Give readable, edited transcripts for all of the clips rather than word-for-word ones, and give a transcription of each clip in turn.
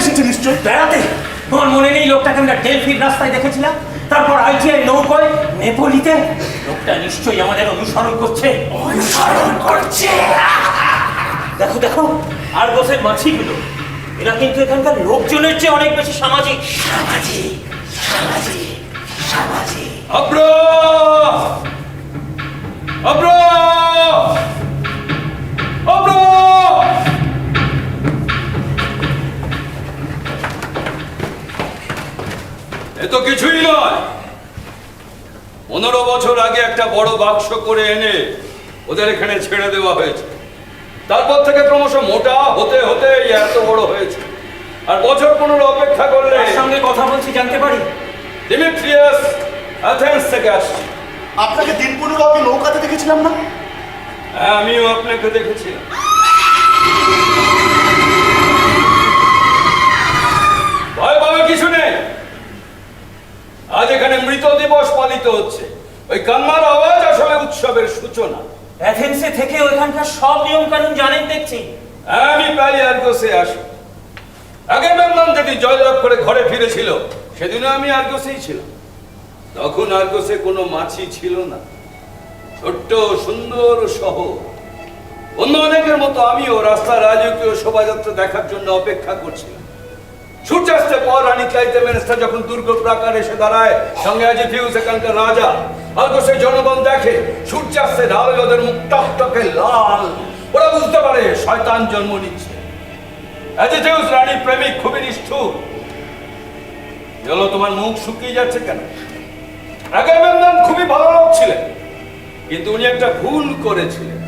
এসেছে নিশ্চয়। বেড়াতে? তোমার মনে নেই লোকটাকে আমরা ডেলফির রাস্তায় দেখেছিলাম, তারপর আইটিআই নৌকোয় নেপোলিতে? লোকটা নিশ্চয়ই আমাদের অনুসরণ করছে। দেখো দেখো, আরগসের মাছিগুলো, এরা কিন্তু এখানকার লোকজনের চেয়ে অনেক বেশি সামাজিক। অব্র অব্র অব্র এ তো কিছুই নয়। 15 বছর আগে একটা বড় বাক্স করে এনে ওদের এখানে ছেড়ে দেওয়া হয়েছে। তারপর থেকে ক্রমশ মোটা হতে হতে এত বড় হয়েছে। আর বছর 15 অপেক্ষা করলে। সঙ্গে কথা বলছি জানতে পারি? ডিমিট্রিয়াস, অ্যাথেন্স থেকে আসছে। আপনাকে দিন 15 আগে নৌকাতে দেখেছিলাম না? হ্যাঁ, আমিও আপনাকে দেখেছিলাম। ভয় পাবে কিছু নেই। আজ এখানে মৃত দিবস পালিত হচ্ছে। ওই কান্নার আওয়াজ আসলে উৎসবের সূচনা। অ্যাথেন্সে থেকে ওইখানকার সব নিয়ম কানুন জানেন দেখছি। আমি প্রায় আর্গসে আসি। আগামেমনন যেদিন জয়লাভ করে ঘরে ফিরেছিল, সেদিনও আমি আর্গসেই ছিলাম। তখন আর্গসে কোনো মাছি ছিল না। ছোট্ট সুন্দর শহর। অন্য অনেকের মতো আমিও রাস্তার রাজকীয় শোভাযাত্রা দেখার জন্য অপেক্ষা করছিলাম। সূর্যাস্তের পর রানী ক্লাইটেমেনেস্টা যখন দুর্গ প্রাকার এসে দাঁড়ায়, সঙ্গে আজিথিউস এখানকার রাজা, আর্গসের জনগণ দেখে সূর্যাস্তের আলোয় ওদের মুখ টকটকে লাল। ওরা বুঝতে পারে শয়তান জন্ম নিচ্ছে। আজিথিউস রানী প্রেমিক, খুবই নিষ্ঠুর। চলো, তোমার মুখ শুকিয়ে যাচ্ছে কেন? আগামেমনন খুবই ভালো লোক ছিলেন, কিন্তু উনি একটা ভুল করেছিলেন।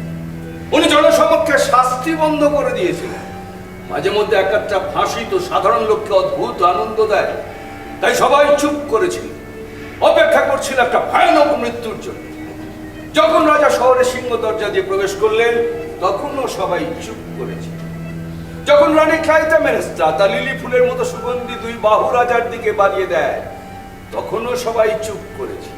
উনি জনসমক্ষে শাস্তি বন্ধ করে দিয়েছিলেন। মাঝে মধ্যে একটা ফাঁসি তো সাধারণ লোককে অদ্ভুত আনন্দ দেয়, তাই সবাই চুপ করেছিল, অপেক্ষা করছিল একটা ভয়ানক মৃত্যুর জন্য। যখন রাজা শহরে সিংহ দরজা দিয়ে প্রবেশ করলেন, তখনও সবাই চুপ করেছিল। যখন রানী ক্লাইটেমেনেস্টা তার লিলি ফুলের মতো সুগন্ধি 2 বাহু রাজার দিকে বাড়িয়ে দেয়, তখনও সবাই চুপ করেছিল।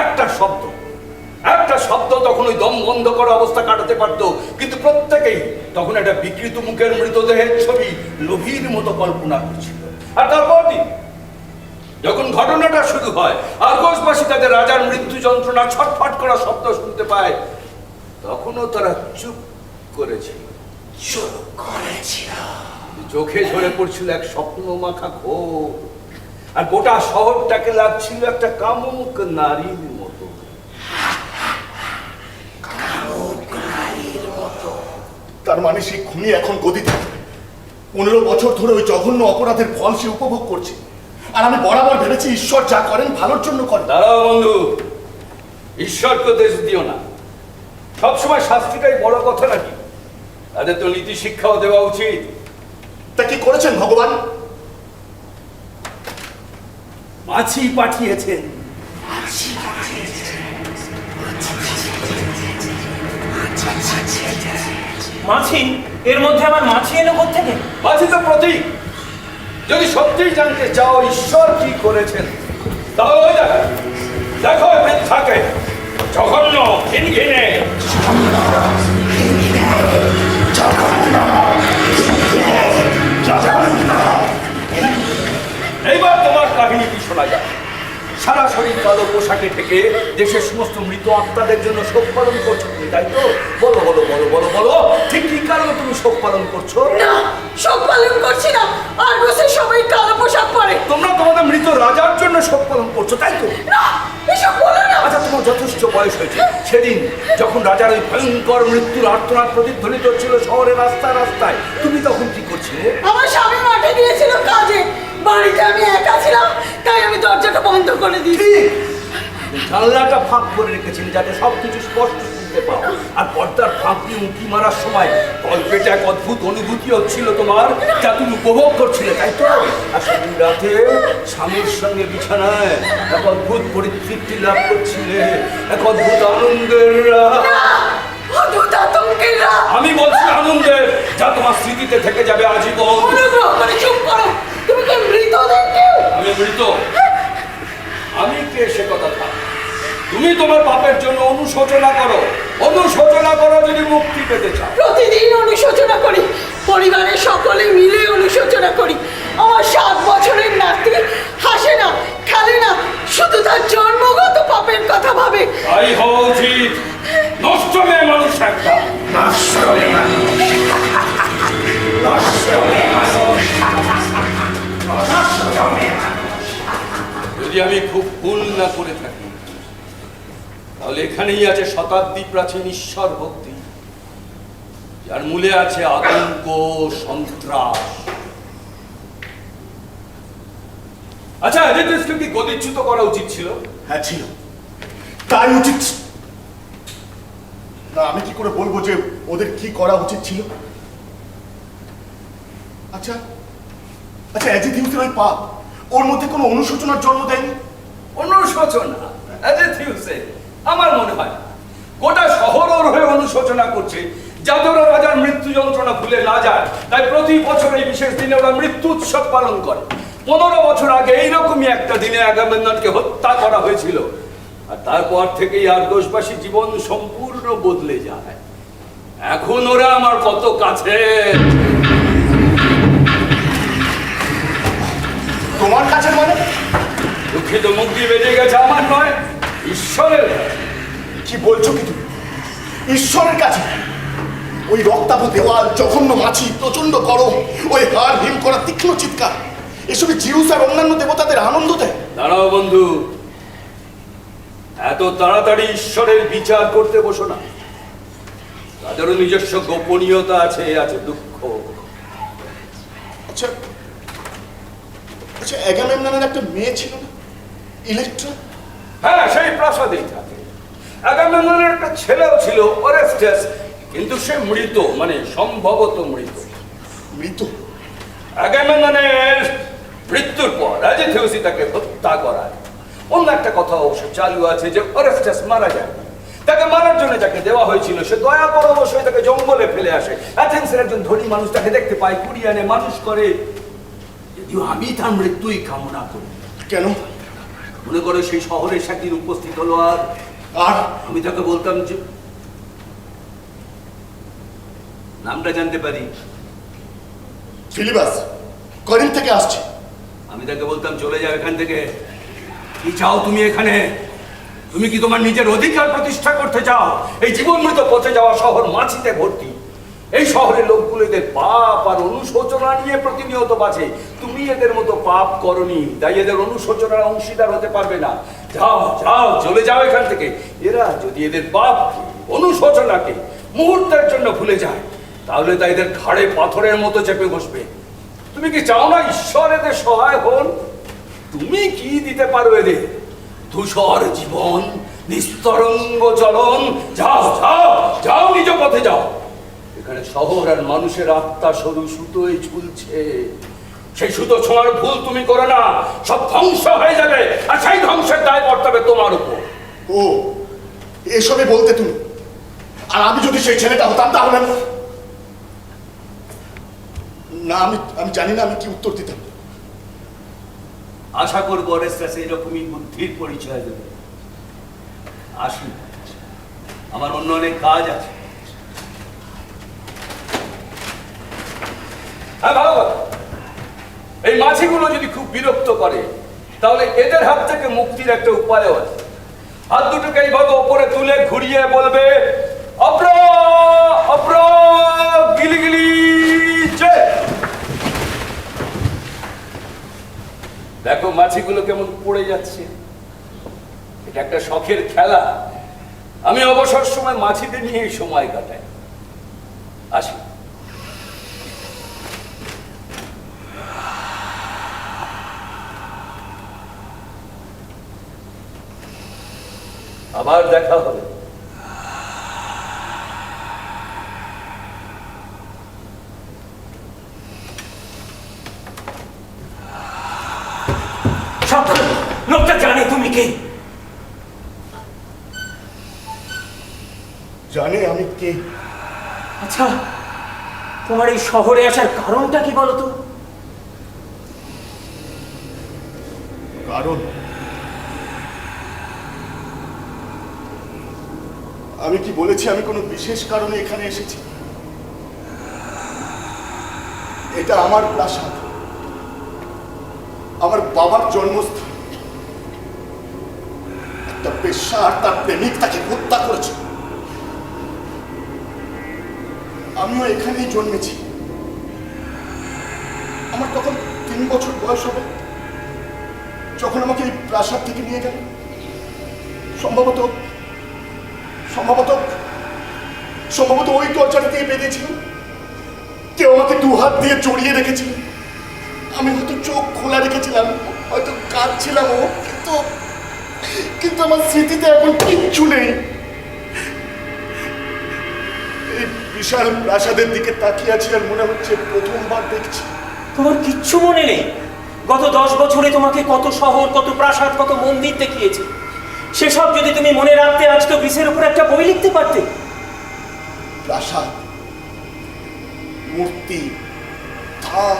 একটা শব্দ তখন ওই দম বন্ধ করা অবস্থা কাটাতে পারতো, কিন্তু প্রত্যেকেই তখন একটা বিকৃত মুখের মৃতদেহের ছবি লোভীর মতো কল্পনা করছিল। আর তারপর দিন যখন ঘটনাটা শুরু হয়, আর্গসবাসী তাদের রাজার মৃত্যু যন্ত্রণা ছটফট করা শব্দ শুনতে পায়, তখনও তারা চুপ করেছিল। চোখে ঝরে পড়ছিল এক স্বপ্ন মাখা ঘোর, আর গোটা শহরটাকে লাগছিল একটা কামুক নারীর মতো। তার মানে সেই খুনি এখন গদিতে। 15 বছর ধরে ওই জঘন্য অপরাধের ফল সে উপভোগ করছে। আর আমি বরাবর ভেবেছি ঈশ্বর যা করেন ভালোর জন্য করেন। দাঁড়াও বন্ধু, ঈশ্বরকে দেশ দিও না। সবসময় শাস্তিটাই বড় কথা নাকি? তাদের তো নীতি শিক্ষাও দেওয়া উচিত। তা কি করেছেন ভগবান? মাছি পাঠিয়েছেন। মাছি? এর মধ্যে আবার মাছি এলো কোত্থেকে? মাছি তো প্রতীক। যদি সত্যিই জানতে চাও ঈশ্বর কি করেছেন, তাহলে ওই দেখো বৃদ্ধাকে জঘন্য ঘিনঘিনে। এইবার তোমার কাহিনী কি শোনা যায়? সারা শরীর কালো পোশাকে থেকে দেশের সমস্ত মৃত আত্মাদের জন্য শোক পালন করছো তুমি, তাই তো? বলো বলো বলো বলো বলো, ঠিক কি কারণে তুমি শোক পালন করছো? না, শোক পালন করছি না। আর্গসের সবাই কালো পোশাক পরে। তোমরা তোমাদের মৃত রাজার জন্য শোক পালন করছো, তাই তো? না, এসব বলো না। আচ্ছা, তোমার যথেষ্ট বয়স হয়েছে। সেদিন যখন রাজার ওই ভয়ঙ্কর মৃত্যুর আর্তনাদ প্রতিধ্বনিত হচ্ছিল শহরের রাস্তায় রাস্তায়, তুমি তখন কি করছিলে? আমার স্বামী মাঠে গিয়েছিল কাজে, বাড়িতে আমি একা ছিলাম, তাই আমি দরজাটা বন্ধ করে দিয়েছি। জানলাটা ফাঁক করে রেখেছিলে যাতে সবকিছু স্পষ্ট শুনতে পাও। আর পর্দার ফাঁক দিয়ে উঁকি মারার সময় গল্পেটা এক অদ্ভুত অনুভূতি হচ্ছিল তোমার, যা তুমি উপভোগ করছিলে, তাই তো? আর সেদিন রাতে স্বামীর সঙ্গে বিছানায় এক অদ্ভুত পরিতৃপ্তি লাভ করছিলে, এক অদ্ভুত আনন্দের। অদ্ভুত আতঙ্কের রাত। আমি বলছি আনন্দের, যা তোমার স্মৃতিতে থেকে যাবে আজীবন। অনুগ্রহ করে চুপ করো। তুমি কি মৃত দেখতে? আমি মৃত? আমি কে সে কথা থাক। তুমি তোমার পাপের জন্য অনুশোচনা করো। অনুশোচনা করো যদি মুক্তি পেতে চাও। প্রতিদিন অনুশোচনা করি, পরিবারের সকলে মিলে অনুশোচনা করি। আমার 7 বছরের নাতি হাসে না, খেলে না, শুধু তার জন্মগত পাপের কথা ভাবে। তাই হওয়া উচিত। নষ্ট মেয়ে মানুষ একটা। যদি আমি খুব ভুল না করে থাকি, তাহলে এখানেই আছে শতাব্দী প্রাচীন ঈশ্বর ভক্তি, যার মূলে আছে আতঙ্ক, সন্ত্রাস। আচ্ছা, এজেন্টকে কি গদিচ্যুত করা উচিত ছিল? হ্যাঁ ছিল, তাই উচিত। না আমি কি করে বলবো যে ওদের কি করা উচিত ছিল? আচ্ছা আচ্ছা, অ্যাজিথিউসের ওই পাপ ওর মধ্যে কোনো অনুশোচনার জন্ম দেয়নি? অনুশোচনা? অ্যাজিথিউসে? আমার মনে হয় না। গোটা শহর ওর হয়ে অনুশোচনা করছে, যাতে ওরা রাজার মৃত্যু যন্ত্রণা ভুলে না যায়। তাই প্রতি বছর এই বিশেষ দিনে ওরা মৃত্যু উৎসব পালন করে। 15 বছর আগে এইরকমই একটা দিনে আগামেমননকে হত্যা করা হয়েছিল, আর তারপর থেকেই আরগোসবাসী জীবন সম্পূর্ণ বদলে যায়। এখন ওরা আমার কত কাছে। তোমার কাছে মানে? দুঃখিত, মুক্তি বেজে গেছে, আমার নয়, ঈশ্বরের। কি বলছো কি তুমি? ঈশ্বরের কাছে? ওই রক্তাভ দেওয়াল, জঘন্য মাছি, প্রচন্ড গরম, ওই হাড় হিম করা তীক্ষ্ণ চিৎকার, এসবে জিউস আর অন্যান্য দেবতাদের আনন্দ দেয়? দাঁড়াও বন্ধু, এত তাড়াতাড়ি ঈশ্বরের বিচার করতে বসো না। তাদেরও নিজস্ব গোপনীয়তা আছে, আছে দুঃখ। আচ্ছা আচ্ছা, অ্যাগামেমননের একটা মেয়ে ছিল না, ইলেকট্রা? হ্যাঁ, সেই প্রাসাদেই থাকে। আগামেমননের একটা ছেলেও ছিল, ওরেস্টাস, কিন্তু সে মৃত, মানে সম্ভবত মৃত। মৃত? আগামেমননের মৃত্যুর পর অ্যাজিথিউস তাকে হত্যা করায়। অন্য একটা কথা অবশ্য চালু আছে যে ওরেস্টাস মারা যায়। তাকে মারার জন্য যাকে দেওয়া হয়েছিল সে দয়া পরবশ হয়ে তাকে জঙ্গলে ফেলে আসে। অ্যাথেন্সের একজন ধনী মানুষ তাকে দেখতে পায়, কুড়িয়ে আনে, মানুষ করে। যদিও আমি তার মৃত্যুই কামনা করি। কেন? মনে করো সেই শহরে সেদিন উপস্থিত হলো, আর আর আমি তাকে বলতাম যে নামটা জানতে পারি? ফিলিবাস, করিন্থ থেকে আসছে। আমি তাকে বলতাম চলে যাও এখান থেকে। কি চাও তুমি এখানে? তুমি কি তোমার নিজের অধিকার প্রতিষ্ঠা করতে চাও? এই জীবন মৃত পচে যাওয়া শহর মাছিতে ভর্তি। এই শহরের লোকগুলো এদের পাপ আর অনুশোচনা নিয়ে প্রতিনিয়ত বাঁচে। তুমি এদের মতো পাপ করনি, তাই এদের অনুশোচনার অংশীদার হতে পারবে না। যাও যাও, চলে যাও এখান থেকে। এরা যদি এদের পাপকে, অনুশোচনাকে মুহূর্তের জন্য ভুলে যায়, তাহলে তা এদের ঘাড়ে পাথরের মতো চেপে বসবে। তুমি কি চাও না ঈশ্বর এদের সহায় হন? তুমি কি দিতে পারো এদের? ধূসর জীবন, নিস্তরঙ্গ চলন। যাও যাও যাও, নিজ পথে যাও। এখানে শহর আর মানুষের আত্মা সরু সুতোয় ঝুলছে। সেই সুতো ছোঁয়ার ভুল তুমি করো না, সব ধ্বংস হয়ে যাবে, আর সেই ধ্বংসের দায় বর্তাবে তোমার উপর। ও, এসবে বলতে তুমি? আর আমি যদি সেই ছেলেটা হতাম তাহলে? না, আমি জানি না আমি কি উত্তর দিতাম। আশা করবো ওরেস্টাস এরকমই বুদ্ধির পরিচয় দেবে। আসি, আমার অন্য অনেক কাজ আছে। হ্যাঁ, ভালো কথা। এই মাছিগুলো যদি খুব বিরক্ত করে, তাহলে এদের হাত থেকে মুক্তির একটা উপায়ও আছে। হাত দুটোকে এইভাবে ওপরে তুলে ঘুরিয়ে বলবে, অপ্র অপ্র গিলিগিলি চে। দেখো মাছিগুলো কেমন পড়ে যাচ্ছে। এটা একটা শখের খেলা। আমি অবসর সময় মাছিদের নিয়ে সময় কাটাই। আসি। আবার দেখা হবে। সাবধান, লোকটা জানে তুমি কে। জানে আমি কে? আচ্ছা, তোমার এই শহরে আসার কারণটা কি বলো তো? কারণ আমি কি বলেছি আমি কোনো বিশেষ কারণে এখানে এসেছি? এটা আমার প্রাসাদ, আমার বাবার জন্মস্থান। একটা পেশা আর তার প্রেমিক তাকে হত্যা করেছে। আমিও এখানেই জন্মেছি। আমার তখন 3 বছর বয়স হবে যখন আমাকে এই প্রাসাদ থেকে নিয়ে গেল। সম্ভবত সম্ভবত সম্ভবত ওই দরজাটা দিয়ে বেরিয়েছিল। কেউ আমাকে 2 হাত দিয়ে জড়িয়ে রেখেছিল। আমি হয়তো চোখ খোলা রেখেছিলাম, হয়তো কাঁদছিলাম, কিন্তু কিন্তু আমার স্মৃতিতে এখন কিচ্ছু নেই। এই বিশাল প্রাসাদের দিকে তাকিয়ে আছি আর মনে হচ্ছে প্রথমবার দেখছি। তোমার কিচ্ছু মনে নেই? গত 10 বছরে তোমাকে কত শহর, কত প্রাসাদ, কত মন্দির দেখিয়েছে। সেসব যদি তুমি মনে রাখতে, আজ তো গ্রিসের উপর একটা বই লিখতে পারতে। প্রাসাদ, মূর্তি, ধাম,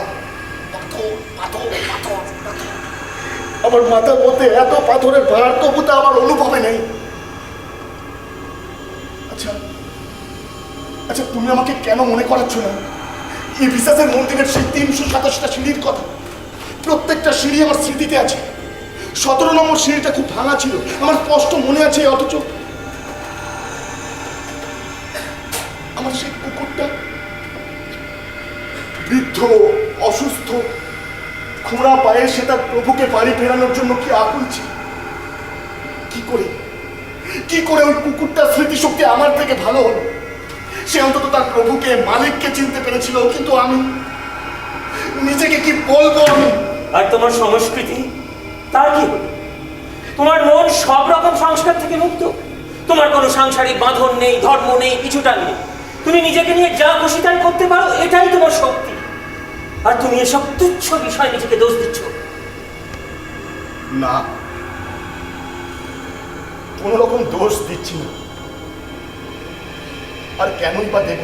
পাথর পাথর পাথর পাথর। আমার মাথার মধ্যে এত পাথরের ভার, তবু তা আমার অনুভবে নেই। আচ্ছা আচ্ছা, তুমি আমাকে কেন মনে করাচ্ছ না ইফিসাসের মন্দিরের সেই 387টা সিঁড়ির কথা? প্রত্যেকটা সিঁড়ি আমার স্মৃতিতে আছে। 17 নম্বর সিঁড়িটা খুব ভাঙা ছিল, আমার স্পষ্ট মনে আছে। অথচ আমার সেই কুকুরটা, বৃদ্ধ, অসুস্থ, খোঁড়া পায়ে সে তার প্রভুকে বাড়ি ফেরানোর জন্য কি আকুল ছিল। কি করে ওই কুকুরটার স্মৃতিশক্তি আমার থেকে ভালো হলো? সে অন্তত তার প্রভুকে, মালিককে চিনতে পেরেছিল, কিন্তু আমি নিজেকে কি বলবো? আমি আর তোমার সংস্কৃতি, তার কি হলো? তোমার মন সব রকম সংস্কার থেকে মুক্ত। তোমার কোনো সাংসারিক বাঁধন নেই, ধর্ম নেই, কিছুটা নেই। তুমি নিজেকে নিয়ে যা খুশি তাই করতে পারো, এটাই তোমার শক্তি। আর তুমি এসব তুচ্ছ বিষয় নিজেকে দোষ দিচ্ছ। না, কোন রকম দোষ দিচ্ছি না। আর কেনই বা দেব?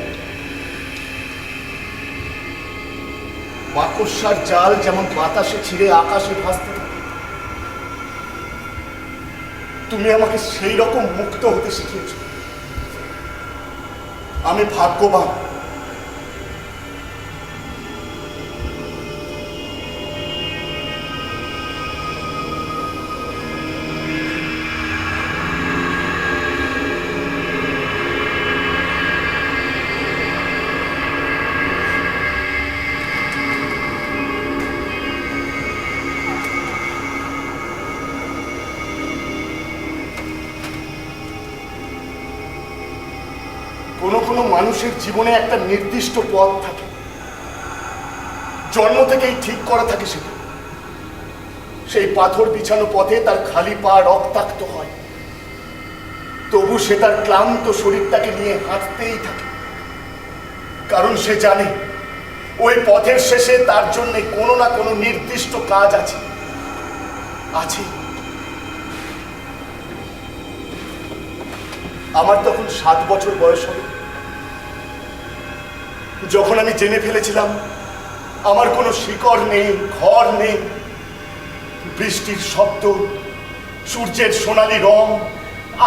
মাকড়সার জাল যেমন বাতাসে ছিঁড়ে আকাশে ভাসতে থাকে, তুমি আমাকে সেই রকম মুক্ত হতে শিখিয়েছ। আমি ভাগ্যবান। কোনো মানুষের জীবনে একটা নির্দিষ্ট পথ থাকে, জন্ম থেকেই ঠিক করা থাকে সেটা। সেই পাথর বিছানো পথে তার খালি পা রক্তাক্ত হয়, তবু সে তার ক্লান্ত শরীরটাকে নিয়ে হাঁটতেই থাকে, কারণ সে জানে ওই পথের শেষে তার জন্য কোনো না কোনো নির্দিষ্ট কাজ আছে। আমার তখন 7 বছর বয়স হবে যখন আমি জেনে ফেলেছিলাম আমার কোনো শিকড় নেই, ঘর নেই। বৃষ্টির শব্দ, সূর্যের সোনালি রং,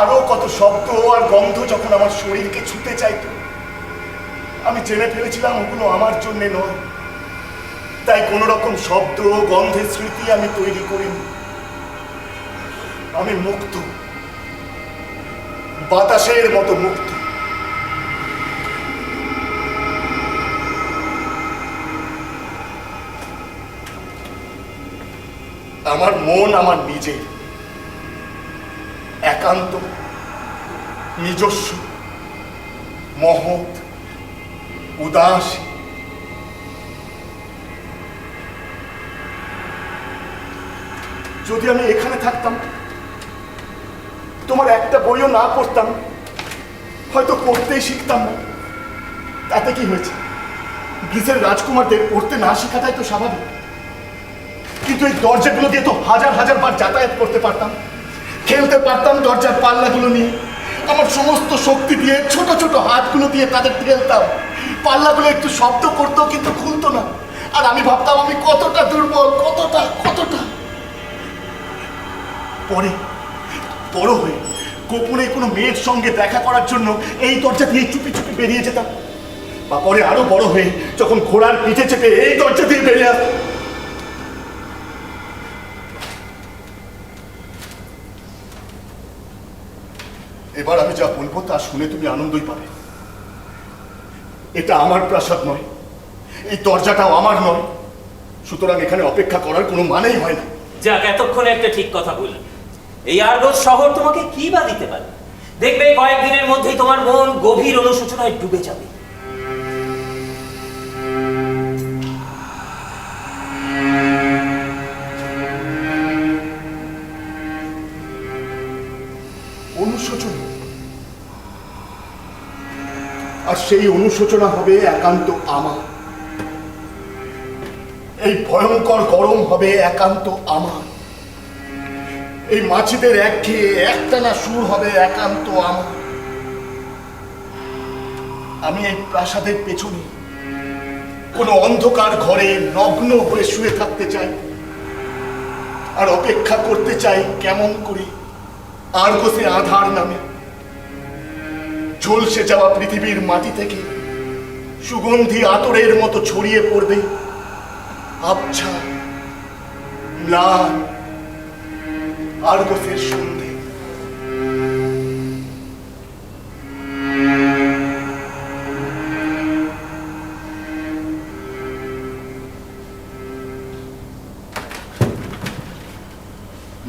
আরো কত শব্দ আর গন্ধ যখন আমার শরীরকে ছুঁতে চাইত, আমি জেনে ফেলেছিলাম ওগুলো আমার জন্যে নয়। তাই কোনো রকম শব্দ, গন্ধের স্মৃতি আমি তৈরি করিনি। আমি মুক্ত, বাতাসের মতো মুক্ত। আমার মন আমার নিজের, একান্ত, নিজস্ব, মহৎ, উদাস। যদি আমি এখানে থাকতাম, তোমার একটা বইও না পড়তাম, হয়তো পড়তেই শিখতাম না। তাতে কি হয়েছে? গ্রিসের রাজকুমারদের পড়তে না শেখাটাই তো স্বাভাবিক। কিন্তু এই দরজাগুলো দিয়ে তো হাজার হাজার বার যাতায়াত করতে পারতাম, খেলতে পারতাম দরজার পাল্লাগুলো নিয়ে। আমার সমস্ত শক্তি দিয়ে, ছোট ছোট হাতগুলো দিয়ে তাদের ঠেলতাম। পাল্লাগুলো একটু শব্দ করতো, কিন্তু খুলতো না। আর আমি ভাবতাম আমি কতটা দুর্বল, কতটা কতটা। পরে বড় হয়ে গোপনে কোনো মেয়ের সঙ্গে দেখা করার জন্য এই দরজা দিয়ে চুপি চুপি বেরিয়ে যেতাম। বা পরে আরো বড় হয়ে যখন ঘোড়ার পিঠে চেপে এই দরজা দিয়ে বেরিয়ে আসতাম। আমি যা বলবো তা শুনে তুমি আনন্দই পাবে। এটা আমার প্রাসাদ নয়, এই দরজাটাও আমার নয়, সুতরাং এখানে অপেক্ষা করার কোনো মানেই হয় না। যাক, এতক্ষণে একটা ঠিক কথা বললি। এই আর্গস শহর তোমাকে কি বা দিতে পারে? দেখবে কয়েকদিনের মধ্যেই তোমার মন গভীর অনুশোচনায় ডুবে যাবে। অনুশোচনা, আর সেই অনুশোচনা হবে একান্ত আমার। এই ভয়ঙ্কর গরম হবে একান্ত আমার। এই মাছিদের একঘেয়ে একটানা সুর হবে একান্ত আমার। আমি এই প্রাসাদের পেছনে কোনো অন্ধকার ঘরে নগ্ন হয়ে শুয়ে থাকতে চাই, আর অপেক্ষা করতে চাই কেমন করে আরগোসে আধার নামে ঝলসে যাওয়া পৃথিবীর মাটি থেকে সুগন্ধি আতরের মতো ছড়িয়ে পড়বে আবছা ম্লান আরগোসের সন্ধে।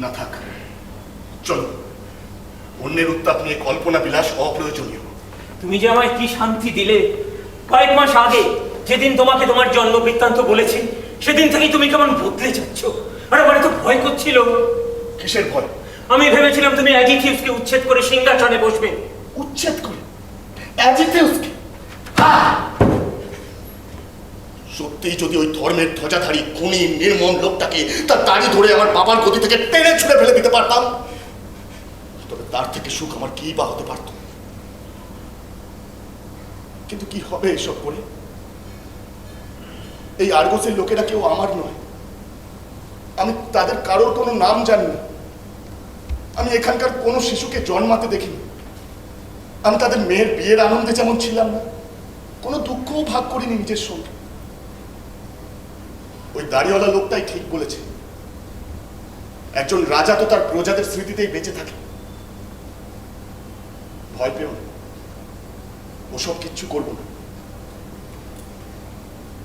না থাক, চলো। অন্যের উত্তাপ নিয়ে কল্পনা বিলাস অপ্রয়োজনীয়। তুমি যে আমায় কি শান্তি দিলে! কয়েক মাস আগে যেদিন তোমাকে তোমার জন্ম বৃত্তান্ত বলেছি, সেদিন থেকেই তুমি কেমন বদলে যাচ্ছ। আর আমার তো ভয় করছিল। কিসের ভয়? আমি ভেবেছিলাম তুমি অ্যাডিথিউসকে উচ্ছেদ করে সিংহাসনে বসবে। উচ্ছেদ করে অ্যাডিথিউসকে? সত্যিই যদি ওই ধর্মের ধ্বজাধারী খুনি নির্মম লোকটাকে তার দাড়ি ধরে আমার বাবার গদি থেকে টেনে ছুঁড়ে ফেলে দিতে পারতাম, তবে তার থেকে সুখ আমার কি বা হতে পারত। কিন্তু কি হবে এসব করে? এই আরগোসের লোকেরা কেউ আমার নয়। আমি তাদের কারোর কোনো নাম জানি না। আমি এখানকার কোনো শিশুকে জন্মাতে দেখিনি। আমি তাদের মেয়ের বিয়ের আনন্দে যেমন ছিলাম না, কোনো দুঃখও ভাগ করিনি নিজের সঙ্গে। ওই দাড়িওয়ালা লোকটাই ঠিক বলেছে, একজন রাজা তো তার প্রজাদের স্মৃতিতেই বেঁচে থাকে। ভয় পেও না, ওসব কিচ্ছু করব না।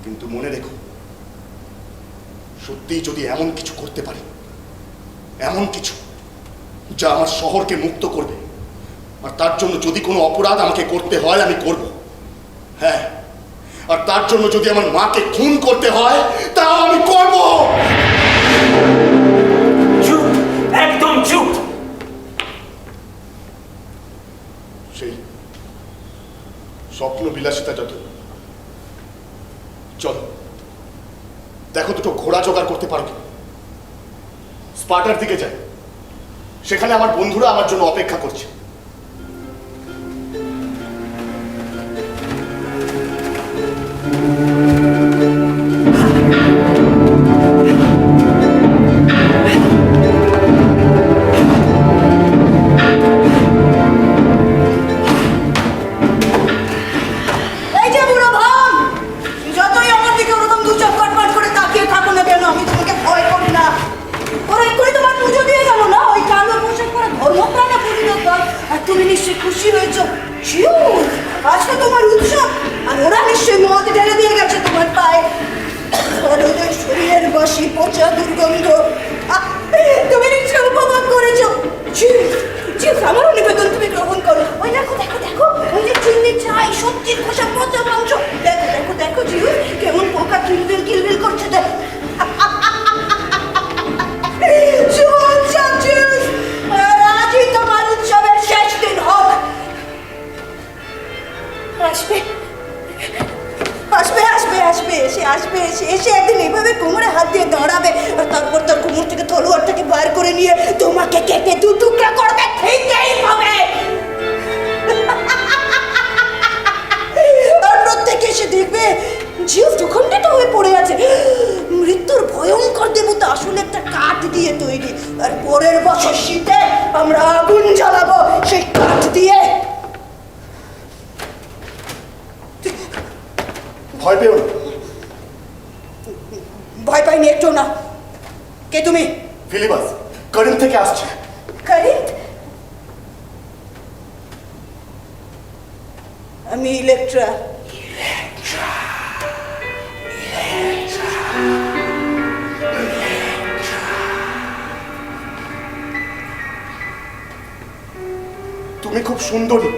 কিন্তু মনে রেখো, সত্যিই যদি এমন কিছু করতে পারি, এমন কিছু যা আমার শহরকে মুক্ত করবে, আর তার জন্য যদি কোনো অপরাধ আমাকে করতে হয় আমি করব। হ্যাঁ, আর তার জন্য যদি আমার মাকে খুন করতে হয় তাও আমি করব। চুপ, একদম চুপ। সেই স্বপ্ন বিলাসিতা যত, চলো দেখো দুটো ঘোড়া জোগাড় করতে পারো কি। স্পার্টার দিকে যাই, সেখানে আমার বন্ধুরা আমার জন্য অপেক্ষা করছে। এই যে বুড়ো ভাম, যতই আমার দিকে ওরকম দু চোখ কটকট করে তাকিয়ে থাকো না কেন, আমি তোমাকে ভয় করি না। ওরা এক্ষুনি তোমার পুজো দিয়ে গেল না, ওই কালো পোশাক পরে ধর্মপ্রাণে পরিণত। আর তুমি নিশ্চয়ই খুশি হয়েছো। শিউর, আজকে তোমার উৎসব। আর ওরা নিশ্চয়ই মদ ঢেলে দিয়ে গেছে তোমার পায়ে। আর ওদের শরীরের বাসি পচা দুর্গন্ধ তুমি নিশ্চয়ই উপভোগ করেছো। চিপস, আমারও নিবেদন তুমি গ্রহণ করো। ওই দেখো দেখো দেখো, ওই যে চিংড়ি চাই, সবজির খোসা, পচা মাংস। দেখো দেখো দেখো জিউস, কেমন পোকা কিলবিল কিলবিল করছে। দেখ শুভ উৎসব জিউস, আর আজই তোমার উৎসবের শেষ দিন হোক। আসবে আসবে আসবে আসবে, এসে আসবে, এসে একদিন এভাবে কোমরে হাত দিয়ে দাঁড়াবে, আর তারপর তার কোমর থেকে তলোয়ারটাকে বার করে নিয়ে তোমাকে কেটে দু টুকরা করবে। ঠিকই হবে। আর প্রত্যেকে এসে দেখবে জিউস দুখণ্ডিত হয়ে পড়ে আছে। মৃত্যুর ভয়ঙ্কর দেবতা আসলে একটা কাঠ দিয়ে তৈরি, আর পরের বছর শীতে আমরা আগুন জ্বালাবো সেই কাঠ দিয়ে। ভয় পেও না। ভয় পাইনি একটু না। কে তুমি? ফিলিবাস, করিম থেকে আসছে। করিম? আমি ইলেকট্রা। তুমি খুব সুন্দরী।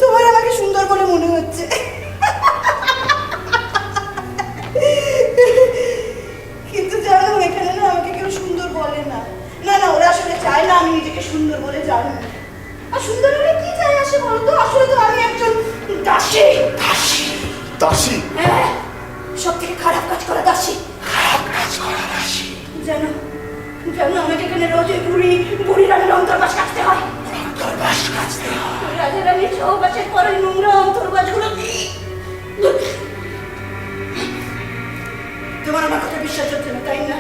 তোমার আমাকে সুন্দর বলে মনে হচ্ছে। কিন্তু জানো এখানে না আমাকে কেউ সুন্দর বলে না। না না, ওরা আসলে চায় না আমি নিজেকে সুন্দর বলে জানি। আর সুন্দর হলে কি চাই আসে বলতো? আসলে তো আমি একজন দাসী। দাসী? দাসী? হ্যাঁ, সব থেকে খারাপ কাজ করা দাসী। খারাপ কাজ করা দাসী? জানো জানো আমাকে এখানে রোজ ওই বুড়ি রানীর অন্তর্বাস কাটতে হয়। অন্তর্বাস কাটতে হয়? রাজা রানীর সহবাসের পরে নোংরা অন্তর্বাসগুলো। তোমার আমার কথা বিশ্বাস হচ্ছে না, তাই না?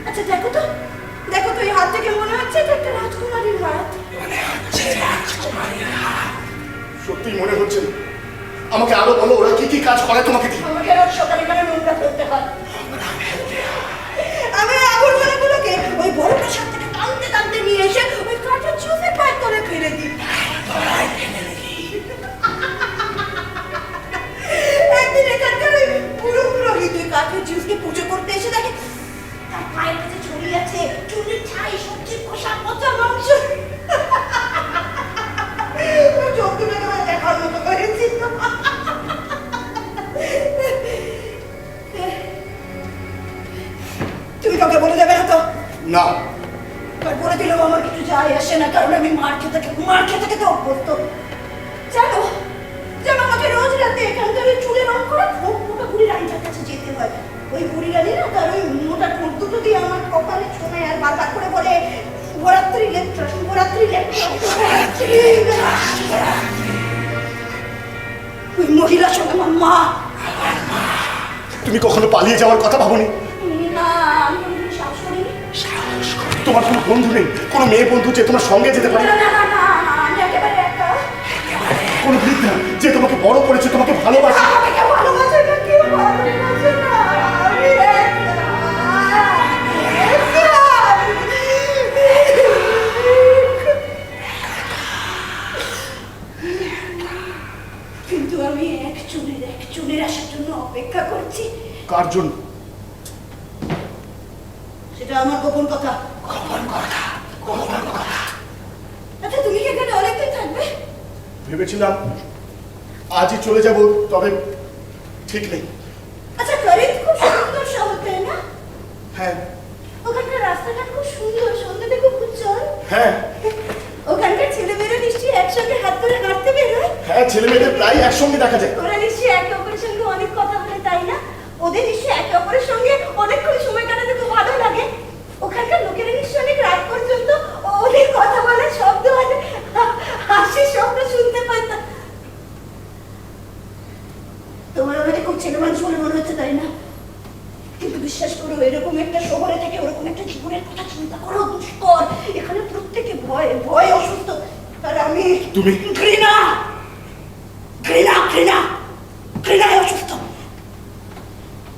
আচ্ছা দেখো তো এই হাত থেকে মনে হচ্ছে এটা একটা রাজকুমারীর হাত। মনে হচ্ছে রাজকুমারীর হাত? সত্যি মনে হচ্ছে না। আমাকে আরো বলো, ওরা কি কি কাজ করে তোমাকে দিয়ে? আমাকে রোজ সকালে এখানে নোংরা ফেলতে হয়। আমি আবর্জনাগুলোকে ওই বড় প্রাসাদ থেকে টানতে টানতে নিয়ে এসে ওই কাঠের চুপে পায়ের তলে ফেলে দিই। একদিন এখানকার ওই পুরো পুরোহিত ওই কাঠের জুসকে পুজো করতে এসে দেখে তার পায়ের কাছে ছড়িয়ে আছে চুলের ছাই, সবজির খোসা, পচা মাংস। যন্ত্রণাকে আমার দেখার মতো করেছিল। তুমি কাউকে বলে দেবে না তো? না। আর বলে দিলেও আমার কিছু যায় আসে না, কারণ আমি মার খেতে খেতে অভ্যস্ত। জানো আমাকে রোজ রাতে এখানকার ওই চুলে রং করা মোটা বুড়ি রানীটার কাছে যেতে হয়। ওই বুড়ি রানী না তার ওই মোটা ঠোঁট দুটো দিয়ে আমার কপালে ছোঁয় আর বারবার করে বলে শুভরাত্রি ইলেকট্রা, শুভরাত্রি ইলেকট্রা, শুভরাত্রি। ওই মহিলা শোন আমার মা। তুমি কখনো পালিয়ে যাওয়ার কথা ভাবনি? না, আমি কোনোদিন সাহস করিনি। তোমার কোনো বন্ধু নেই? কোনো মেয়ে বন্ধু যে তোমার সঙ্গে যেতে পারে? না, আমি একেবারে একা। কোনো বৃদ্ধা যে তোমাকে বড় করেছে, তোমাকে ভালোবাসে? আমাকে কেউ ভালোবাসে না, কেউ ভালোবাসে না। আমি একা। কিন্তু আমি একজনের আসার জন্য অপেক্ষা করছি। কার জন্য? সেটা আমার গোপন কথা। আচ্ছা তুমি কি এখানে অনেকদিন থাকবে? ভেবেছিলাম আজই চলে যাব, তবে ঠিক নেই। আচ্ছা করিম খুব সুন্দর শহর, তাই না? হ্যাঁ। ওখানকার রাস্তাঘাট খুব সুন্দর, সন্ধ্যাতে খুব উজ্জ্বল। হ্যাঁ ওখানকার ছেলেমেয়েরা নিশ্চয়ই একসঙ্গে হাত ধরে হাঁটতে বেরোয়। হ্যাঁ, ছেলে মেয়েদের প্রায় একসঙ্গে দেখা যায়। ওরা নিশ্চয়ই একে অপরের সঙ্গে অনেক কথা বলে, তাই না? ওদের নিশ্চয়ই একে অপরের সঙ্গে অনেকক্ষণ সময় কাটাতে খুব ভালো লাগে। ওখানকার লোকেরা নিশ্চয়ই অনেক রাত পর্যন্ত ওদের কথা বলার শব্দ মানে হাসির শব্দ শুনতে পায়। তোমার আমাকে খুব ছেলে মানুষ বলে মনে হচ্ছে, তাই না? কিন্তু বিশ্বাস করো, এরকম একটা শহরে থেকে ওরকম একটা জীবনের কথা চিন্তা করো দুষ্কর। এখানে প্রত্যেকে ভয়ে অসুস্থ। আর আমি তুমি? ঘৃণায় অসুস্থ।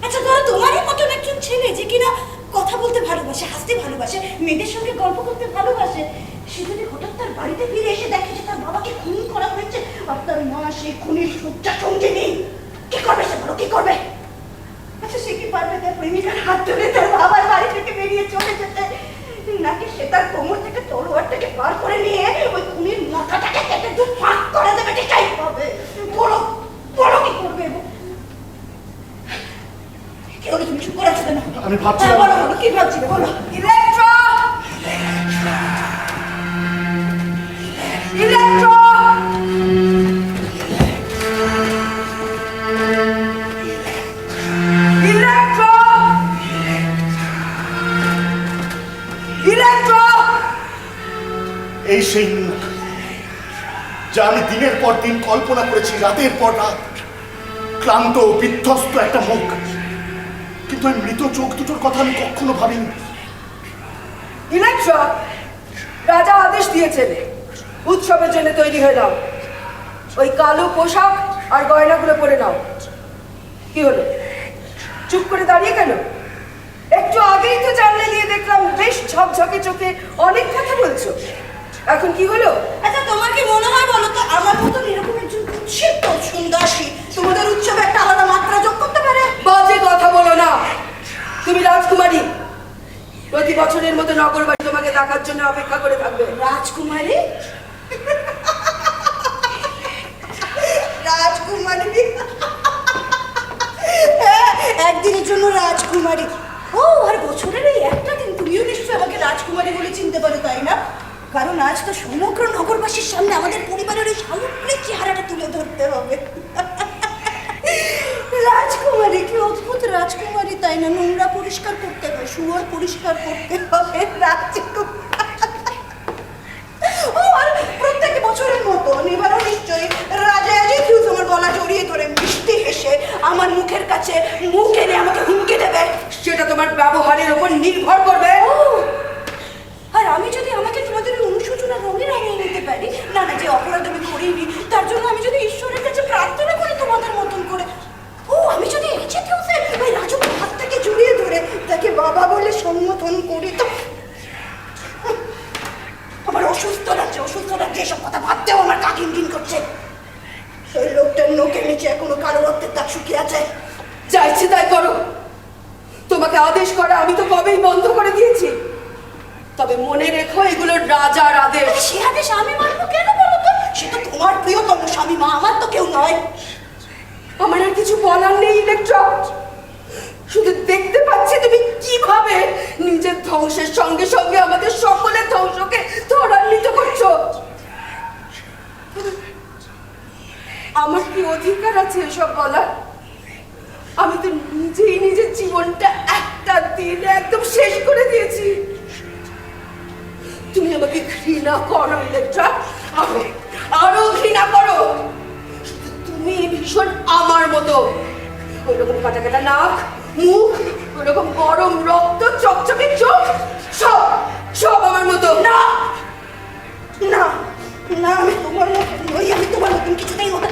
আচ্ছা ধরো তোমারই মতন একজন ছেলে যে কিনা কথা বলতে ভালোবাসে, হাসতে ভালোবাসে, মেয়েদের সঙ্গে গল্প করতে ভালোবাসে, সে যদি হঠাৎ তার বাড়িতে ফিরে এসে দেখে যে তার বাবাকে খুন করা হয়েছে আর তার মা সেই খুনির শয্যা সঙ্গে নেই, কি করবে সে? বলো কি করবে? আচ্ছা সে কি পারবে তার প্রেমিকার হাত ধরে তার বাবার বাড়ি থেকে বেরিয়ে চলে যেতে? নাকি সে তার কোমর থেকে তলোয়ারটাকে বার করে নিয়ে ওই খুনির মাথাটাকে কেটে দু ফাঁক করে দেবে? এটাই হবে। বলো কি করবে? কেউ তুমি চুপ করে আছো কেন? আমি ভাবছিলাম। বলো কি ভাবছিলে? বলো। ইলেকট্রা! ইলেকট্রা! এই সেই মুখ যা আমি দিনের পর দিন কল্পনা করেছি, রাতের পর রাত। ক্লান্ত বিধ্বস্ত একটা মুখ, কিন্তু ওই মৃত চোখ দুটোর কথা আমি কখনো ভাবিনি। ইলেকট্রা, রাজা আদেশ দিয়েছেন উৎসবের জন্য তৈরি হয়ে নাও। ওই কালো পোশাক আর গয়নাগুলো পরে নাও। কি হলো, চুপ করে দাঁড়িয়ে কেন? একটু আগেই তো জানলে দিয়ে দেখলাম বেশ ঝকঝকে চোখে অনেক কথা বলছো। এখন কি হলো? আচ্ছা তোমার কি মনে হয় বলো তো, আমার মতন এরকম একজন উচ্ছিষ্ট সুন্দরী তোমাদের উৎসবে একটা আলাদা মাত্রা যোগ করতে পারে? বাজে কথা বলো না। তুমি রাজকুমারী, প্রতি বছরের মতো নগরবাড়ি তোমাকে দেখার জন্য অপেক্ষা করে থাকবে। রাজকুমারী? রাজকুমারী? হ্যাঁ, একদিনের জন্য রাজকুমারী। ও, আর বছরের এই একটা দিন তুমিও নিশ্চয়ই আমাকে রাজকুমারী বলে চিনতে পারো, তাই না? কারণ আজ তো সমগ্র নগরবাসীর সামনে আমাদের পরিবারের এই সামগ্রিক চেহারাটা তুলে ধরতে হবে। রাজকুমারী, কি অদ্ভুত রাজকুমারী, তাই না? নোংরা পরিষ্কার করতে হয়, শুয়োর পরিষ্কার করতে হবে, রাজকুমারী। ও, আর প্রত্যেক বছরের মতো এবারও নিশ্চয়ই রাজা কেউ তোমার গলা জড়িয়ে ধরে মিষ্টি হেসে আমার মুখের কাছে মুখ এনে আমাকে হুমকি দেবে। সেটা তোমার ব্যবহারের উপর নির্ভর করবে। ও, আর আমি যদি আমাকে তোমাদের ওই অনুশোচনা রঙে রাঙিয়ে নিতে পারি, না না, যে অপরাধ আমি করিনি তার জন্য আমি যদি ঈশ্বরের কাছে প্রার্থনা করি তোমাদের মতন করে, ও, আমি যদি ইচ্ছেতেও ওই রাজুকে হাত থেকে জড়িয়ে ধরে তাকে বাবা বলে সম্বোধন করি, তো আমার অসুস্থ লাগছে এসব কথা ভাবতেও আমার গা ঘিন করছে। সেই লোকটার নোকের নিচে এখনো কালো রক্তের দাগ শুকিয়ে আছে। যা ইচ্ছে তাই করো। তোমাকে আদেশ করা আমি তো কবেই বন্ধ করে দিয়েছি। তবে মনে রেখো, এগুলো রাজার আদেশ। সে আদেশ আমি মানবো কেন বলো তো? সে তো তোমার প্রিয়তম স্বামী মা, আমার তো কেউ নয়। আমার আর কিছু বলার নেই ইলেকট্রা। শুধু দেখতে পাচ্ছি তুমি কিভাবে নিজের ধ্বংসের সঙ্গে সঙ্গে আমাদের সকলের ধ্বংসকে ত্বরান্বিত করছো। আমার কি অধিকার আছে এসব বলার? আমি তো নিজেই নিজের জীবনটা একটা দিনে একদম শেষ করে দিয়েছি। তুমি আমাকে ঘৃণা করো ইলেকট্রা, আরো ঘৃণা করো। তুমি ভীষণ আমার মতো, ওইরকম কাটা কাটা নাক, মুখ, ওইরকম গরম রক্ত, চকচকে চোখ, সব সব আমার মতো। না না না, আমি তোমার মতন নই, আমি তোমার মতন কিছুতেই হতে।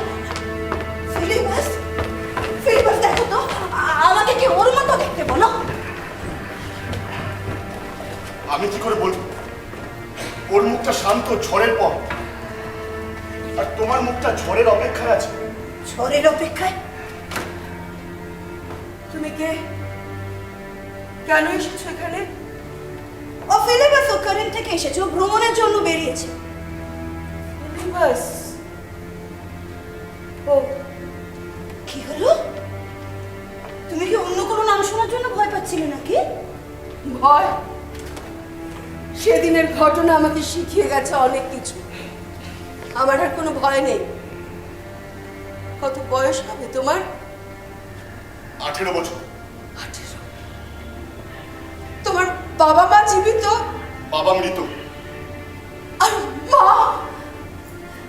ফিলিবাস দেখো তো, আমাকে কি ওর মতো দেখতে বলো? আমি কি করে বলবো? ওর মুখটা শান্ত ঝড়ের পর, আর তোমার মুখটা ঝড়ের অপেক্ষায় আছে। ঝড়ের অপেক্ষায়? তুমি কে? কেন এসেছো এখানে? ও ফিলিবাস, ও কারেন্ট থেকে এসেছে, ও ভ্রমণের জন্য বেরিয়েছে। ফিলিবাস? ও, কি হলো? তুমি কি অন্য কোনো নাম শোনার জন্য ভয় পাচ্ছিলে নাকি? ভয়? সেদিনের ঘটনা আমাকে শিখিয়ে গেছে অনেক কিছু। আমার আর কোনো ভয় নেই। কত বয়স হবে তোমার? 18 বছর। 18? তোমার বাবা মা জীবিত? বাবা মৃত। আর মা?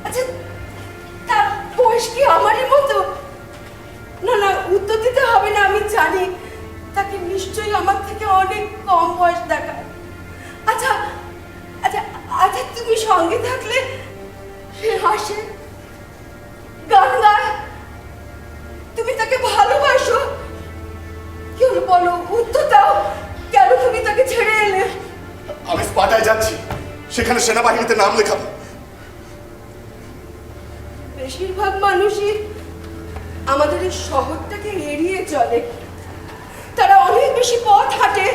আচ্ছা, তার বয়স কি আমারই মতো? না না, উত্তর দিতে হবে না, আমি জানি তাকে নিশ্চয়ই আমার থেকে অনেক কম বয়স দেখায়। আচ্ছা আচ্ছা আচ্ছা, তুমি সঙ্গে থাকলে সে হাসে, গান গায়, তুমি তাকে ভালোবাসো। কি হলো বলো, উত্তর দাও। কেন তুমি তাকে ছেড়ে এলে? আমি স্পাটায় যাচ্ছি, সেখানে সেনাবাহিনীতে নাম লেখাবো। বেশিরভাগ মানুষই আমাদের এই শহরটাকে এড়িয়ে চলে। তারা অনেক বেশি পথ হাঁটে,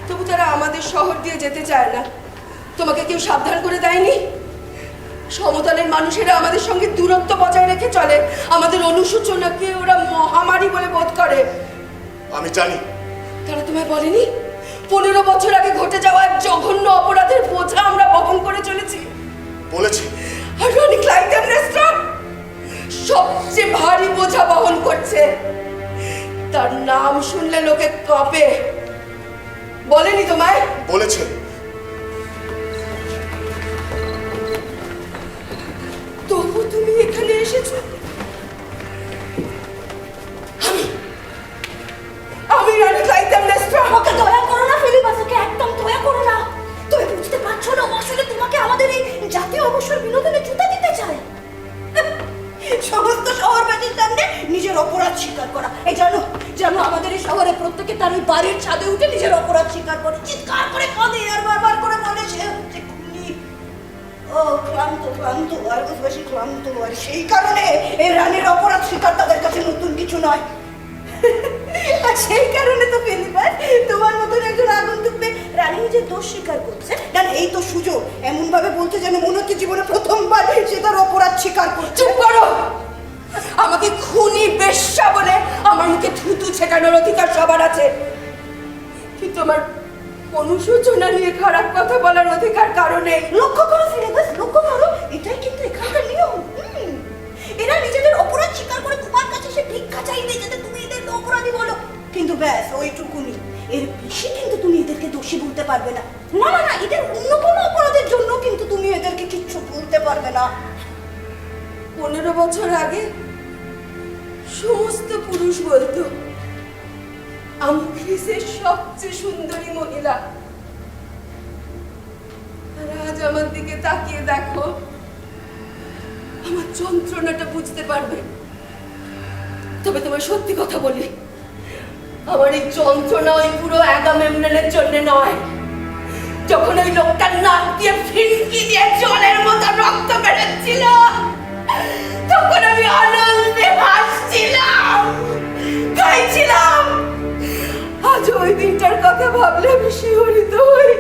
তবু তারা আমাদের শহর দিয়ে যেতে চায় না। তোমাকে কেউ সাবধান করে দেয়নি? সমতলের মানুষেরা আমাদের সঙ্গে দূরত্ব বজায় রেখে চলে। আমাদের অনুশোচনাকে ওরা মহামারী বলে বোধ করে। আমি জানি। তারা তোমায় বলেনি 15 বছর আগে ঘটে যাওয়া এক জঘন্য অপরাধের বোঝা আমরা বহন করে চলেছি? বলেছি। আর রনি ক্লাইটেমনেস্ট্রা সবচেয়ে ভারী বোঝা বহন করছে। তার নাম শুনলে লোকে কাঁপে। বলেনি তোমায়? বলেছে। তবু তুমি এখানে এসেছো। আমি রনি ক্লাইটেমনেস্ট্রা। ওকে দয়া করো না ফিলিবাস, ওকে একদম দয়া করো না। তুমি বুঝতে পারছো না, ও আসলে তোমাকে আমাদের এই জাতীয় অবসর বিনোদনে জুতা দিতে চায়। সমস্ত শহরবাসীর সামনে নিজের অপরাধ স্বীকার করা। এই জানো জানো আমাদের এই শহরে প্রত্যেকে তার ওই বাড়ির ছাদে উঠে নিজের অপরাধ স্বীকার করে, চিৎকার করে কাঁদে আর বারবার করে বলে সে হচ্ছে খুনি। ও ক্লান্ত ক্লান্ত আরগোসবাসী ক্লান্ত, আর সেই কারণে এই রানীর অপরাধ স্বীকার তাদের কাছে নতুন কিছু নয়। আর সেই কারণে তো ফিলিপাস তোমার মতন একজন আগন্তুককে রানী নিজের দোষ স্বীকার করছে, কারণ এই তো সুযোগ এমন ভাবে বলতে যেন মনে হচ্ছে জীবনে প্রথমবার সে তার অপরাধ স্বীকার করছে। চুপ করো! আমাকে খুনি বেশ্যা বলে আমার মুখে থুতু ছেটানোর অধিকার সবার আছে, কিন্তু আমার অনুশোচনা নিয়ে খারাপ কথা বলার অধিকার কারণে। লক্ষ্য করো ফিলিপাস, লক্ষ্য করো, এটাই কিন্তু এখানকার নিয়ম। এরা নিজেদের অপরাধ স্বীকার করে তোমার কাছে সে ভিক্ষা চাইবে যাতে তুমি এদেরকে অপরাধী বলো, কিন্তু ব্যাস ওইটুকুনি, এর বেশি কিন্তু তুমি এদেরকে দোষী বলতে পারবে না। না না না, এদের অন্য কোনো অপরাধের জন্য কিন্তু তুমি এদেরকে কিচ্ছু বলতে পারবে না। 15 বছর আগে সমস্ত পুরুষ বলতো আমি গ্রিসের সবচেয়ে সুন্দরী মহিলা, আর আজ আমার দিকে তাকিয়ে দেখো, আমার যন্ত্রণাটা বুঝতে পারবে। তবে তোমার সত্যি কথা বলি, আমার এই যন্ত্রণা ওই পুরো অ্যাগামেমননের জন্য নয়। যখন ওই লোকটার নাক দিয়ে ফিনকি দিয়ে জলের মতো রক্ত বেরোচ্ছিল, তখন আমি আনন্দে হাসছিলাম, গাইছিলাম। আজ ওই দিনটার কথা ভাবলে আমি শিহরিত হই।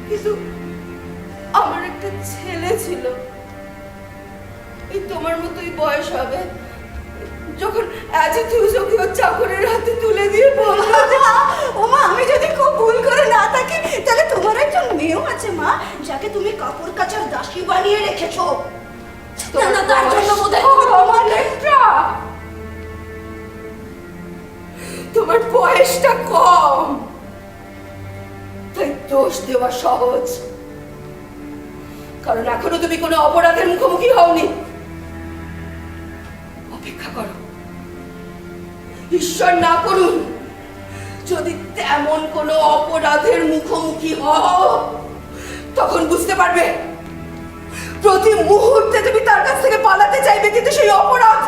কিন্তু আমার একটা ছেলে ছিল, এই তোমার মতোই বয়স হবে, যখন অ্যাজিথিউস ওকে ওর চাকরের হাতে তুলে দিয়ে বলল, ওমা আমি যদি খুব ভুল করে না থাকি তাহলে তোমার একজন মেয়েও আছে মা, যাকে তুমি কাপড় কাচার দাসী বানিয়ে রেখেছো। না না, তার জন্য বোধহয় আমার লেকটা, তোমার বয়সটা কম, তাই দোষ দেওয়া সহজ, কারণ এখনো তুমি কোনো অপরাধের মুখোমুখি হওনি। অপেক্ষা করো, ঈশ্বর না করুন যদি তেমন কোনো অপরাধের মুখোমুখি হও, তখন বুঝতে পারবে প্রতি মুহূর্তে তুমি তার কাছ থেকে পালাতে চাইবে, কিন্তু সেই অপরাধ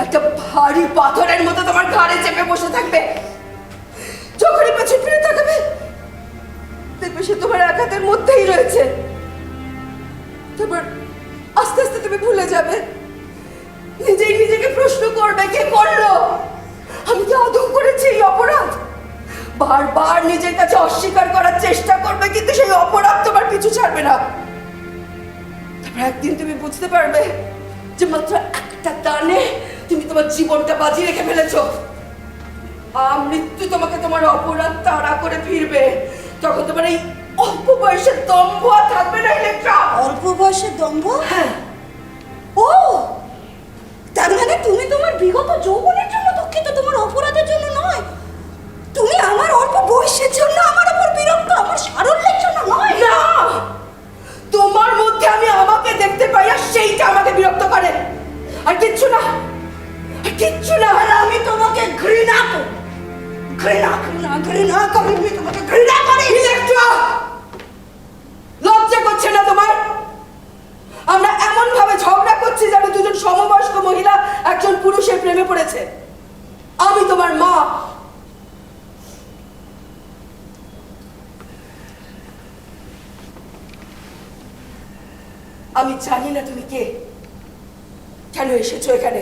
একটা ভারী পাথরের মতো তোমার ঘাড়ে চেপে বসে থাকবে। যখনই পেছন ফিরে তাকাবে দেখবে সে তোমার এক হাতের মধ্যেই রয়েছে। তারপর আস্তে আস্তে তুমি ভুলে যাবে, নিজেই নিজেকে প্রশ্ন করবে কে করলো, আমি কি আদৌ করেছি এই অপরাধ। বারবার নিজের কাছে অস্বীকার করার চেষ্টা করবে, কিন্তু সেই অপরাধ তোমার পিছু ছাড়বে না। তারপর একদিন তুমি বুঝতে পারবে যে মাত্র একটা টানে তুমি তোমার জীবনটা বাজি রেখে ফেলেছো। মৃত্যু তোমাকে তোমার অপরাধ তাড়া করে ফিরবে, তখন তোমার এই অল্প বয়সের দম্ভ আর থাকবে না। ইলেকট্রা, অল্প বয়সের দম্ভ? হ্যাঁ। ও তার মানে তুমি তোমার বিগত যৌবনের জন্য দুঃখিত, তোমার অপরাধের জন্য নয়। তুমি আমার অল্প বয়সের জন্য আমার উপর বিরক্ত, আমার সারল্যের জন্য নয়। না, তোমার মধ্যে আমি আমাকে দেখতে পাই আর সেইটা আমাকে বিরক্ত করে, আর কিচ্ছু না, আর কিচ্ছু না। আর আমি তোমাকে ঘৃণা করি, ঘৃণা ঘৃণা ঘৃণা করি, আমি তোমাকে ঘৃণা করি। ইলেকট্রা, লজ্জা করছে না তোমার? আমরা এমন ভাবে ঝগড়া করছি যেন দুজন সমবয়স্ক মহিলা একজন পুরুষের প্রেমে পড়েছে। আমি তোমার মা, আমি জানি না তুমি কে, কেন এসেছো এখানে,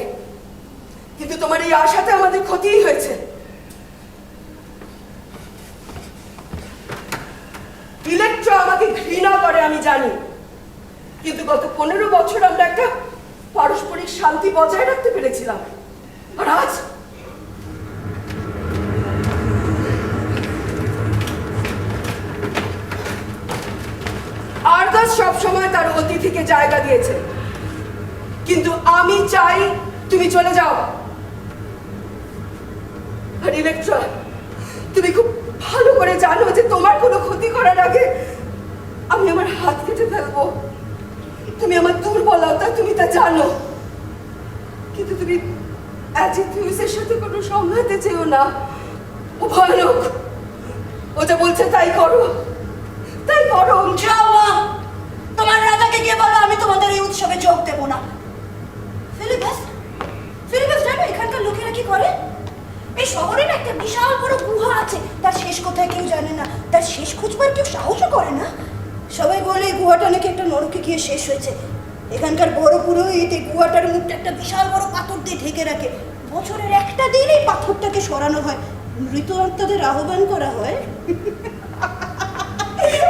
কিন্তু তোমার এই আশাতে আমাদের ক্ষতিই হয়েছে। ইলেকট্রা আমাকে ঘৃণা করে আমি জানি, কিন্তু গত 15 বছর আমরা একটা পারস্পরিক শান্তি বজায় রাখতে পেরেছিলাম, আর আজ আরগাস সবসময় তার অতিথিকে জায়গা দিয়েছে, কিন্তু আমি চাই তুমি চলে যাও। আর ইলেকট্রা, তুমি খুব ভালো করে জানো যে তোমার কোনো ক্ষতি করার আগে আমি আমার হাত কেটে ফেলবো। তুমি আমার দুর্বলতা, তুমি তা জানো, কিন্তু তুমি অ্যাজিথিউসের সাথে কোনো সংঘাতে চেও না। ও ভয়ানক, ও যা বলছে তাই করো, তাই করো। যাও মা, তোমার রাজাকে গিয়ে বলো আমি তোমাদের এই উৎসবে যোগ দেবো না। বিশাল বড় গুহা আছে, তার শেষ কোথায় কেউ জানে না, তার শেষ খুঁজবার কেউ সাহসও করে না। সবাই বলে এই গুহাটা নাকি একটা নরকে গিয়ে শেষ হয়েছে। এখানকার বড় পুরোহিত এই গুহাটার মুখটা একটা বিশাল বড় পাথর দিয়ে ঢেকে রাখে। বছরের একটা দিন এই পাথরটাকে সরানো হয়, মৃত আত্মাদের আহ্বান করা হয়।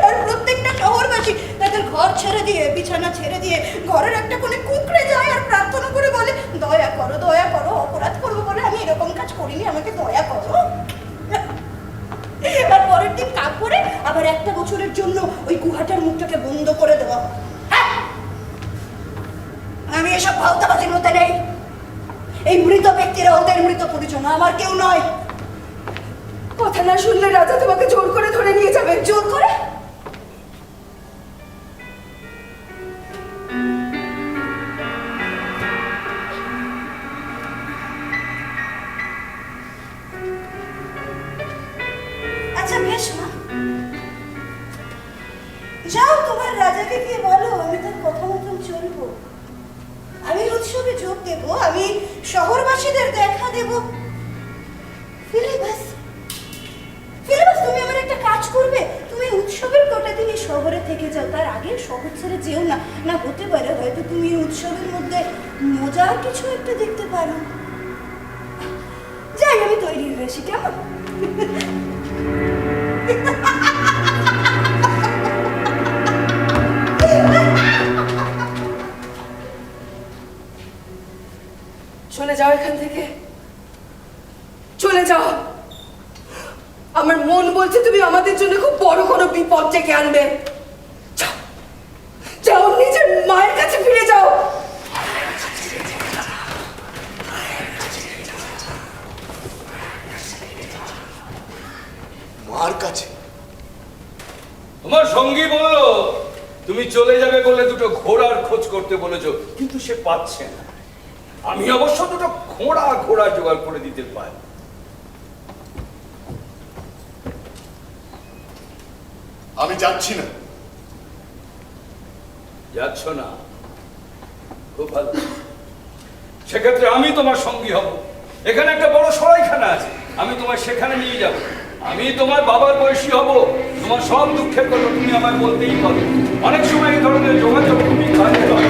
আর প্রত্যেকটা শহরবাসী তাদের ঘর ছেড়ে দিয়ে, বিছানা ছেড়ে দিয়ে ঘরের একটা কোণে কুঁকড়ে যায় আর প্রার্থনা করে বলে, দয়া করো, দয়া করো, অপরাধ করবো বলে আমি এরকম কাজ করিনি, আমাকে দয়া করো। আর পরের দিন কাজ করে আবার একটা বছরের জন্য ওই গুহাটার মুখটাকে বন্ধ করে দেওয়া হয়। আমি এসব ভাওতাবাজির মধ্যে নেই। এই মৃত ব্যক্তিরা ওদের মৃত পরিজন, আমার কেউ নয়। কথা না শুনলে রাজা তোমাকে জোর করে ধরে নিয়ে যাবে। জোর করে? আচ্ছা বেশ মা, যাও তোমার রাজাকে গিয়ে বলো আমি তার কথা মতন চলবো, আমি উৎসবে যোগ দেব, আমি শহরবাসীদের দেখা দেব। ফিলিবাস, ফিলিবাস, তুমি আমার একটা কাজ করবে, তুমি উৎসবের কটা দিন এই শহরে থেকে যাও, তার আগে শহর ছেড়ে যেও না। না হতে পারে হয়তো তুমি উৎসবের মধ্যে মজার কিছু একটা দেখতে পারো। যাই, আমি তৈরি হয়েছি, কেমন? চলে যাও এখান থেকে, চলে যাও। আমার মন বলছে তুমি আমাদের জন্য খুব বড় কোনো বিপদ ডেকে আনবে। যাও, যাও, নিজের মায়ের কাছে ফিরে যাও। মার কাছে? তোমার সঙ্গী বলল তুমি চলে যাবে বলে দুটো ঘোড়ার খোঁজ করতে বলেছো, কিন্তু সে পাচ্ছে না। আমি অবশ্য দুটো ঘোড়া জোগাড় করে দিতে পারি। আমি যাচ্ছি না। যাচ্ছ না? খুব ভালো, সেক্ষেত্রে আমি তোমার সঙ্গী হব। এখানে একটা বড় সরাইখানা আছে, আমি তোমায় সেখানে নিয়ে যাব। আমি তোমার বাবার বয়সী হব, তোমার সব দুঃখের কথা তুমি আমায় বলতেই পারো। অনেক সময় এই ধরনের যোগাযোগ খুবই কাজে হয়।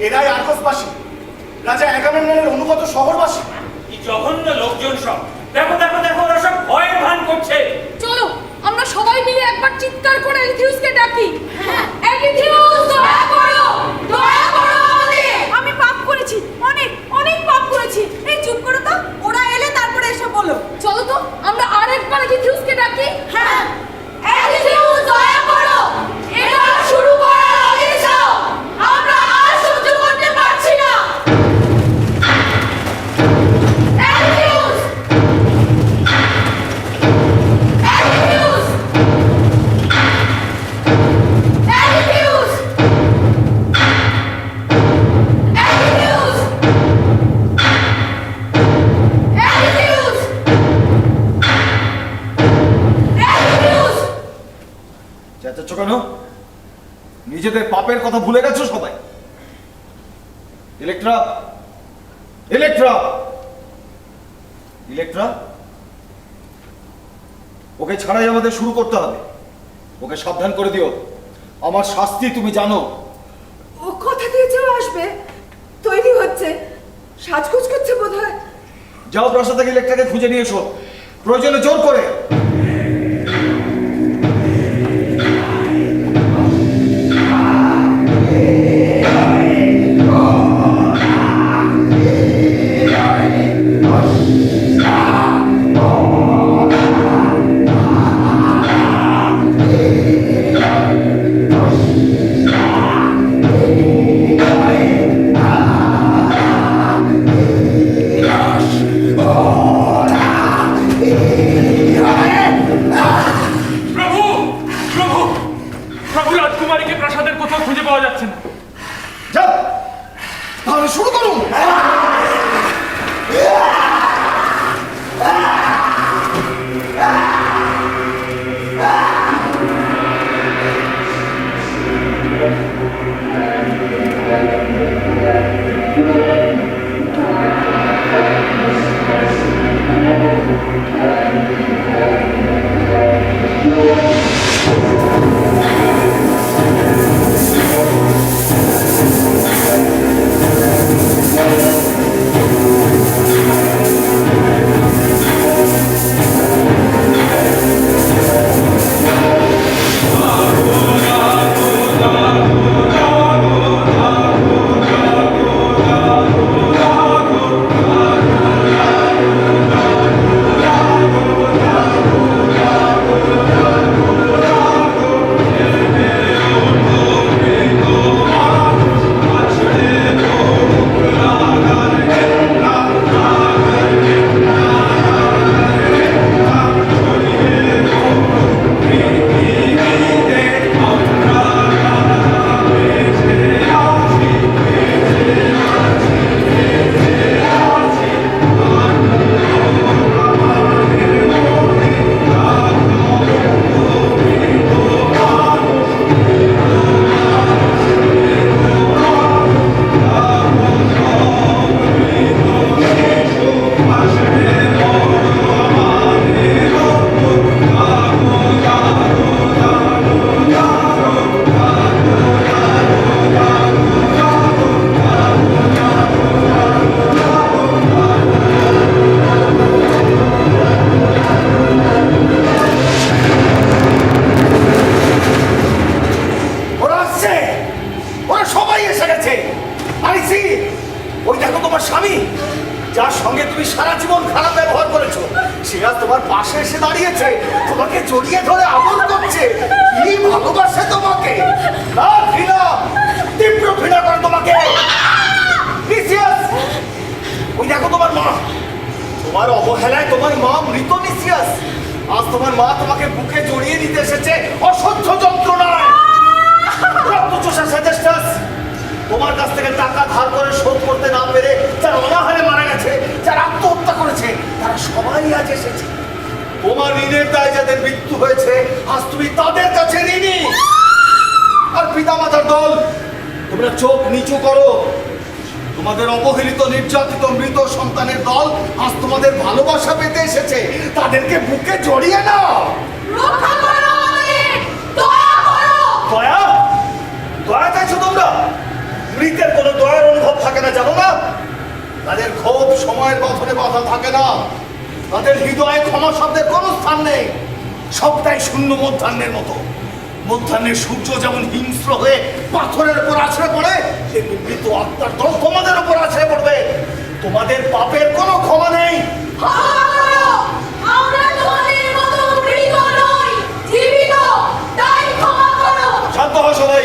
এরাই আর্গসবাসী, রাজা অ্যাগামেমননের অনুগত শহরবাসী। কি জঘন্য লোকজন সব! দেখো দেখো দেখো, ওরা সব ভয়ের ভান করছে। চলো আমরা সবাই মিলে একবার চিৎকার করে এলিথিউসকে ডাকি। হ্যাঁ, এলিথিউস দয়া করো, দয়া করো আমাদের। আমি পাপ করেছি, অনেক অনেক পাপ করেছি। এই চুপ করো তো, ওরা এলে তারপরে এসে বলো। চলো তো আমরা আরেকবার এলিথিউসকে ডাকি। হ্যাঁ, এলিথিউস দয়া করো, এটা শুরু করার আগে যাও, আমরা আর সহ্য করতে পারছি না। এলিথিউস, এলিথিউস, এলিথিউস, এলিথিউস, এলিথিউস, এলিথিউস। চেঁচাচ্ছ কেন? নিজেদের পাপের কথা ভুলে গেছো সবাই? ইলেকট্রা, ইলেকট্রা, ইলেকট্রা, ওকে ছাড়াই আমাদের শুরু করতে হবে। ওকে সাবধান করে দিও, আমার শাস্তি তুমি জানো। ও কথা দিয়েছেও আসবে, তৈরি হচ্ছে, সাজগোজ করছে বোধ হয়। যাও প্রাসাদ থেকে ইলেকট্রাকে খুঁজে নিয়ে এসো, প্রয়োজনে জোর করে। প্রভু, প্রভু, প্রভু, রাজকুমারীকে প্রাসাদের কোথাও খুঁজে পাওয়া যাচ্ছে না। যাও, তাহলে শুরু করুন। যার সঙ্গে তুমি সারা জীবন খারাপ ব্যবহার করেছো, সে আজ তোমার পাশে এসে দাঁড়িয়েছে, তোমাকে জড়িয়ে ধরে আদর করছে। কি ভালোবাসে তোমাকে! না, ঘৃণা, তীব্র ঘৃণা করে তোমাকে। নিসিয়াস, ওই দেখো তোমার মা। তোমার অবহেলায় তোমার মা মৃত। নিসিয়াস, আজ তোমার মা তোমাকে বুকে জড়িয়ে নিতে এসেছে অসহ্য যন্ত্রণায়। রক্তচোষা সেজেস্টাস, তোমার কাছ থেকে টাকা ধার করে শোধ করতে না পেরে যারা অনাহারে মারা গেছে, যারা আত্মহত্যা করেছে, তারা সবাই আজ এসেছে। তোমার ঋণের দায় যাদের মৃত্যু হয়েছে, আজ তুমি তাদের কাছে ঋণী। আর পিতামাতার দল, তোমরা চোখ নিচু করো। তোমাদের অবহেলিত নির্যাতিত মৃত সন্তানের দল আজ তোমাদের ভালোবাসা পেতে এসেছে। তাদেরকে বুকে জড়িয়ে নাও। রক্ষা করো আমাদের, দয়া করো। দয়া? দয়া চাইছো তোমরা? মৃতের কোনো দয়ার অনুভব থাকে না, জানো না? তাদের ক্ষোভ সময়ের বন্ধনে বাধা থাকে না। তাদের হৃদয়ে ক্ষমা শব্দের কোনো স্থান নেই। সবটাই শূন্য মধ্যাহ্নের মতো। মধ্যাহ্নের সূর্য যেমন হিংস্র হয়ে পাথরের উপর আছড়ে পড়ে, তেমনি মৃত আত্মার দল তোমাদের উপর আছড়ে পড়বে। তোমাদের পাপের কোনো ক্ষমা নেই। ক্ষমা করো, আমরা তোমাদের মতো মৃত নই, জীবিত, তাই ক্ষমা করো। শান্ত হও সবাই।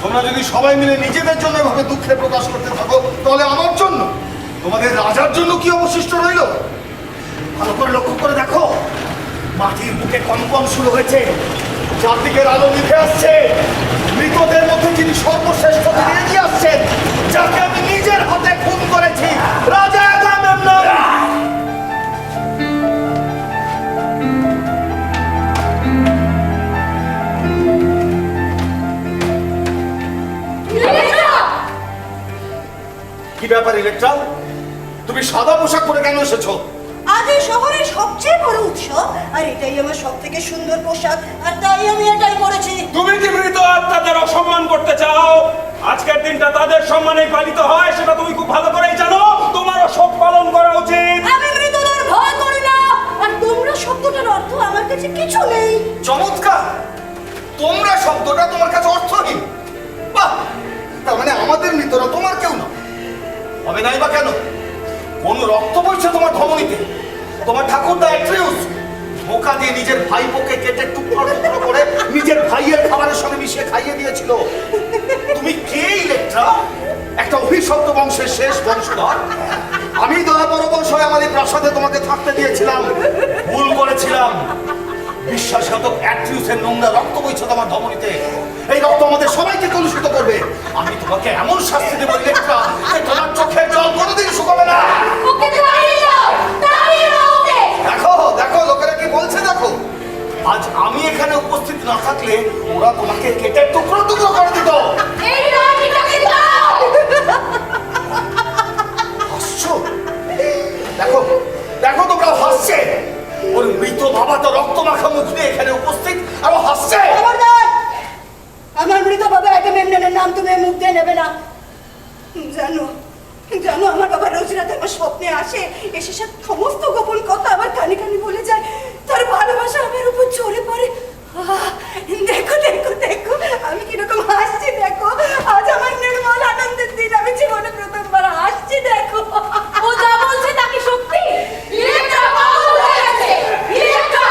তোমরা যদি সবাই মিলে নিজেদের জন্য এভাবে দুঃখে প্রকাশ করতে থাকো, তাহলে আমার জন্য, তোমাদের রাজার জন্য কি অবশিষ্ট রইল? ভালো করে লক্ষ্য করে দেখো, মাটির বুকে কম্পন শুরু হয়েছে, চারদিকের আলো নিভে আসছে। মৃতদের মধ্যে যিনি সর্বশ্রেষ্ঠ তিনি এগিয়ে আসছেন, যাকে আমি নিজের হাতে খুন করেছি, রাজা আগামেমনন। কি ব্যাপার ইলেকট্রা? তুমি সাদা পোশাক পরে কেন এসেছো? আজ এই শহরের সবচেয়ে বড় উৎসব, আর এটাই আমার সব থেকে সুন্দর পোশাক, আর তাই আমি এটাই পরেছি। তুমি কি মৃত আত্মাদের অসম্মান করতে চাও? আজকের দিনটা তাদের সম্মানে পালিত হয়, সেটা তুমি খুব ভালো করেই জানো। তোমারও শোক পালন করা উচিত। আমি মৃতদের ভয় করি না, আর তোমরা শব্দটার অর্থ আমার কাছে কিছু নেই। চমৎকার! তোমরা শব্দটা তোমার কাছে অর্থহীন। বাহ! তার মানে আমাদের মৃতরা তোমার কেউ না। হবে নাই বা কেন? কোন রক্ত বইছে তোমার ধমনীতে? তোমার ঠাকুরদা অ্যাট্রিউস ধোঁকা দিয়ে নিজের ভাইপোকে কেটে টুকরো টুকরো করে নিজের ভাইয়ের খাবারের সঙ্গে মিশিয়ে খাইয়ে দিয়েছিল। তুমি কে ইলেকট্রা? একটা অভিশপ্ত বংশের শেষ বংশধর। আমি দয়া পরবশ হয়ে আমার এই প্রাসাদে তোমাকে থাকতে দিয়েছিলাম। ভুল করেছিলাম। বিশ্বাসঘাতক অ্যাট্রিউসের নোংরা রক্ত বইছে তোমার ধমনীতে। এই রক্ত আমাদের সবাইকে কলুষিত করবে। আমি তোমাকে এমন শাস্তি দেবো ইলেকট্রা, যে তোমার চোখের জল কোনোদিন শুকাবে না। ওকে তাড়িয়ে দাও, তাড়িয়ে দাও ওকে। দেখো দেখো লোকেরা কি বলছে দেখো। আজ আমি এখানে উপস্থিত না থাকলে ওরা তোমাকে কেটে টুকরো টুকরো করে দিত। এই রানীটাকে দাও। হাসছো? দেখো দেখো তোমরা হাসছে। ওর মৃত বাবা তো রক্ত মাখা মুখ নিয়ে এখানে উপস্থিত, আর ও হাসছে। খবরদার! আমার মৃত বাবা আগামেমননের নাম তুমি মুখ দিয়ে নেবে না। জানো জানো আমার বাবা রোজ রাতে আমার স্বপ্নে আসে, এসে সব সমস্ত গোপন কথা আমার কানে কানে বলে যায়। তার ভালোবাসা আমার উপর ঝরে পড়ে। দেখো দেখো দেখো আমি কিরকম হাসছি দেখো। আজ আমার নির্মল আনন্দের দিন, আমি জীবনে প্রথমবার হাসছি দেখো। ও যা বলছে তা কি সত্যি? ইলেকট্রা পাগল হয়ে গেছে। ইলেকট্রা,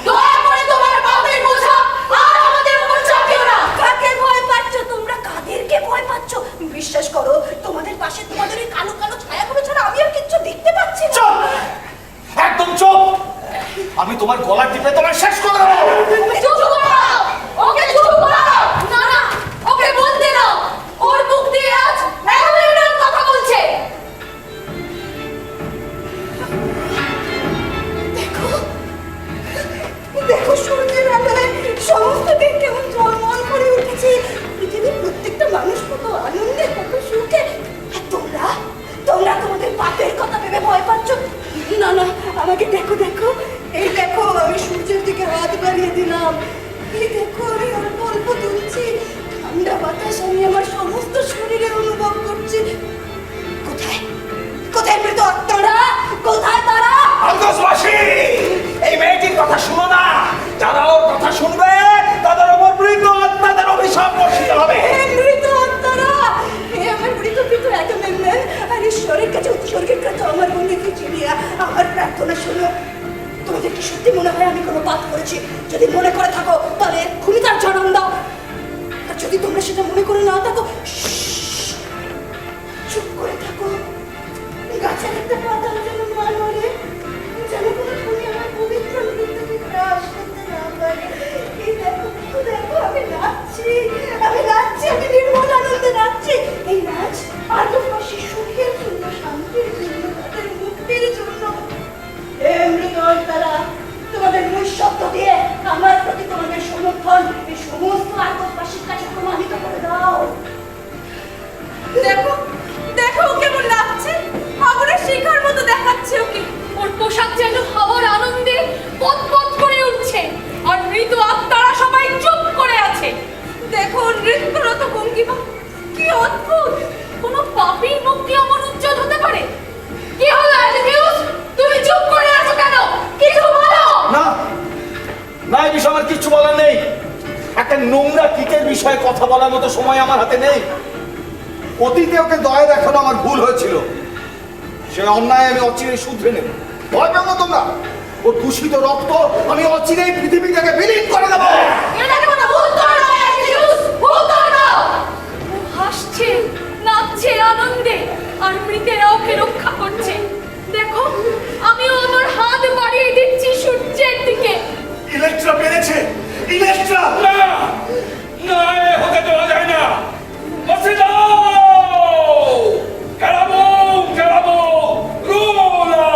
দয়া করে তোমার বাপের বোঝা আর আমাদের উপর চাপিও না। কাকে ভয় পাচ্ছ তোমরা? কাদেরকে ভয় পাচ্ছ? বিশ্বাস করো তোমাদের পাশে তোমাদের এই কালো কালো ছায়াগুলো ছাড়া আমি আর কিচ্ছু দেখতে পাচ্ছি না। চুপ! একদম চুপ! আমি তোমার গলা টিপে তোমার শেষ করে দেবো। চুপ করাও, ওকে চুপ করাও। না না, ওকে বলতে দাও। ওর মুখ দিয়ে আজ এমন কথা বলছে। দেখো দেখো সূর্যের আলোয় সমস্ত দিক কেমন ঝলমল করে উঠেছে। পৃথিবীর প্রত্যেকটা মানুষ কত আনন্দে, কত সুখে। আর তোমরা তোমরা তোমাদের পাপের কথা ভেবে ভয় পাচ্ছ। না না, আমাকে দেখো দেখো, এই দেখো আমি সূর্যের দিকে হাত বাড়িয়ে দিলাম। এই দেখো আমি অল্প অল্প তুলছি। ঠান্ডা বাতাস আমি আমার সমস্ত শরীরে অনুভব করছি। কোথায় কোথায় মৃত আত্মারা? কোথায় তারা? আঙ্গসবাসী, এই মেয়েটির কথা শুনো না। যারা ওর কথা শুনবে তাদের উপর মৃত আত্মাদের অভিশাপ বর্ষিত হবে। হে মৃত আত্মারা, হে আমার মৃত পিতা আগামেমনন, আর ঈশ্বরের কাছে উৎসর্গের কাছে আমার মনে চিনিয়া আমার প্রার্থনা শোনো। তোমাদের কি সত্যি মনে হয় আমি কোনো পাপ করেছি? যদি মনে করে থাকো তাহলে এক্ষুনি তার জন্ম দাও। আর যদি তোমরা সেটা মনে করে না থাকো, চুপ করে থাকো। গাছের একটা পাতা যেন না নড়ে, যেন কোনো ফুলে আমার পবিত্র মৃত্যুকে গ্রাস করতে না পারে। এই দেখো দেখো দেখো আমি নাচছি, আমি নাচছি, আমি নির্মল আনন্দে নাচছি। এই নাচ আলোকবাসী সুখের জন্য, শান্তির জন্য, তাদের মুক্তির জন্য। হে মৃত আত্মারা, তোমাদের নৈশব্দ দিয়ে আমার প্রতি তোমাদের সমর্থন এই সমস্ত আলোকবাসীর কাছে প্রমাণিত করে দাও। দেখো দেখো ও কেমন লাগছে। আগুনের শিখার মতো দেখাচ্ছে ওকে। ওর পোশাক যেন হাওয়ার আনন্দে পতপত করে উঠছে, আর মৃত আত্মারা সবাই চুপ করে আছে। দেখো ওর নৃত্যরত ভঙ্গিমা কি অদ্ভুত। কোনো পাপীর মুখ কি অমন উজ্জ্বল হতে পারে? কি হলো অ্যালিভিউস, তুমি চুপ করে আছো কেন? কিছু বলো। না না, এই বিষয়ে আমার কিচ্ছু বলার নেই। একটা নোংরা কীটের বিষয়ে কথা বলার মতো সময় আমার হাতে নেই। অতীতে ওকে দয়া দেখানো আমার ভুল হয়েছিল। সে অন্যায় আমি অচিরে শুধরে নেব। ভয় পেও না তোমরা। ও দূষিত রক্ত আমি অচিরেই পৃথিবী থেকে বিলীন করে দেবো। এটাকে কোনো ভুল করো না অ্যালিভিউস, ভুল করো না। ও হাসছে, নাচছে আনন্দে, আর মৃতেরা ওকে রক্ষা করছে। দেখো আমিও আমার হাত বাড়িয়ে দিচ্ছি সূর্যের দিকে। ইলেকট্রা পেরেছে, ইলেকট্রা। না না, এ হতে দেওয়া যায় না। বসে যাও, খেলাবো খেলাবো রোলা।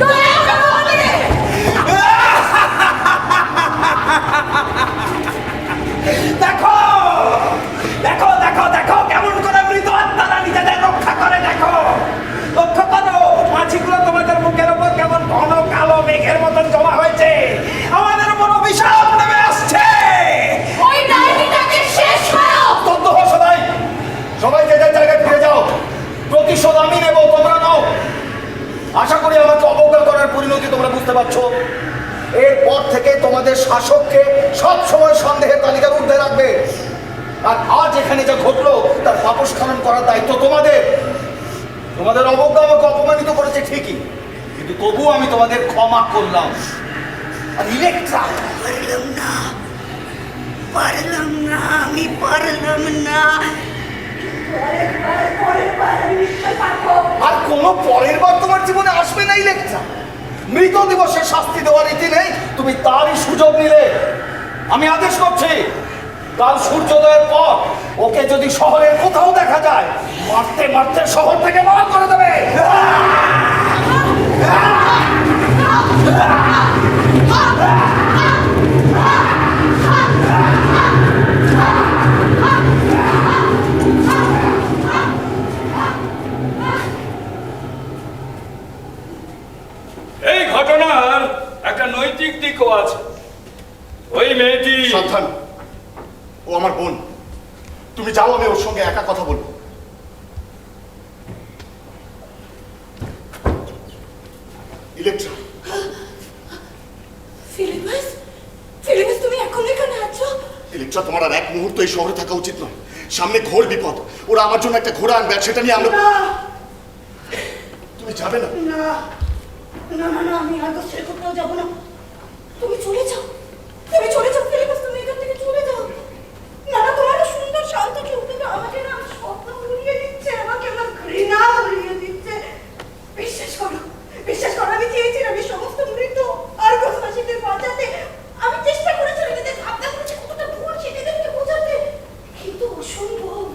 দয়া করো আমাদের। দেখো দেখো দেখো দেখো কেমন করে মৃত আত্মারা নিজের তোমাদের অবজ্ঞা আমাকে অপমানিত করেছে ঠিকই, কিন্তু তবুও আমি তোমাদের ক্ষমা করলাম। আর ইলেকট্রা, আমি পারলাম না। পরের বার আমি নিশ্চয় পারবো। আর কোনো পরের বার তোমার জীবনে আসবে না ইলেকট্রা। মৃত দিবসের শাস্তি দেওয়ার রীতি নেই, তুমি তারই সুযোগ নিলে। আমি আদেশ করছি, কাল সূর্যোদয়ের পর ওকে যদি শহরের কোথাও দেখা যায়, মারতে মারতে শহর থেকে বার করে দেবে। এই ঘটনার একটা নৈতিক দিকও আছে। ওই মেয়েটি সাবধান, ও আমার বোন। তুমি যাও, আমি ওর সঙ্গে একা কথা বলবো। ইলেকট্রা, ফিলিপাস, ফিলিপাস তুমি এখন এখানে আছো? ইলেকট্রা, তোমার আর এক মুহূর্ত এই শহরে থাকা উচিত নয়। সামনে ঘোর বিপদ। ওরা আমার জন্য একটা ঘোড়া আনবে, আর সেটা নিয়ে আমরা। তুমি যাবে না? না না না না, আমি আর ছেড়ে কোথাও যাবো না। তুমি চলে যাও, তুমি চলে যাও ফিলিপাস, তুমি এখান থেকে চলে যাও। না না, তোমার সুন্দর শান্ত কেউ থেকে আমাকে না স্বপ্ন উড়িয়ে দিচ্ছে, আমাকে না ঘৃণা উড়িয়ে দিচ্ছে। বিশ্বাস করো, বিশ্বাস করো, আমি চেয়েছিলাম এই সমস্ত মৃত আর গোসবাসীদের বাঁচাতে। আমি চেষ্টা করেছিলাম, এদের ভাবনা করেছি কতটা ভুল সেটাদেরকে বোঝাতে, কিন্তু অসম্ভব।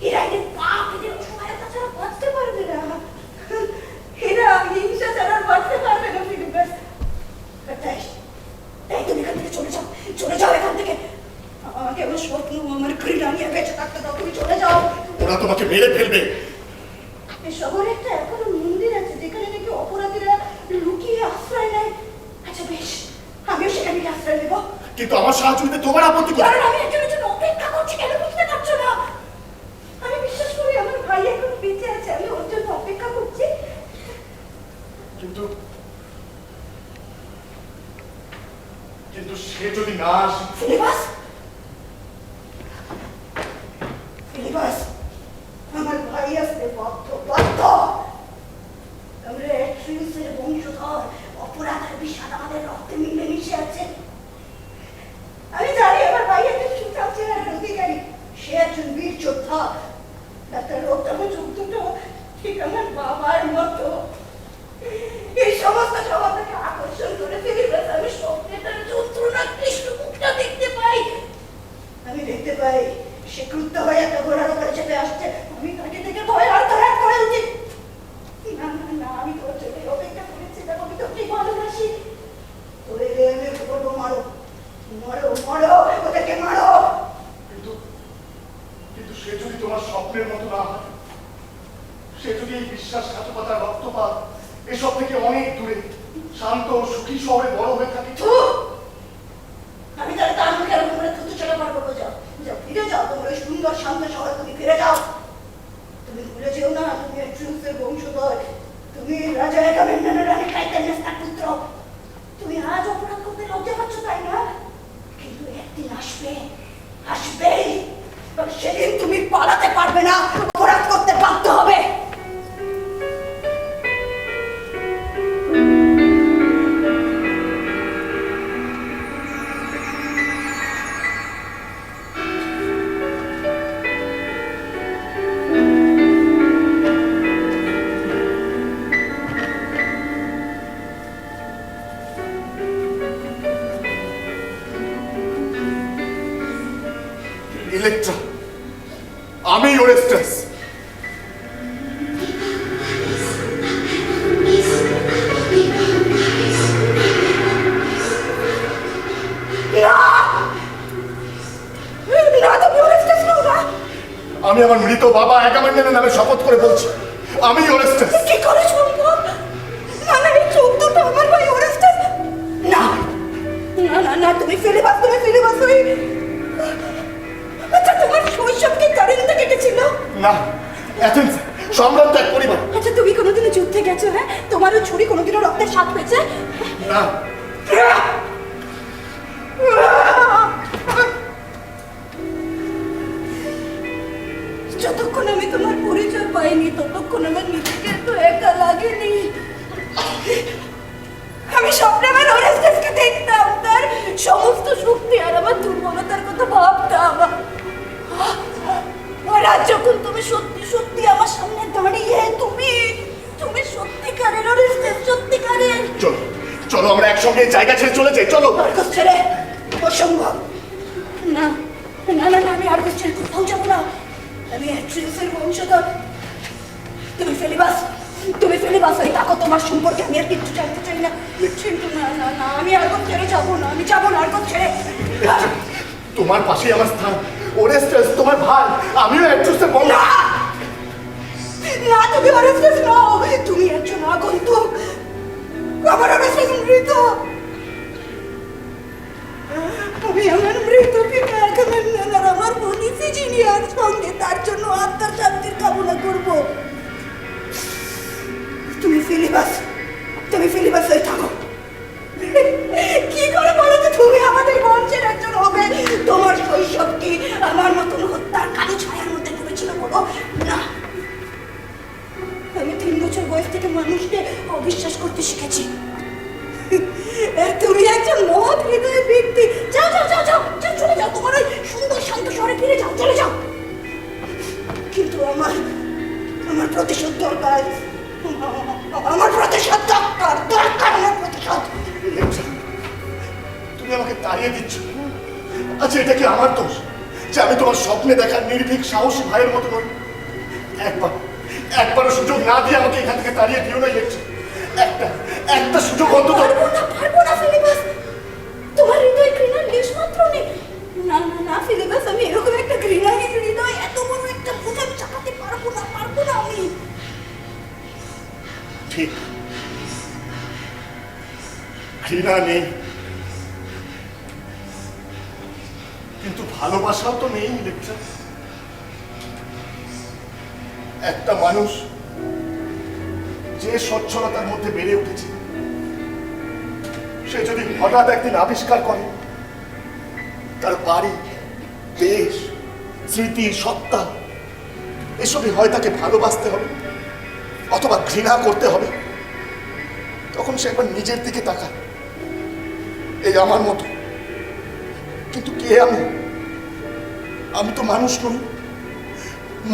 এরা এদের পাপ, এদের অসহায়তা ছাড়া বাঁচতে পারবে না। এরা হিংসা ছাড়া বাঁচতে পারবে না ফিলিপাস। তাই তুমি এখান থেকে চলে যাও, চলে যাও এখান থেকে। আমাকে আমার স্বপ্ন, আমার ঘৃণা নিয়ে বেঁচে থাকতে দাও, তুমি চলে যাও। ওরা তোমাকে মেরে ফেলবে। এই শহরে একটা এখনো মন্দির আছে যেখানে নাকি অপরাধীরা লুকিয়ে আশ্রয় নেয়। আচ্ছা বেশ, আমিও সেখানে গিয়ে আশ্রয় নেবো। কিন্তু আমার সাহায্য নিতে তোমার আপত্তি করে। কারণ আমি একজনের জন্য অপেক্ষা করছি, কেন বুঝতে পারছো না? আমি বিশ্বাস করি আমার ভাই এখন বেঁচে আছে, আমি ওর জন্য অপেক্ষা করছি। কিন্তু কিন্তু সে যদি না আসে। ফিলিপাস, ফিলিপাস, আমার ভাই আসতে বাধ্য, বাধ্য। আমরা অ্যাট্রিউসের বংশধর, অপরাধ আর বিষাদ আমাদের রক্তে মিলে মিশে আছে। আমি জানি আমার ভাই একজন সুঠাম চেহারার অধিকারী, সে একজন বীর যোদ্ধা। ডাক্তার রোগটাকে চোখ দুটো ঠিক আমার বাবার মতো। এই সমস্ত সব আপনাকে আকর্ষণ করে ফিলিপাস, আমি স্বপ্নে তার যন্ত্রণা কৃষ্ণ মুখটা দেখতে পাই। আমি দেখতে পাই সে ক্রুদ্ধ হয়ে একটা ঘোড়ার উপরে চেপে আসছে। আমি তাকে দেখে ভয় আত্মঘাত করা উচিত। না না না, আমি তোর জন্য অপেক্ষা করেছিলাম, আমি তোকে ভালোবাসি। তোর এলে আমি বলবো মারো, মারো, মারো, ওদেরকে মারো। কিন্তু কিন্তু সে যদি তোমার স্বপ্নের মতো না হয়, সে যদি এই বিশ্বাসঘাতকতা, রক্তপাত এসব থেকে অনেক দূরে শান্ত ও সুখী শহরে বড় হয়ে থাকে। আমি তাহলে তার মুখে এরকম করে থুতু চলে পারবো। যাও যাও, ফিরে যাও তোমার ওই সুন্দর শান্ত শহরে, তুমি ফিরে যাও। তুমি ভুলে যেও না, তুমি অ্যাট্রিউসের বংশধর, তুমি রাজা এগামেমননের রানী ক্লাইটেমনেস্টার পুত্র। তুমি আজ অপরাধ করতে লজ্জা পাচ্ছ, তাই না? কিন্তু একদিন আসবে, আসবেই, এবং সেদিন তুমি পালাতে পারবে না, অপরাধ করতে বাধ্য হবে। ইলেকট্রা, আমি ওরেস্টাস। আমি আমার মৃত বাবা অ্যাগামেমননের নামে শপথ করে বলছি, আমি ওরেস্টাস। কি করে সম্ভব? মানে এই চোখ দুটো আমার ভাই ওরেস্টাস? না না না না, তুমি ফিলিপাস, তুমি ফিলিপাস। আচ্ছা, তোমার শৈশব কি কারেন্টে কেটেছিল? না, অ্যাথেন্স সম্ভ্রান্ত এক পরিবার। আচ্ছা, তুমি কোনোদিনও যুদ্ধে গেছো? হ্যাঁ, তোমারও ছুরি কোনোদিনও রক্তের স্বাদ পেয়েছে? না, যতক্ষণ আমি তোমার পরিচয় পাইনি ততক্ষণ আমার নিজেকে তো একা লাগেনি। আমি স্বপ্নে আমার অরেস্টেসকে দেখতাম, তার সমস্ত শক্তি আর আমার দুর্বলতার কথা ভাবতাম। আর আজ যখন তুমি সত্যি সত্যি আমার সামনে দাঁড়িয়ে, তুমি সত্যিকারের অরেস্টেস, সত্যিকারের। চলো চলো আমরা একসঙ্গে এই জায়গা ছেড়ে চলে যাই, চলো। আর্গস ছেড়ে অসম্ভব। না না না না, আমি আর্গস ছেড়ে কোথাও যাবো না। আমি অ্যাট্রিয়াসের বংশধর। তুমি ফেলিবাস হয়ে থাকো, তোমার সম্পর্কে আমি আর কিচ্ছু জানতে চাই না। কিন্তু না না না, আমি আর্গস ছেড়ে যাবো না, আমি যাবো না আর্গস ছেড়ে। তোমার পাশেই আমার স্থান, ওরেস্টাস তোমার ভাই, আমিও অ্যাট্রিয়াসের বংশ। না না, তুমি অরেস্টেস নও, তুমি একজন আগন্তুক। আমার অরেস্টেস মৃত। আমি আমার মৃত পিতা আগামেমনন আর আমার বোন ইফিজিনিয়ার সঙ্গে তার জন্য আত্মার শান্তির কামনা করব। তুমি ফিলিবাস হয়ে থাকো। কি করে বলো তো তুমি আমাদের বংশের একজন হবে? তোমার শৈশব কি আমার মতন হত্যার কালো ছায়ার মধ্যে ডুবেছিল বলো? না, আমি 3 বছর বয়স থেকে মানুষকে অবিশ্বাস করতে শিখেছি। তুমি একজন মহৎ হৃদয়ের ব্যক্তি। যাও যাও যাও যাও যাও, চলে যাও, তোমার ওই সুন্দর শান্ত শহরে ফিরে যাও, চলে যাও। কিন্তু আমার প্রতিশোধ দরকার। আমার প্রতিশোধ দরকার, আমার প্রতিশোধ। তুমি আমাকে তাড়িয়ে দিচ্ছ। আচ্ছা, এটা কি আমার দোষ যে আমি তোমার স্বপ্নে দেখা নির্ভীক সাহসী ভাইয়ের মতো নই? একবারও সুযোগ না দিয়ে আমাকে এখান থেকে তাড়িয়ে দিও না ইলেকট্রা। একটা সুযোগ অন্তত। পারবো না ফিলিবাস, তোমার হৃদয় ঘৃণার লেশ মাত্র নেই। না না না ফিলিবাস, আমি এরকম একটা ঘৃণাহীন হৃদয় এত বড় একটা বোঝা চাপাতে পারবো না আমি। ঠিক, ঘৃণা নেই, কিন্তু ভালোবাসাও তো নেই ইলেকট্রা। একটা মানুষ যে স্বচ্ছলতার মধ্যে বেড়ে উঠেছে, সে যদি হঠাৎ একদিন আবিষ্কার করে তার বাড়ি, দেশ, স্মৃতি, সত্তা এসবই হয় তাকে ভালোবাসতে হবে অথবা ঘৃণা করতে হবে, তখন সে একবার নিজের দিকে তাকায়, এই আমার মতো। কিন্তু কে আমি তো মানুষ নই,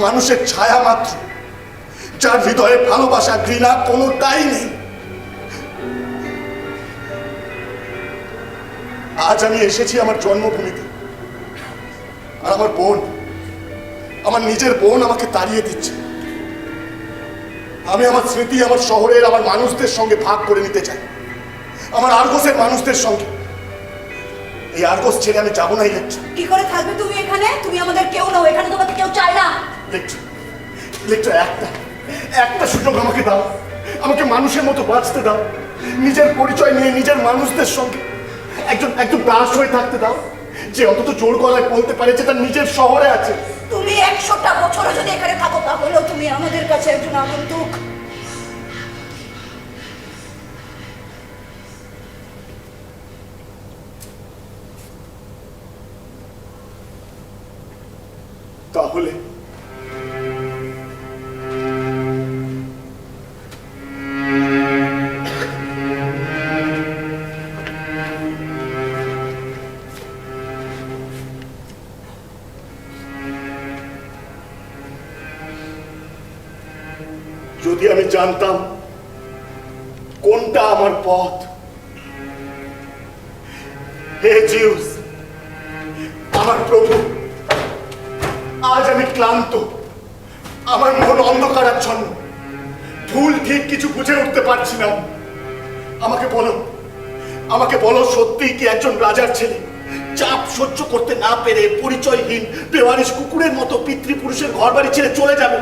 মানুষের ছায়া মাত্র, যার হৃদয়ে ভালোবাসা ঘৃণা কোনোটাই নেই। আজ আমি এসেছি আমার জন্মভূমিতে, আর আমার বোন, আমার নিজের বোন আমাকে তাড়িয়ে দিচ্ছে। আমি আমার স্মৃতি, আমার শহরের, আমার মানুষদের সঙ্গে ভাগ করে নিতে চাই, আমার আর্গসের মানুষদের সঙ্গে। এই আর্গস ছেড়ে আমি যাবো না ইলেকট্রা। কি করে থাকবে তুমি এখানে? তুমি আমাদের কেউ নও, এখানে তোমাকে কেউ চায় না। ইলেকট্রা, একটা সুযোগ আমাকে দাও, আমাকে মানুষের মতো বাঁচতে দাও, নিজের পরিচয় নিয়ে নিজের মানুষদের সঙ্গে একজন দাস হয়ে থাকতে দাও, যে অন্তত জোর গলায় বলতে পারে যে তার নিজের শহরে আছে। তুমি 100টা বছরও যদি এখানে থাকো তাহলেও তুমি আমাদের কাছে একজন আগন্তুক। তাহলে যদি আমি জানতাম কোনটা আমার পথ। হে জিউস, আমার প্রভু, আজ আমি ক্লান্ত, আমার মন অন্ধকারাচ্ছন্ন, ভুল ঠিক কিছু বুঝে উঠতে পারছি না। আমাকে বলো সত্যি কি একজন রাজার ছেলে চাপ সহ্য করতে না পেরে পরিচয়হীন বেওয়ারিশ কুকুরের মতো পিতৃপুরুষের ঘর বাড়ি ছেড়ে চলে যাবে,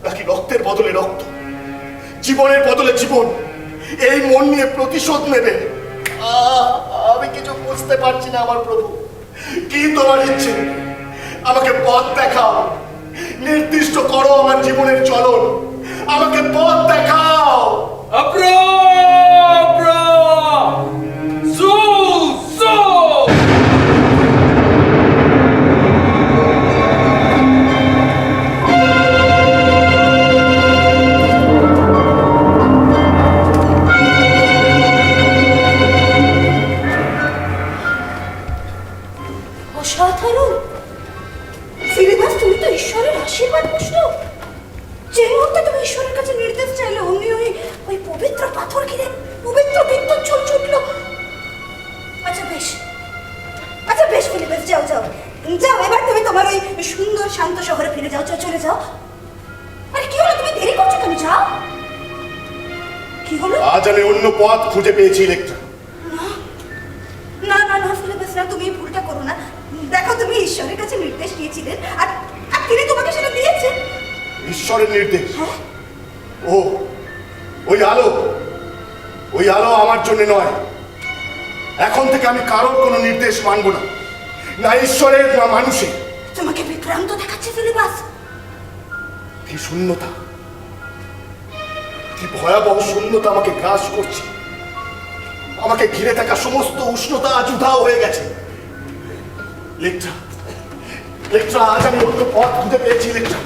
নাকি রক্তের বদলে রক্ত, জীবনের বদলে জীবন এই মন নিয়ে প্রতিশোধ নেবে? আমি কিছু বুঝতে পারছি না আমার প্রভু। কি তোমার ইচ্ছে? আমাকে পথ দেখাও, নির্দিষ্ট করো আমার জীবনের চলন, আমাকে পথ দেখাও। অসাধারণ। ফিলিবাস, তুমি তো ঈশ্বরের আশীর্বাদ পুষ্ট। যে মুহূর্তে তুমি ঈশ্বরের কাছে নির্দেশ চাইলে অমনি ওই পবিত্র পাথর ঘিরে পবিত্র বিদ্যুৎ ঝোল ছুটল। আচ্ছা বেশ ফিলিবাস, যাও যাও যাও, এবার তুমি তোমার ওই সুন্দর শান্ত শহরে ফিরে যাও, চলে যাও। আরে কি হলো, তুমি দেরি করছো কেন? যাও। কি হলো? আজ আমি অন্য পথ খুঁজে পেয়েছি ইলেকট্রা। না না না ফিলিবাস, না, তুমি এই ভুলটা করো না। দেখো, তুমি ঈশ্বরের কাছে নির্দেশ দিয়েছিলেন আর তিনি তোমাকে সেটা দিয়েছেন। ঈশ্বরের নির্দেশ? হ্যাঁ। ও, ওই আলো আমার জন্য নয়। এখন থেকে আমি কারোর কোনো নির্দেশ মানব না, না ঈশ্বরের না মানুষের। তোমাকে বিভ্রান্ত দেখাচ্ছে ফিলিবাস। কি শূন্যতা, কি ভয়াবহ শূন্যতা আমাকে গ্রাস করছে। আমাকে ঘিরে থাকা সমস্ত উষ্ণতা আজ উধাও হয়ে গেছে। ইলেকট্রা, আজ আমি অন্য পথ খুঁজে পেয়েছি। ইলেকট্রা,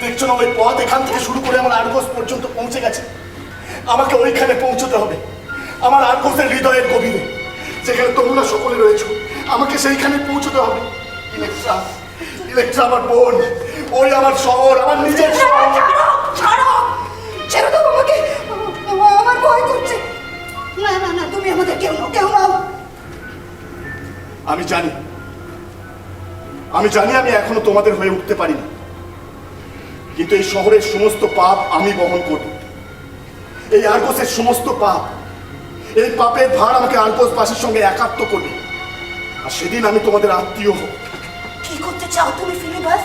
দেখছো না ওই পথ এখান থেকে শুরু করে আমার আর্গস পর্যন্ত পৌঁছে গেছে। আমাকে ওইখানে পৌঁছতে হবে, আমার আর্গসের হৃদয়ের গভীরে, যেখানে তোমরা সকলে রয়েছো। আমাকে সেইখানে পৌঁছতে হবে। ইলেকট্রা আমার বোন, ওই আমার শহর, আমার নিজের শহর। ছেড়ে দাও আমাকে, আমার ভয় করছে। না না না, তুমি আমাদের কেউ নাও। আমি জানি আমি এখনো তোমাদের হয়ে উঠতে পারিনি, কিন্তু এই শহরের সমস্ত পাপ আমি বহন করব। এই আর্গসের সমস্ত পাপ, এই পাপের ভার আমাকে আর্গসবাসীর সঙ্গে একাত্ম করবে। আর সেদিন আমি তোমাদের আত্মীয় হব। কি করতে চাও তুমি ফিলিবাস?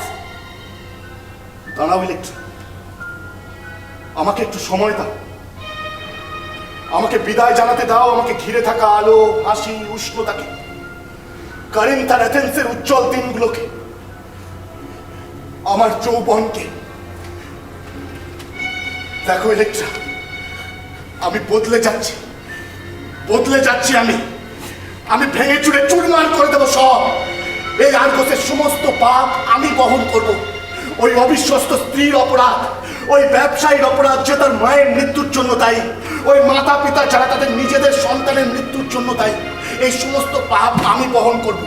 দাঁড়াও ইলেকট্রা, আমাকে একটু সময় দাও। আমাকে বিদায় জানাতে দাও আমাকে ঘিরে থাকা আলো, হাসি, উষ্ণতাকে, কারিন্থার অ্যাথেন্সের উজ্জ্বল দিনগুলোকে, আমার যৌবনকে। দেখো ইলেকট্রা, আমি বদলে যাচ্ছি। আমি ভেঙে চুরে চুরমার করে দেবো সব। এই আর্গসের সমস্ত পাপ আমি বহন করব। ওই অবিশ্বস্ত স্ত্রীর অপরাধ, ওই ব্যবসায়ীর অপরাধ যে তার মায়ের মৃত্যুর জন্য দায়ী, ওই মাতা পিতা যারা তাদের নিজেদের সন্তানের মৃত্যুর জন্য দায়ী, এই সমস্ত পাপ আমি বহন করব।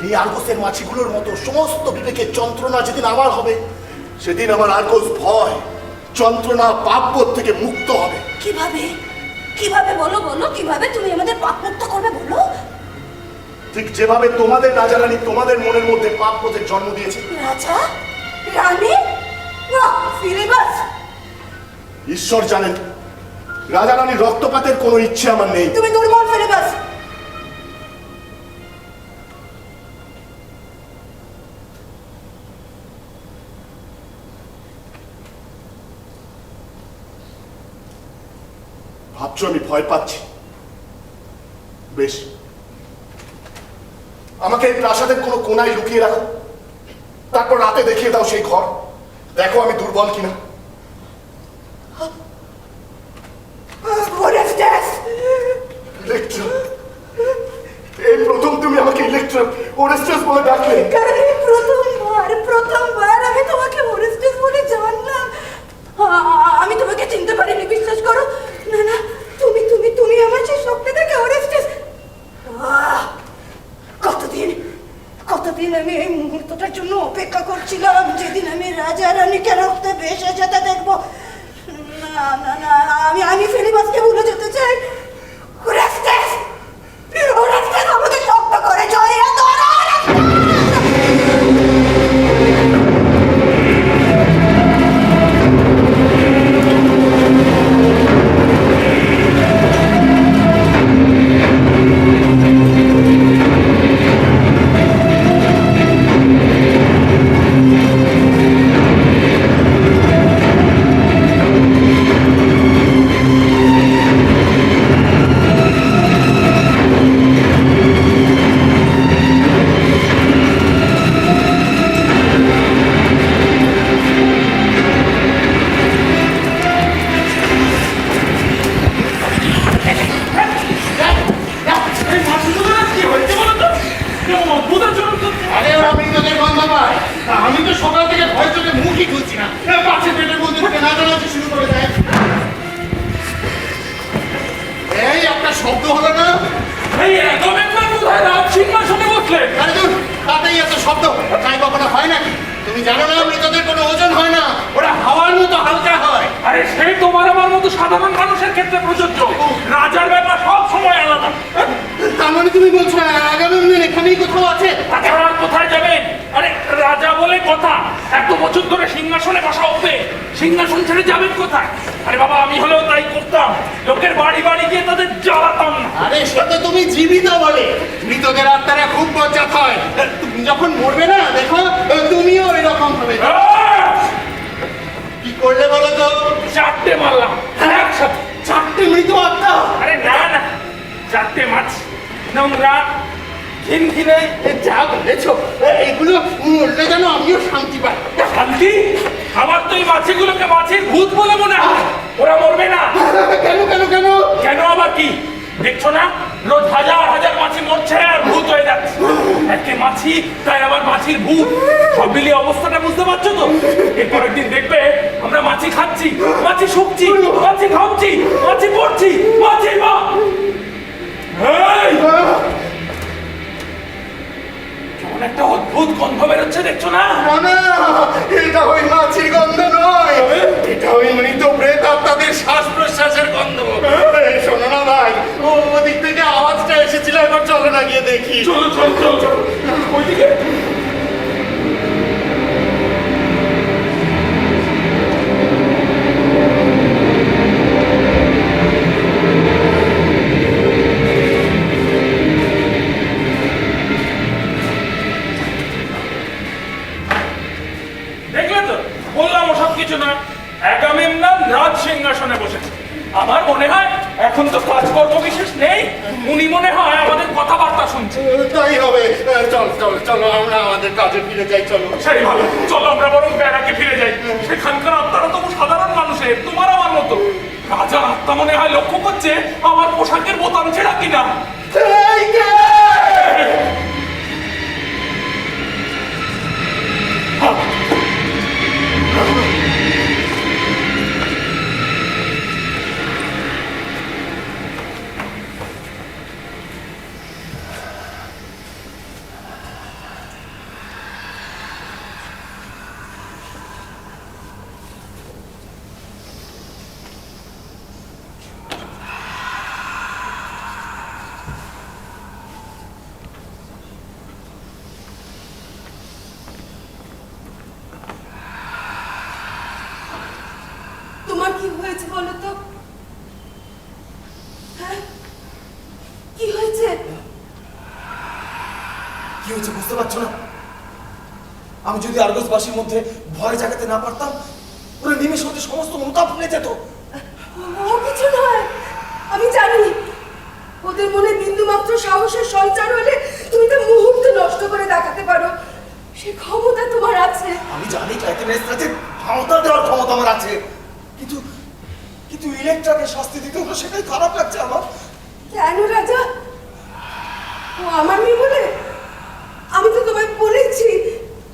এই আর্গসের মাছিগুলোর মতো সমস্ত বিবেকের যন্ত্রণা যেদিন আমার হবে, সেদিন আমার আর্গস ভয়, যন্ত্রণা, পাপবোধ থেকে মুক্ত হবে। কিভাবে বলো, কিভাবে তুমি আমাদের পাপ মুক্ত করবে বলো? ঠিক যেভাবে তোমাদের রাজা রানী তোমাদের মনের মধ্যে পাপবোধের জন্ম দিয়েছে। রাজা রানী? ফিলিবাস, ঈশ্বর জানেন, রাজা রানীর রক্তপাতের কোনো ইচ্ছে আমার নেই। তুমি দুর্বল ফিলিবাস। ভাবছো আমি ভয় পাচ্ছি? বেশ, আমাকে এই প্রাসাদের কোনো কোনায় লুকিয়ে রাখো, তারপর রাতে দেখিয়ে দাও সেই ঘর। দেখো আমি দুর্বল কিনা। ইলেকট্রা, এই প্রথম তুমি আমাকে ইলেকট্রা ওরেস্টাস বলে ডাকলে। কারণ এই প্রথমবার আমি তোমাকে ওরেস্টাস বলে জানলাম। আমি তোমাকে চিনতে পারিনি, বিশ্বাস করো। না, তুমি আমার সেই স্বপ্নে দেখে ওরেস্টাস। কতদিন আমি এই মুহূর্তটার জন্য অপেক্ষা করছিলাম, যেদিন আমি রাজা রানীকে রক্তে ভেসে যেতে দেখবো। না, আমি ফিলিবাসকে ভুলে যেতে চাই। ওরেস্টাস আমাকে শক্ত করে জড়িয়ে ধরো। আরে সে তোমার আমার মতো সাধারণ মানুষের ক্ষেত্রে প্রযোজ্য, রাজার ব্যাপার সব সময় আলাদা। তার মানে তুমি বলছো আগামী এখানেই কোথাও আছে? তাছাড়া আর কোথায় যাবেন? আরে রাজা বলে কথা, এত বছর ধরে সিংহাসনে বসা উঠবে, সিংহাসন ছেড়ে যাবেন কোথায়? আরে বাবা, আমি হলেও তাই করতাম, লোকের বাড়ি বাড়ি গিয়ে তাদের জ্বালাতাম না। আরে সে তো তুমি জীবিত বলে, মৃতদের আত্মারা খুব বজ্জাত হয়। তুমি যখন মরবে না দেখো তুমিও এরকম হবে। কি করলে বলো তো? চারটে মারলাম একসাথে। চারটে মৃত আত্মা? আরে না না, চারটে মাছ নোংরা ঘিনঘিনে। যা বলেছো, এগুলো মরলে যেন আমিও শান্তি পাই। শান্তি? আমার তো এই মাছিগুলোকে মাছের ভূত বলে মনে হয়। ওরা মরবে না। কেন কেন কেন? কেন আবার কি? দেখছো না রোজ হাজার হাজার মাছি মরছে আর ভূত হয়ে যাচ্ছে। একে মাছি তাই আবার মাছির ভূত, সব মিলিয়ে অবস্থাটা বুঝতে পারছো তো? এরপর একদিন দেখবে আমরা মাছি খাচ্ছি, মাছি শুকছি, মাছি খাচ্ছি, মাছি পড়ছি, মাছি মা। এই! কেমন একটা অদ্ভুত গন্ধ বেরোচ্ছে দেখছো না? না, এটা ওই মাছির গন্ধ নয়, এটা ওই মৃত প্রেত আত্মাদের শ্বাস প্রশ্বাসের গন্ধ। শোনো না ভাই, ওদিক থেকে আওয়াজটা এসেছিল, এবার চলো না গিয়ে দেখি। চলো চলো চলো চলো ওইদিকে। দেখলে তো, বললাম ওসব কিছু না। আগামেমনন রাজ সিংহাসনে বসেছে। আমার মনে হয় এখন তো কাজকর্ম বিশেষ নেই, উনি মনে হয় আমাদের কথাবার্তা শুনছে। তাই হবে, চল চল চলো আমরা আমাদের কাজে ফিরে যাই, চলো। সেই ভালো, চলো আমরা বরং ব্যারাকে ফিরে যাই। সেখানকার আত্মারা তবু সাধারণ মানুষের, তোমার আমার মতো। রাজার আত্মা মনে হয় লক্ষ্য করছে আমার পোশাকের বোতাম ছেঁড়া কিনা। এই কে? তোমার কি হয়েছে বলো তো? হ্যাঁ, কি হয়েছে? কি হয়েছে বুঝতে পারছো না? আমি যদি আরগসবাসীর মধ্যে ভয় জাগাতে না পারতাম, ওরা নিমেষ হতে সমস্ত অনুতাপ ভুলে যেত। ও কিছু নয়, আমি জানি। ওদের মনে বিন্দু মাত্র সাহসের সঞ্চার হলে তুমি তো মুহূর্ত নষ্ট করে দেখাতে পারো। সে ক্ষমতা তোমার আছে। আমি জানি ক্লাইটেমেস্ট্রা যে ক্ষমতা দেওয়ার ক্ষমতা আমার আছে, কিন্তু কিন্তু ইলেকট্রাকে শাস্তি দিতে হলো, সেটাই খারাপ লাগছে আমার। কেন রাজা? ও আমার মেয়ে বলে? আমি তো তোমায় বলেছি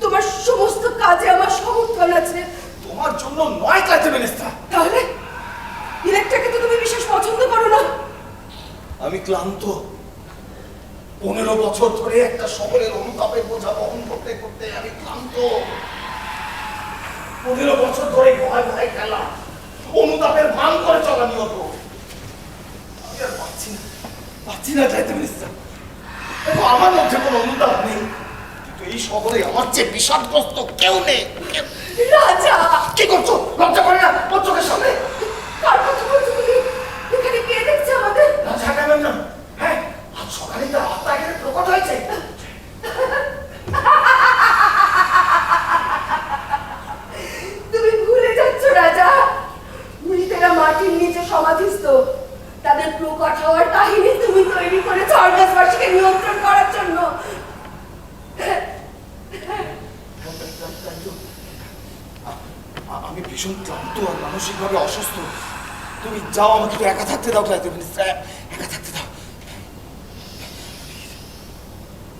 তোমার সমস্ত কাজে আমার সমর্থন আছে। তোমার জন্য নয় ক্লাইটেমেস্ট্রা। তাহলে ইলেকট্রাকে তো তুমি বিশেষ পছন্দ করো না। আমি ক্লান্ত। 15 বছর ধরে একটা শহরের অনুতাপের বোঝা বহন করতে করতে আমি ক্লান্ত। 15 বছর ধরে ভয় ভয় খেলা, অনুতাপের ভান করে চলা নিয়ত। আমি আর পাচ্ছি না ক্লাইটেমেস্ট্রা। দেখো, আমার মধ্যে কোনো অনুতাপ নেই, কিন্তু এই শহরে আমার চেয়ে বিষাদগ্রস্ত কেউ নেই। রাজা, কি করছো? লজ্জা করে না ওর চোখের সামনে? কার কথা বলছো তুমি? এখানে কে দেখছে আমাদের? রাজা কেমন না? হ্যাঁ, আজ সকালে তার আত্মা এখানে প্রকট হয়েছে। তুমি ভুলে যাচ্ছ রাজা, মৃতেরা মাটির নিচে সমাধিস্থ। তাদের প্রকট হওয়ার কাহিনী তুমি তৈরি করেছো আরগসবাসীকে নিয়ন্ত্রণ করার জন্য। আমি ভীষণ ক্লান্ত আর মানসিকভাবে অসুস্থ। তুমি যাও, আমাকে একটু একা থাকতে দাও ক্লাইটেমেস্ট্রা, একা থাকতে দাও।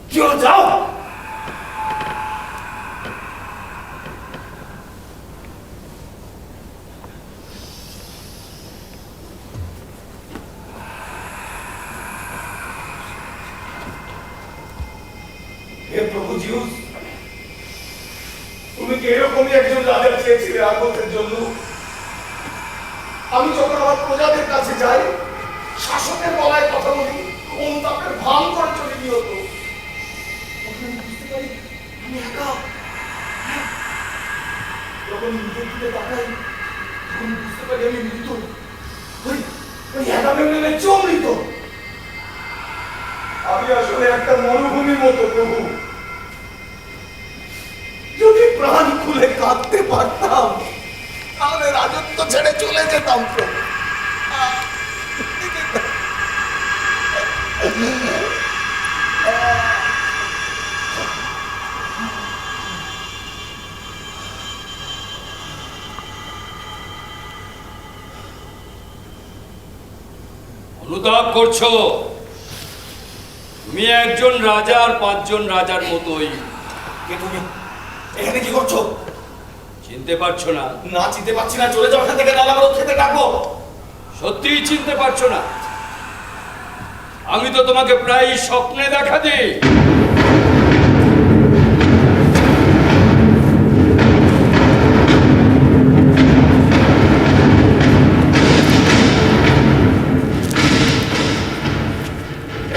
কি হলো, যাও। হে প্রভু জিউস, তুমি কি এরকমই একজন রাজা চেয়েছিলে আরগসের জন্য? আমি যখন আমার প্রজাদের কাছে যাই, শাসকের গলায় কথা বলি, অনুতাপের ভান করে চলে গিয়ে হতো, তখন আমি বুঝতে পারি আমি একা। যখন নিজের দিকে তাকাই, তখন বুঝতে পারি আমি মৃত। ওই অ্যাগামেমননের চেয়েও মৃত। আমি আসলে একটা মরুভূমির মতো, প্রভু। যদি প্রাণ খুলে কাঁদতে পারতাম, তাহলে রাজত্ব ছেড়ে চলে যেতাম, প্রভু। অনুতাপ করছো? তুমি একজন রাজা আর 5 জন রাজার মতোই। কে তুমি? এখানে কি করছো? চিনতে পারছো না? না চিনতে পারছি না, চলে যাও এখান থেকে, নাহলে আমরা খেতে ডাকবো। সত্যিই চিনতে পারছো না? আমি তো তোমাকে প্রায় স্বপ্নে দেখা দিই।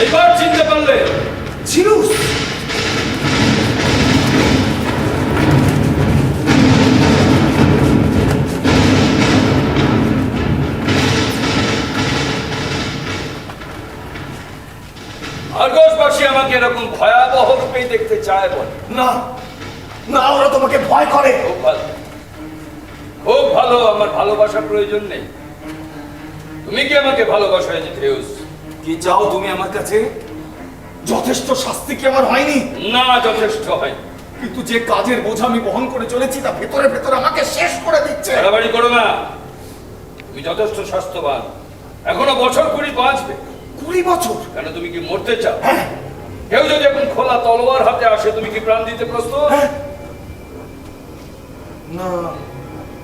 এইবার চিনতে পারলে? জিউস! আরগসবাসী আমাকে এরকম ভয়াবহ রূপেই দেখতে চায় বলে। না না, ওরা তোমাকে ভয় করে। খুব ভালো, খুব ভালো। আমার ভালোবাসার প্রয়োজন নেই। তুমি কি আমাকে ভালোবাসো জেথেউস? কি চাও তুমি আমার কাছে? যথেষ্ট শাস্তি কি আমার হয়নি? না, যথেষ্ট হয়। কিন্তু যে কাজের বোঝা আমি বহন করে চলেছি, তা ভেতরে ভেতরে আমাকে শেষ করে দিচ্ছে। বাড়াবাড়ি করো না। তুমি যথেষ্ট স্বাস্থ্যবান, এখনো বছর 20 বাঁচবে। 20 বছর? কেন, তুমি কি মরতে চাও? হ্যাঁ। কেউ যদি এখন খোলা তলোয়ার হাতে আসে, তুমি কি প্রাণ দিতে প্রস্তুত? হ্যাঁ। না,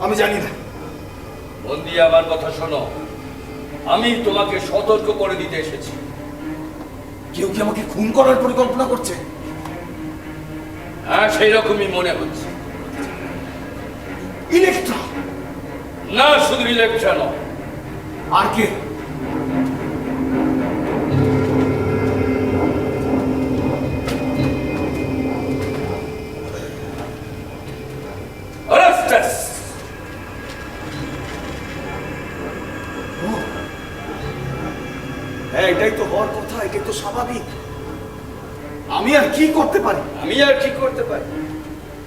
আমি জানি না। মন দিয়ে আমার কথা শোনো। আমি তোমাকে সতর্ক করে দিতে এসেছি। কেউ কি আমাকে খুন করার পরিকল্পনা করছে? হ্যাঁ, সেই রকমই মনে হচ্ছে। ইলেকট্রা? না, শুধু ইলেকট্রা নয়। আর কে? অরেস্টাস। হ্যাঁ, এটাই তো হওয়ার কথা, এটাই তো স্বাভাবিক। আমি আর কি করতে পারি? আমি আর কি করতে পারি?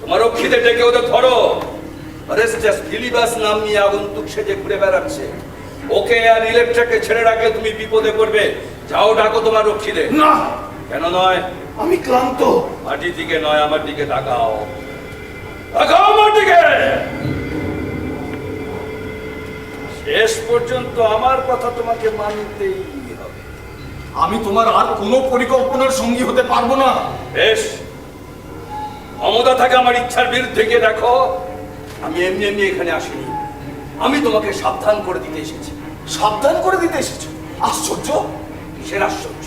তোমার রক্ষীতে ডেকে ওদের ধরো। অরেস্টাস ফিলিবাস নাম নিয়ে আগন্তুক সেজে ঘুরে বেড়াচ্ছে। ওকে আর ইলেকট্রাকে ছেড়ে রাখলে তুমি বিপদে পড়বে। যাও, ডাকো তোমার রক্ষীদের। না, কেন নয়? আমি ক্লান্ত। মাটির দিকে নয়, আমার দিকে তাকাও। তাকাও আমার দিকে। শেষ পর্যন্ত আমার কথা তোমাকে মানতেই হবে। আমি তোমার আর কোনো পরিকল্পনার সঙ্গী হতে পারবো না। বেশ, ক্ষমতা থাকে আমার ইচ্ছার বিরুদ্ধে গিয়ে দেখো। আমি এমনি এমনি এখানে আসিনি। আমি তোমাকে সাবধান করে দিতে এসেছি। সাবধান করে দিতে এসেছো? আশ্চর্য! কিসের আশ্চর্য?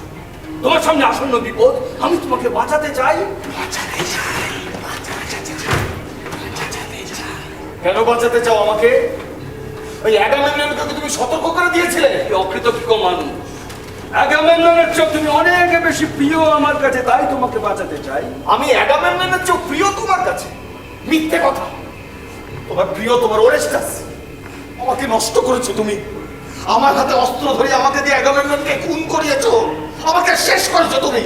তোমার সামনে আসন্ন বিপদ, আমি তোমাকে বাঁচাতে চাই। কেন বাঁচাতে চাও আমাকে? ওই অ্যাগামেমননকে তুমি সতর্ক করে দিয়েছিলে? এই অকৃতজ্ঞ মানুষ। আগামেমননের চোখ তুমি অনেক বেশি প্রিয় আমার কাছে, তাই তোমাকে বাঁচাতে চাই। আমি অ্যাগামেমননের চেয়ে প্রিয় তোমার কাছে? মিথ্যে কথা। তোমার প্রিয় তোমার ওরেস্টাস। আমাকে নষ্ট করেছো তুমি। আমার হাতে অস্ত্র ধরে আমাকে দিয়ে অ্যাগামেমননকে খুন করিয়েছো। আমাকে শেষ করেছো তুমি।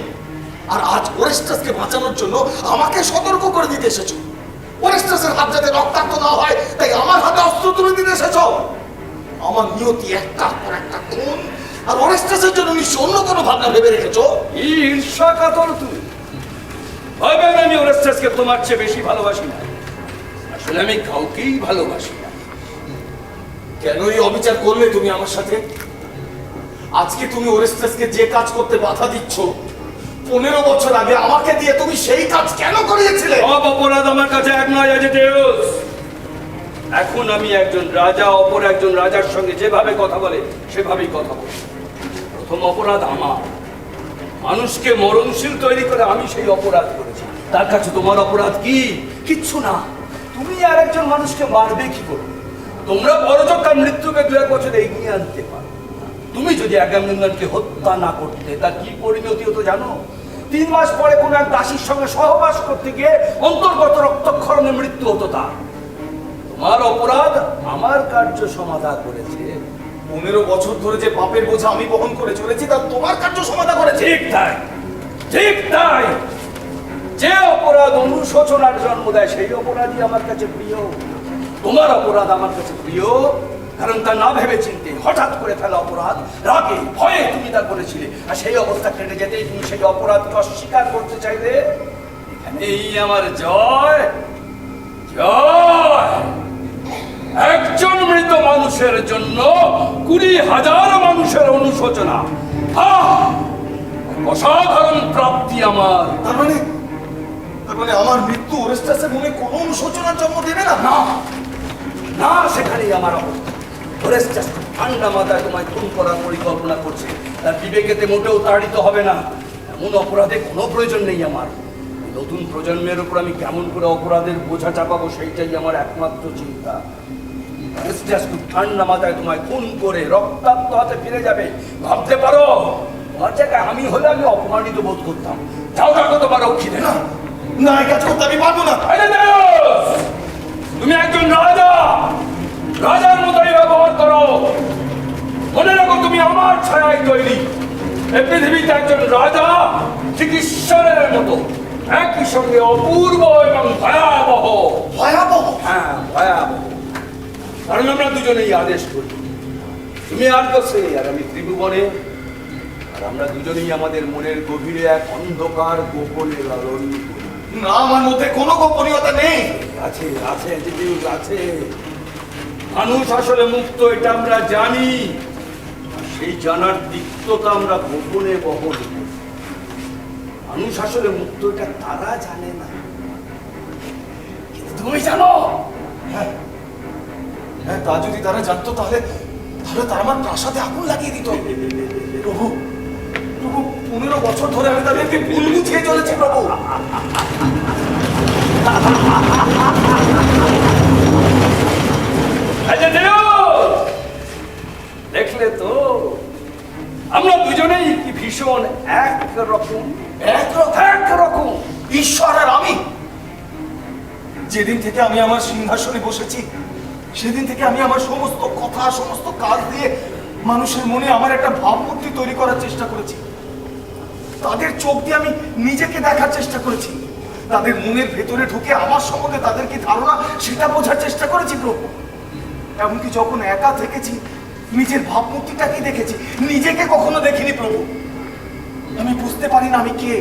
আর আজ ওরেস্টাসকে বাঁচানোর জন্য আমাকে সতর্ক করে দিতে এসেছো। ওরেস্টাসের হাত যাতে রক্তাক্ত না হয়, তাই আমার হাতে অস্ত্র তুলে দিতে এসেছো। আমার নিয়তি একটার পর একটা খুন, আর ওরেস্টাসের জন্য নিশ্চয় অন্য কোনো ভাবনা ভেবে রেখেছো। ঈর্ষা কাতর তুমি। ভাবেন আমি ওরেস্টাসকে তোমার চেয়ে বেশি ভালোবাসি না। আসলে আমি কাউকেই ভালোবাসি না। কেন এই অবিচার করলে তুমি আমার সাথে? আজকে তুমি ওরেস্টাসকে যে কাজ করতে বাধা দিচ্ছ, 15 বছর আগে আমাকে দিয়ে তুমি সেই কাজ কেন করিয়েছিলে? সব অপরাধ আমার কাছে এক নয় জেথেউস। এখন আমি একজন রাজা, অপর একজন রাজার সঙ্গে যেভাবে কথা বলে সেভাবেই কথা বলি। প্রথম অপরাধ আমার। মানুষকে মরণশীল তৈরি করে আমি সেই অপরাধ করেছি। তার কাছে তোমার অপরাধ কি? কিচ্ছু না। তুমি আর একজন মানুষকে মারবে কি করে? তোমরা পরচক্কার মৃত্যুকে 2-1 বছর এগিয়ে আনতে পারো। তুমি যদি আগামীকে হত্যা না করতে তার কি পরিণতি হতো জানো? 3 মাস পরে কোন এক দাসীর সঙ্গে সহবাস করতে গিয়ে অন্তর্গত রক্তক্ষরণে মৃত্যু হতো তার। তোমার অপরাধ আমার কার্য সমাধা করেছে। 15 বছর ধরে যে পাপের বোঝা আমি বহন করে চলেছি তা তোমার কার্য সমাধা করেছে। ঠিক তাই, ঠিক তাই। যে অপরাধ অনুশোচনার জন্ম দেয় সেই অপরাধই আমার কাছে প্রিয়। তোমার অপরাধ আমার কাছে প্রিয়, কারণ তা না ভেবে চিনতে হঠাৎ করে ফেলা অপরাধ, রাগে ভয়ে তুমি তা করেছিলে, আর সেই অবস্থা কেটে যেতেই তুমি সেই অপরাধকে অস্বীকার করতে চাইলে। এখানেই আমার জয়, জয়। একজন মৃত মানুষের জন্য 20,000 মানুষের অনুশোচনা, অসাধারণ প্রাপ্তি আমার। তার মানে আমার মৃত্যু ওরেস্টাসের মনে কোনো অনুশোচনার জন্ম দেবে না? না না, সেখানেই আমার অবস্থা। ওরেস্টাস ঠান্ডা মাথায় তোমায় খুন করার পরিকল্পনা করছে, তার বিবেকেতে মোটেও তাড়িত হবে না। এমন অপরাধে কোনো প্রয়োজন নেই আমার। নতুন প্রজন্মের উপর আমি কেমন করে অপরাধের বোঝা চাপাবো সেইটাই আমার একমাত্র চিন্তা। ওরেস্টাস খুব ঠান্ডা মাথায় তোমায় খুন করে রক্তাক্ত হাতে ফিরে যাবে, ভাবতে পারো? তোমার জায়গায় আমি হলে আমি অপমানিত বোধ করতাম। যাও দেখো তোমার রক্ষী না, না, এই কাজ করতে আমি পারবো না। তুমি একজন রাজা, রাজার মতোই ব্যবহার করো। মনে রাখো তুমি আমার ছায়ায় তৈরি। এই পৃথিবীতে একজন রাজা ঠিক ঈশ্বরের মতো, একই সঙ্গে অপূর্ব এবং ভয়াবহ। ভয়াবহ? হ্যাঁ, ভয়াবহ। কারণ আমরা দুজনেই আদেশ করি। তুমি আর্গসে আর আমি ত্রিভুবনে, আর আমরা দুজনেই আমাদের মনের গভীরে এক অন্ধকার গোপনে লালন করি। না, আমার মধ্যে কোনো গোপনীয়তা নেই। আছে, আছে, জিনিস আছে। মানুষ আসলে মুক্ত, এটা আমরা জানি। সেই জানার তিক্ততা আমরা গোপনে বহন করি। মানুষ আসলে মুক্ত, এটা তারা জানে না, কিন্তু তুমি জানো। হ্যাঁ, হ্যাঁ, তা যদি তারা জানতো তাহলে তারা আমার প্রাসাদে আগুন লাগিয়ে দিত। প্রভু, প্রভু, 15 বছর ধরে আমি তাদেরকে ভুল বুঝিয়ে চলেছি প্রভু। দেখলে তো আমরা দুজনেই কি ভীষণ একরকম। একরকম ঈশ্বর আর আমি। যেদিন থেকে আমি আমার সিংহাসনে বসেছি সেদিন থেকে আমি আমার সমস্ত কথা, সমস্ত কাজ দিয়ে মানুষের মনে আমার একটা ভাবমূর্তি তৈরি করার চেষ্টা করেছি। তাদের চোখ দিয়ে আমি নিজেকে দেখার চেষ্টা করেছি। তাদের মনের ভেতরে ঢুকে আমার সম্বন্ধে তাদের কি ধারণা সেটা বোঝার চেষ্টা করেছি প্রভু। এমনকি যখন একা থেকেছি নিজের ভাবমূর্তিটা কি দেখেছি, নিজেকে কখনো দেখিনি প্রভু। আমি বুঝতে পারি না আমি কে।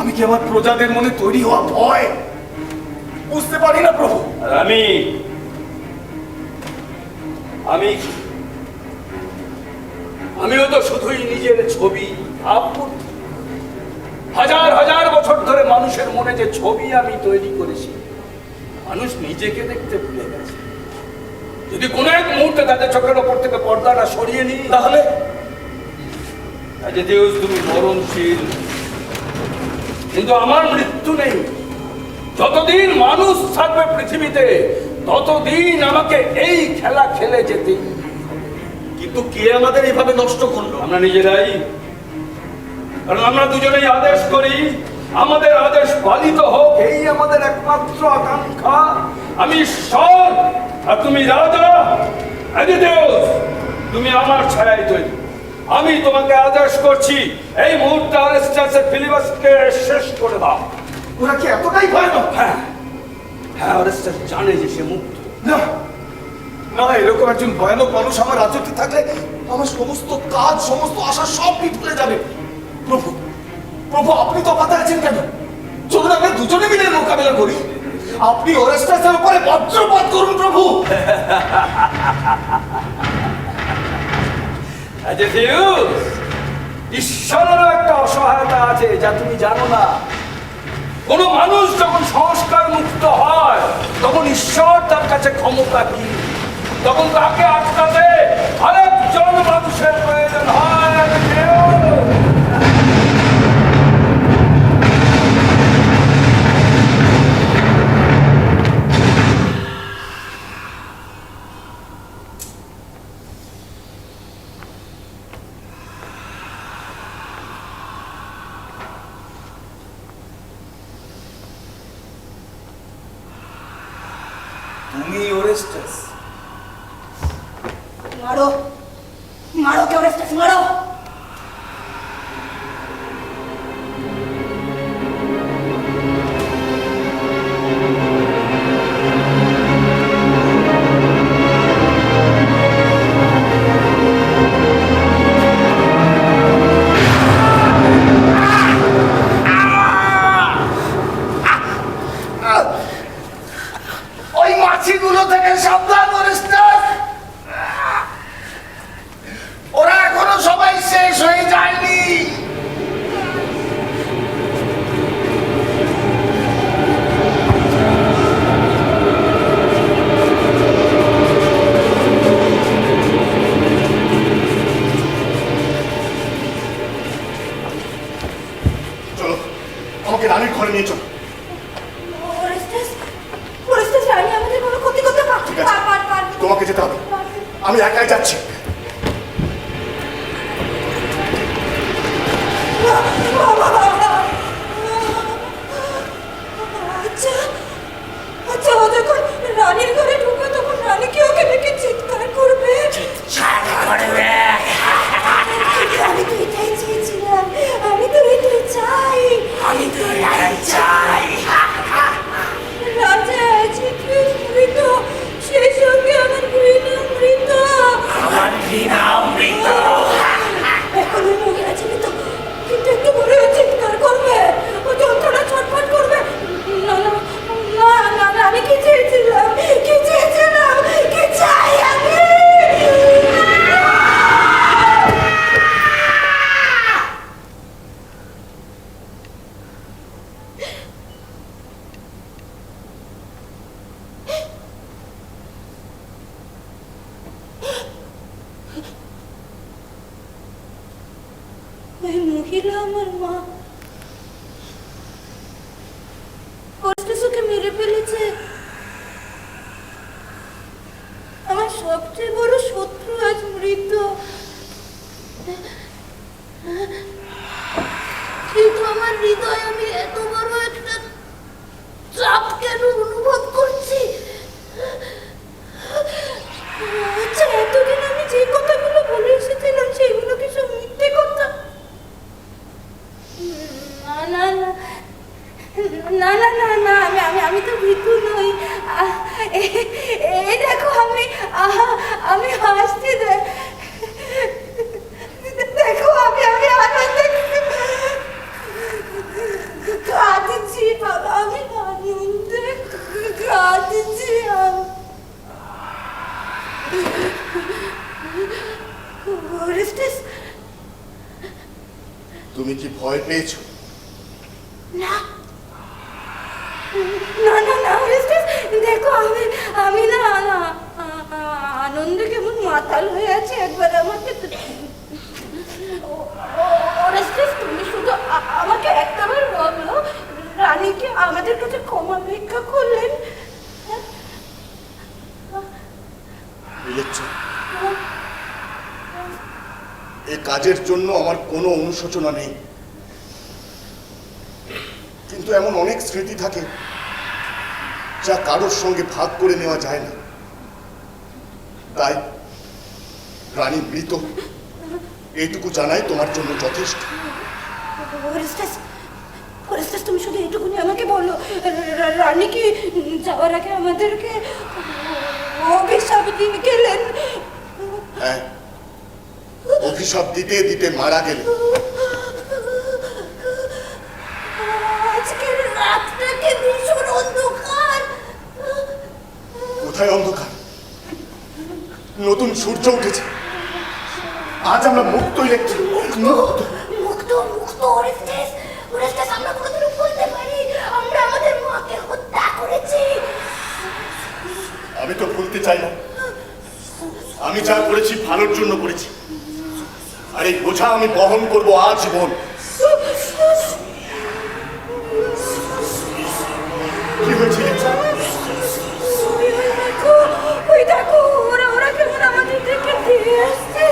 আমি কি আমার প্রজাদের মনে তৈরি হওয়া ভয়? বুঝতে পারি না প্রভু। আর আমিও তো শুধুই নিজের ছবি ভাবমূর্তি। হাজার হাজার বছর ধরে মানুষের মনে যে ছবি আমি তৈরি করেছি, মানুষ নিজেকে দেখতে ভুলে গেছে। যদি কোনো এক মুহূর্তে তাদের চোখের ওপর থেকে পর্দাটা সরিয়ে নিই, তাহলে তুমি মরণশীল, কিন্তু আমার মৃত্যু নেই। যতদিন মানুষ থাকবে পৃথিবীতে ততদিন আমাকে এই খেলা খেলে যেতে। কিন্তু কে আমাদের এভাবে নষ্ট করলো? আমরা নিজেরাই। কারণ আমরা দুজনেই আদেশ করি, আমাদের আদেশ পালিত হোক, এই আমাদের একমাত্র আকাঙ্ক্ষা। আমি ঈশ্বর আর তুমি রাজা। অ্যাডিডিউস, তুমি আমার ছায়ায় তৈরি। আমি তোমাকে আদেশ করছি, এই মুহূর্তে ওরেস্টাসের ফিলিবাসকে শেষ করে দাও। ওরা কি এতটাই ভয়ানক? হ্যাঁ, হ্যাঁ, ওরেস্টাস জানে যে সে মুক্ত। না, না, এরকম একজন ভয়ানক মানুষ আমার রাজ্যতে থাকলে আমার সমস্ত কাজ, সমস্ত আশা সব বিফলে যাবে। প্রভু, প্রভু, আপনি তো পাতা আছেন কেন? চলুন আমরা দুজনে মিলে মোকাবেলা করি। আপনি ওরেস্টাসের উপরে বজ্রপাত করুন প্রভু। ঈশ্বরেরও একটা অসহায়তা আছে যা তুমি জানো না। কোন মানুষ যখন সংস্কার মুক্ত হয় তখন ঈশ্বর তার কাছে ক্ষমতাহীন। তখন তাকে আটকাতে আরেকজন মানুষের প্রয়োজন হয়। তুমি ওরেস্টাস? মারো মারো কে ওরেস্টাস, মারো। ওই মাছিগুলো থেকে সাবধান ওরেস্টাস, ওরা এখনো সবাই শেষ হয়ে যায়নি। চলো আমাকে রানীর ঘরে নিয়ে চলো। ওরেস্টাস, ওরেস্টাস, রানী আমাদের কোনো ক্ষতি করতে ঠিক আছে, পারবে। তোমাকে যেতে হবে, আমি একাই যাচ্ছি। আচ্ছা আচ্ছা, ও যখন রানীর ঘরে ঢুকবে তখন রানী কি ওকে দেখে চিৎকার করবে? আমি তো এটাই চেয়েছিলাম, আমি তো এটাই চাই। রাজা চিত্রের মৃত, সেই সঙ্গে আমার ঘৃণা মৃত। এখন ওই মহিলা জীবিত, কিন্তু একটু পরে ও চিৎকার করবে, ও যন্ত্রণা ছটফট করবে। না না না না না, আমি কি চেয়েছিলাম, কি চেয়েছিলাম, কি চাই আমি? ওই মহিলা আমার মা। ওকে মেরে ফেলেছে। আমার সবচেয়ে বড় শত্রু আজ মৃত। কিন্তু আমার হৃদয়ে আমি এত বড় একটা চাপ কেন অনুভব করছি? আচ্ছা, এতদিন আমি যে কথাগুলো বলে এসেছিলাম সেগুলো কি সব মিথ্যে কথা? না না না না না না, আমি তো ভীতু নই। এই দেখো, আমি হাসছি। দেখো, আমি আনন্দে কাঁদছি বাবা, আমি আনন্দে কাঁদছি। ওরেস্টাস, তুমি কি ভয় পেয়েছো? না না না না ওরেস্টাস, দেখো, আমি না না আনন্দে কেমন মাতাল হয়ে আছে। একবার আমাকে ওরেস্টাস, তুমি শুধু আমাকে একটাবার বলো, রানীকে আমাদের কাছে ক্ষমা ভিক্ষা করলেন? ইলেকট্রা, এই কাজের জন্য আমার কোনো অনুশোচনা নেই, কিন্তু এমন অনেক স্মৃতি থাকে যা কারোর সঙ্গে ভাগ করে নেওয়া যায় না। তাই রানী মৃত এইটুকু জানাই তোমার জন্য যথেষ্ট। ওরেস্টাস, ওরেস্টাস, তুমি শুধু এইটুকুনি আমাকে বলো, রানী কি যাওয়ার আগে আমাদেরকে অভিশাপ দিয়ে গেলেন? হ্যাঁ, অভিশাপ দিতে দিতে মারা গেলেন। আজকের রাতটাকে ভীষণ অন্ধকার। কোথায় অন্ধকার? নতুন সূর্য উঠেছে, আজ আমরা মুক্ত ইলেকট্রা, মুক্ত। মুক্ত মুক্ত ওরেস্টাস, ওরেস্টাস, আমরা কোনোদিনও বলতে পারি আমরা আমাদের মাকে হত্যা করেছি। আমি তো ভুলতে চাই না, আমি যা করেছি ভালোর জন্য করেছি, আর এই বোঝা আমি বহন করবো আজীবন। কি হয়েছে ইলেকট্রা? ওই দেখো, ওরা কেমন আমাদের দিকে ফিরে আসছে।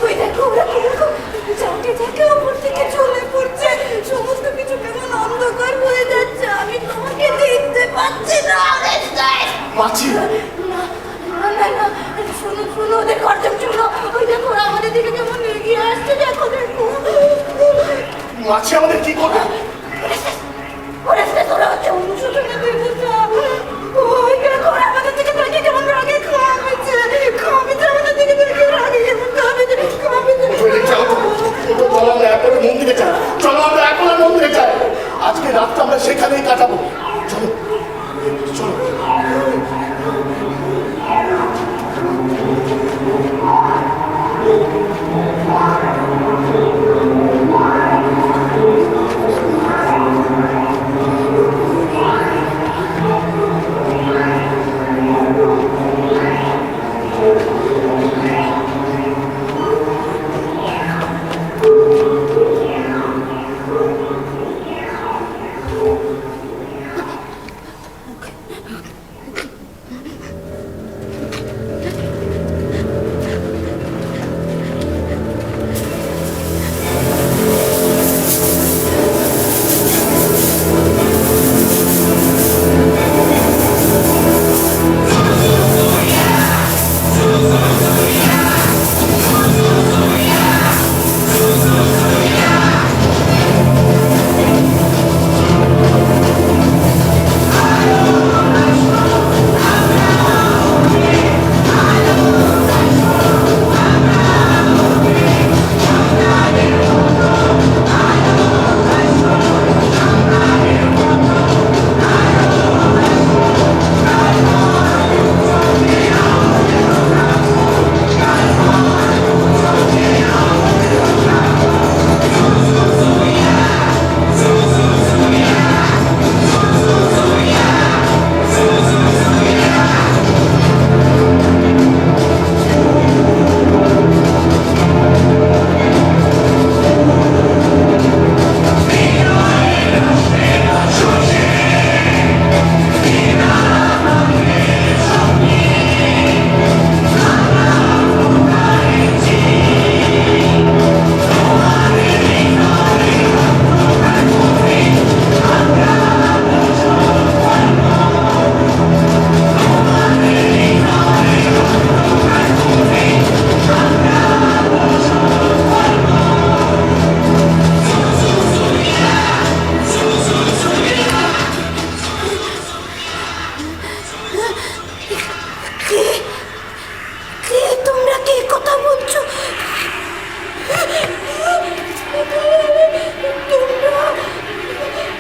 ওই দেখো, ওরা কিরকম ঝাঁকে ঝাঁকে ওপর থেকে চলে পড়ছে। সমস্ত কিছু কেমন অন্ধকার হয়ে যাচ্ছে, আমি তোমাকে দেখতে পাচ্ছি না। মাছি না না না না শুনো শুনো ওদের গর্জন শুনো ওই দেখো ওরা আমাদের দিকে কেমন এগিয়ে আসছে দেখো দেখো মাছি আমাদের কি করবে? ওরা ওরা হচ্ছে অনুশোচনা দেবতা ওই দেখো ওরা আমাদের দিকে তাকিয়ে কেমন রাগে খাওয়াচ্ছে আমাদের দিকে তাকিয়ে রাগে কেমন খাওয়াচ্ছে চলো আমরা একবারে মন্দিরে যাই, চলো আমরা একবারে মন্দিরে যাই, আজকে রাতটা আমরা সেখানেই কাটাবো। চলো চলো।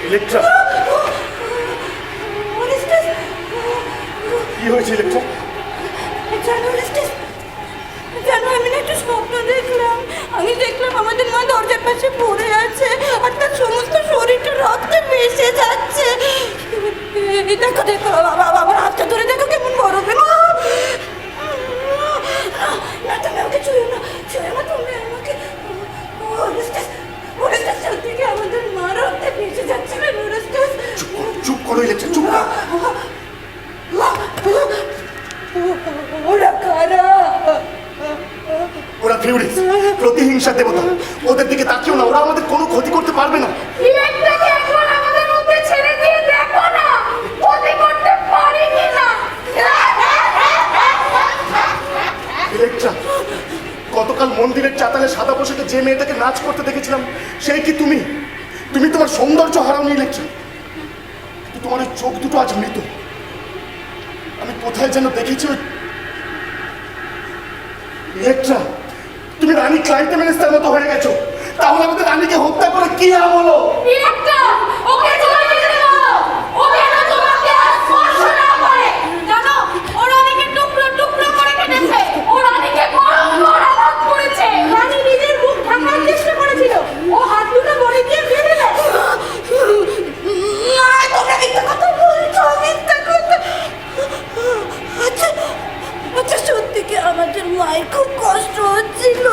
ইলেকট্রা, কি হয়েছে ইলেকট্রা? জানো আমি না একটা স্বপ্ন দেখলাম। আমি দেখলাম আমাদের মা দরজার পাশে পড়ে আছে আর তার সমস্ত শরীরটা রক্তে ভেসে যাচ্ছে। দেখো দেখো আমার হাতটা ধরে দেখো কেমন বড় না তুমি আমাকে ছুঁয়ো না তুমি আমাকে সত্যি আমাদের মা রক্তে ভেসে যাচ্ছে না। চুপ করো ইলেকট্রা, চুপ করো। ওরা কারা? ওরা ফিউরিস, প্রতিহিংসা দেবতা। ওদের দিকে তাকিও না, ওরা আমাদের কোনো ক্ষতি করতে পারবে না। ইলেকট্রাকে একবার আমাদের মধ্যে ছেড়ে দিয়ে দেখো না ক্ষতি করতে পারি কিনা। ইলেকট্রা, গতকাল মন্দিরের চাতালে সাদা পোশাকে যে মেয়েটাকে নাচ করতে দেখেছিলাম সেই কি তুমি? তুমি তোমার সৌন্দর্য হারাওনি ইলেকট্রা, কিন্তু তোমার ওই চোখ দুটো আজ মৃত। আমি কোথায় যেন দেখেছি ইলেকট্রা, তুমি রানী ক্লাইটেমেনেসের মতো হয়ে গেছো। তাহলে আমাদের রানীকে হত্যা করে কি লাভ হলো? ইলেকট্রা ওকে চলে যেতে দাও। ও যেন তোমাকে আর স্পর্শ না করে। জানো ও রানীকে টুকরো টুকরো করে কেটেছে। ও রানীকে ভয়ঙ্কর আঘাত করেছে। রানী নিজের মুখ ঢাকার চেষ্টা করেছিল। ও হাত দুটো বড়ি দিয়ে বেঁধে দেয়। না তোমরা মিথ্যা কথা বলছো, মিথ্যা কথা। আচ্ছা সত্যি কি আমাদের মায়ের খুব কষ্ট হচ্ছিল?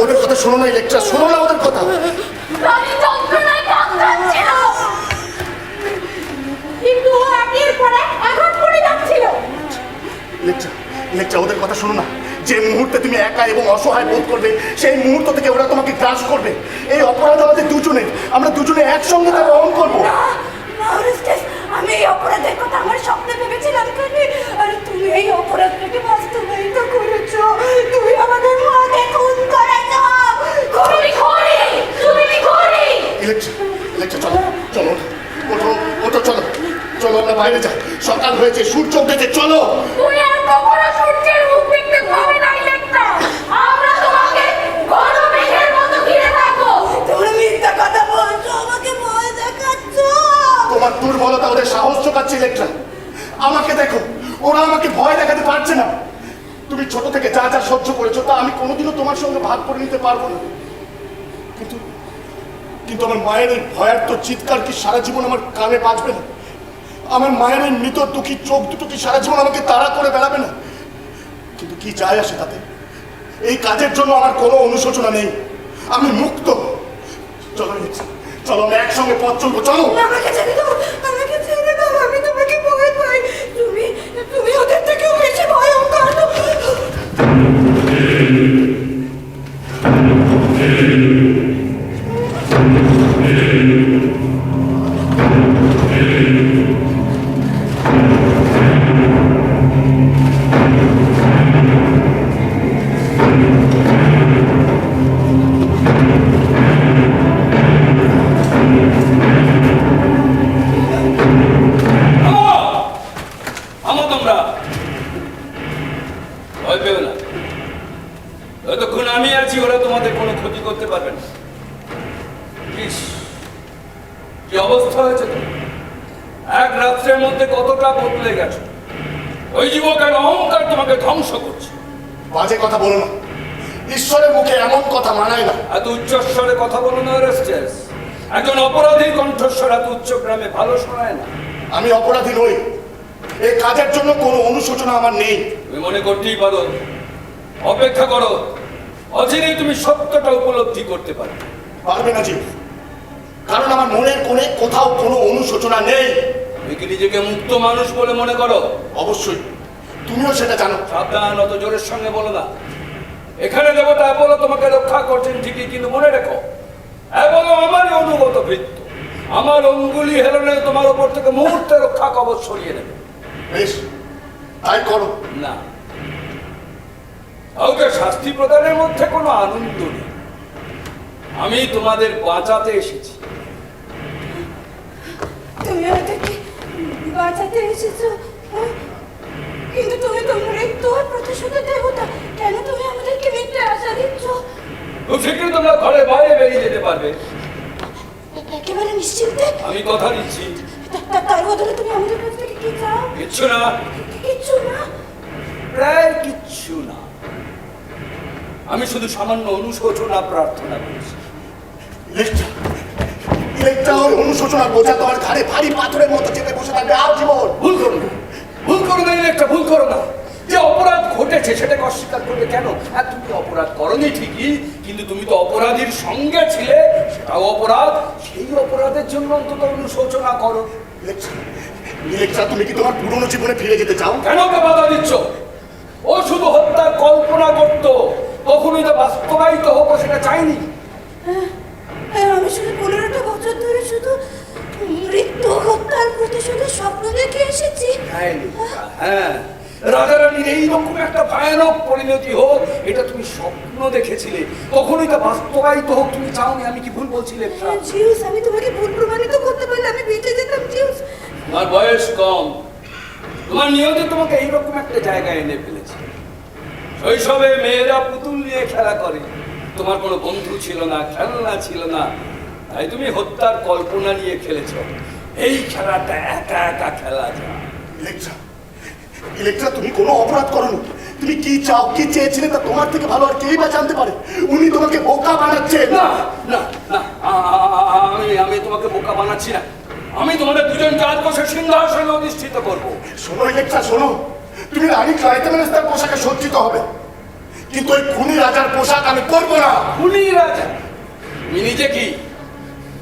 ওদের কথা শোনো না ইলেকট্রা, শোনো না ওদের কথা। রানী যন্ত্রণায় কাঁদছিল কিন্তু ও একের পর এক আঘাত করে যাচ্ছিল। ইলেকট্রা, ইলেকট্রা ওদের কথা শোনো না। যে মুহূর্তে তুমি একা এবং অসহায় বোধ করবে সেই মুহূর্ত থেকে ওরা তোমাকে গ্রাস করবে। এই অপরাধ আমাদের দুজনের, আমরা দুজনে একসঙ্গে তা বহন করবো। আমি এই অপরাধের কথা আমার স্বপ্নে ভেবেছিলাম খালি। ইলেকট্রা চলো চলো, ওঠো ওঠো, চলো চলো আমরা বাইরে যাই, সকাল হয়েছে, সূর্য উঠেছে, চলো। তুই আর কখনো সূর্যের মুখ দেখতে পাবে না ইলেকট্রা। আমরা তোমাকে ঘন মেঘের মতো ঘিরে থাকবো। তোমরা মিথ্যা কথা বলছো, আমাকে ভয় দেখাচ্ছ। তোমার দুর্বলতা ওদের সাহস জোগাচ্ছে ইলেকট্রা। আমাকে দেখো, ওরা আমাকে ভয় দেখাতে পারছে না। তুমি ছোট থেকে যা যা সহ্য করেছো তা আমি কোনোদিনও তোমার সঙ্গে ভাগ করে নিতে পারবো না। কিন্তু কিন্তু আমার মায়ের এই ভয়ার্ত চিৎকার কি সারা জীবন আমার কানে বাজবে না? আমার মায়ের এই মৃত দুঃখী চোখ দুটো কি সারা জীবন আমাকে তাড়া করে বেড়াবে না? কিন্তু কি যায় আসে তাতে? এই কাজের জন্য আমার কোনো অনুশোচনা নেই, আমি মুক্ত। চলো ইলেকট্রা, চলো আমরা একসঙ্গে পথ চলবো, চলো। আমাকে ছেড়ে দাও, আমাকে ছেড়ে দাও, আমি তোমাকে ভয় পাই। তুমি তুমি ওদের থেকেও বেশি ভয়ঙ্কর। আমো তোমরা, ভয় পেও না। যতক্ষণ আমি আছি ওরা তোমাদের কোনো ক্ষতি করতে পারবে না। ইস, কি অবস্থা হয়েছে তো! এক রাত্রের মধ্যে কতটা বদলে গেছে। ওই যুবকের অহংকার তোমাকে ধ্বংস করছে। বাজে কথা বলো না, ঈশ্বরের মুখে এমন কথা মানায় না। এত উচ্চস্বরে কথা বলো না রেস্টেস। একজন অপরাধীর কণ্ঠস্বর এত উচ্চ গ্রামে ভালো শোনায় না। আমি অপরাধী নই, এই কাজের জন্য কোনো অনুশোচনা আমার নেই। তুমি মনে করতেই পারো, অপেক্ষা করো, অচিরেই তুমি সত্যটা উপলব্ধি করতে পারবে। পারবে না জীব, কারণ আমার মনের কোণে কোথাও কোনো অনুশোচনা নেই। তুমি কি নিজেকে মুক্ত মানুষ বলে মনে করো? অবশ্যই, তুমিও সেটা জানো। সাবধান, অত জোরের সঙ্গে বলো না। এখানে দেবতা বলো তোমাকে রক্ষা করছেন ঠিকই, কিন্তু মনে রেখো, বলো আমারই অনুগত বৃত্ত। আমার অঙ্গুলি হেলনে তোমার ওপর থেকে মুহূর্তে রক্ষা কবচ সরিয়ে নেবে। বেশ, তাই করো। না, কাউকে শাস্তি প্রদানের মধ্যে কোনো আনন্দ নেই। আমি তোমাদের বাঁচাতে এসেছি। তুমি আমাদেরকে বাঁচাতে এসেছো, কিন্তু তুমি তো মৃত্যুর প্রতিশোধের দেবতা। কেন তুমি আমাদেরকে মিথ্যে আশা দিচ্ছ? খুব শীঘ্রই তোমরা ঘরে বাইরে বেরিয়ে যেতে পারবে, একেবারে নিশ্চিন্তে? আমি কথা দিচ্ছি। তার বদলে তুমি আমাদের কাছ থেকে কি চাও? কিচ্ছু না, কিচ্ছু না? প্রায় কিচ্ছু না। আমি শুধু সামান্য অনুশোচনা প্রার্থনা করছি। ইলেকট্রা, ইলেকট্রা, ওই অনুশোচনার বোঝা তোমার ঘাড়ে ভারী পাথরের মতো চেপে বসে থাকবে আজীবন। ভুল করো না, ভুল করো না একটা ভুল করো না। যে অপরাধ ঘটেছে সেটাকে অস্বীকার করবে কেন? হ্যাঁ, তুমি অপরাধ করনি ঠিকই, কিন্তু তুমি তো অপরাধীর সঙ্গে ছিলে, সেটাও অপরাধ। সেই অপরাধের জন্য অন্তত অনুশোচনা করো। ইলেকট্রা, তুমি কি তোমার পুরনো জীবনে ফিরে যেতে চাও? কেন ওকে বাধা দিচ্ছ? ও শুধু হত্যার কল্পনা করত, কখনোই তো বাস্তবায়িত হোক সেটা চাইনি। আমি শুধু 15টা বছর ধরে শুধু মৃত্যু হত্যার প্রতিশোধের স্বপ্ন দেখে এসেছি। হ্যাঁ, রাজারানীর এইরকম একটা ভয়ানক পরিণতি হোক এটা তুমি স্বপ্ন দেখেছিলে, কখনোই তা বাস্তবায়িত হোক তুমি চাওনি। আমি কি ভুল বলছি লেখা? জিউস, আমি তোমাকে ভুল প্রমাণিত করতে পারলে আমি বেঁচে যেতাম। জিউস, তোমার বয়স কম, তোমার নিয়তি তোমাকে এইরকম একটা জায়গায় এনে ফেলেছে। শৈশবে মেয়েরা পুতুল নিয়ে খেলা করে, তোমার কোনো বন্ধু ছিল না, খেলনা ছিল না, তাই তুমি হত্যার কল্পনা নিয়ে খেলেছ। এই খেলাটা একা একা খেলা যায়। ইলেকট্রা, ইলেকট্রা, তুমি কোনো অপরাধ করোনি। তুমি কি চাও, কি চেয়েছিলে তা তোমার থেকে ভালো আর কেই বা জানতে পারে। উনি তোমাকে বোকা বানাচ্ছেন। না না না, আমি তোমাকে বোকা বানাচ্ছি না। আমি তোমাদের দুজনকে আজ বসে সিংহাসনে অধিষ্ঠিত করবো। শোনো ইলেকট্রা, শোনো, তুমি রানী ক্লাইটেমেনেস্তার পোশাকে সজ্জিত হবে, কিন্তু ওই খুনি রাজার পোশাক আমি করবো না। খুনি রাজা? তুমি নিজে কি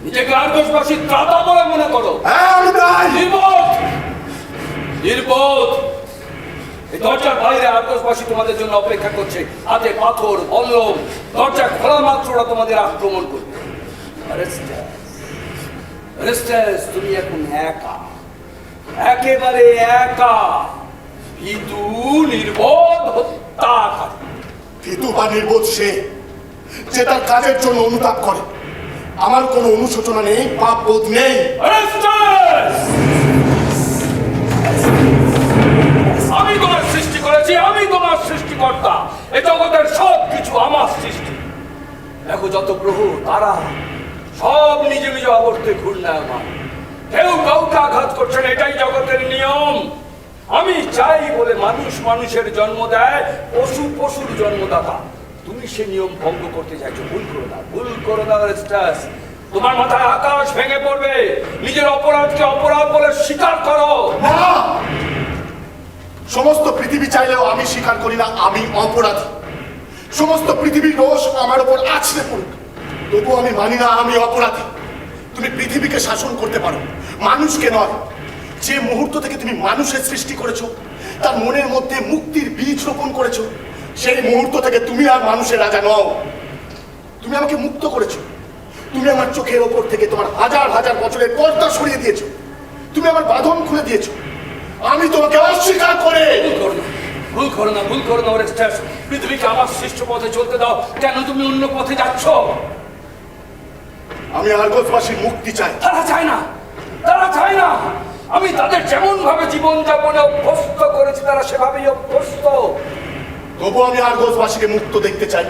নিজেকে আর্গসবাসীর ত্রাতা বলে মনে করো? হ্যাঁ, আমি তাই। নির্বোধ, নির্বোধ। এই দরজার বাইরে আর্গসবাসী তোমাদের জন্য অপেক্ষা করছে, হাতে পাথর বল্লম। দরজা খোলা মাত্র ওরা তোমাদের আক্রমণ করবে। রেস্টেস, তুমি এখন একা, একেবারে একা, ভীতু নির্বোধ হত্যাকারী। ভীতু বা নির্বোধ সে, যে তার কাজের জন্য অনুতাপ করে। আমার কোনো অনুশোচনা নেই, পাপ বোধ নেই। অরেস্টাস! আমি তোমার সৃষ্টি করেছি, আমি তোমার সৃষ্টিকর্তা। এ জগতের সব কিছু আমার সৃষ্টি। দেখো যত গ্রহ তারা সব নিজ নিজ আবর্তে ঘূর্ণায়মান। কেউ কাউকে আঘাত করছে না, এটাই জগতের নিয়ম। আমি চাই বলে মানুষ মানুষের জন্ম দেয়, পশু পশুর জন্মদাতা। তুমি সে নিয়ম ভঙ্গ করতে চাইছো, ভুল করো না, ভুল করো না অরেস্টাস। তোমার মাথায় আকাশ ভেঙে পড়বে। নিজের অপরাধকে অপরাধ বলে স্বীকার করো। না, সমস্ত পৃথিবী চাইলেও আমি স্বীকার করি না আমি অপরাধী। সমস্ত পৃথিবীর দোষ আমার উপর আছড়ে পড়ুক, তবু আমি মানি না আমি অপরাধী। তুমি পৃথিবীকে শাসন করতে পারো, মানুষকে নয়। যে মুহূর্ত থেকে তুমি মানুষের সৃষ্টি করেছো, তার মনের মধ্যে মুক্তির বীজ রোপণ করেছো, সেই মুহূর্ত থেকে তুমি আর মানুষের রাজা নও। তুমি আমাকে মুক্ত করেছো। তুমি আমার চোখের ওপর থেকে তোমার হাজার হাজার বছরের পর্দা সরিয়ে দিয়েছো। তুমি আমার বাঁধন খুলে দিয়েছো। আমি তোমাকে অস্বীকার করে ভুল করো না, ভুল করো না অরেস্টাস। পৃথিবীকে আমার সৃষ্ট পথে চলতে দাও। কেন তুমি অন্য পথে যাচ্ছ? আমি আর্গসবাসীর মুক্তি চাই। তারা চায় না, তারা চায় না। আমি তাদের যেমন ভাবে জীবন যাপনে অভ্যস্ত করেছি, তারা সেভাবেই অভ্যস্ত। তবু আমি আর্গসবাসীকে মুক্ত দেখতে চাই,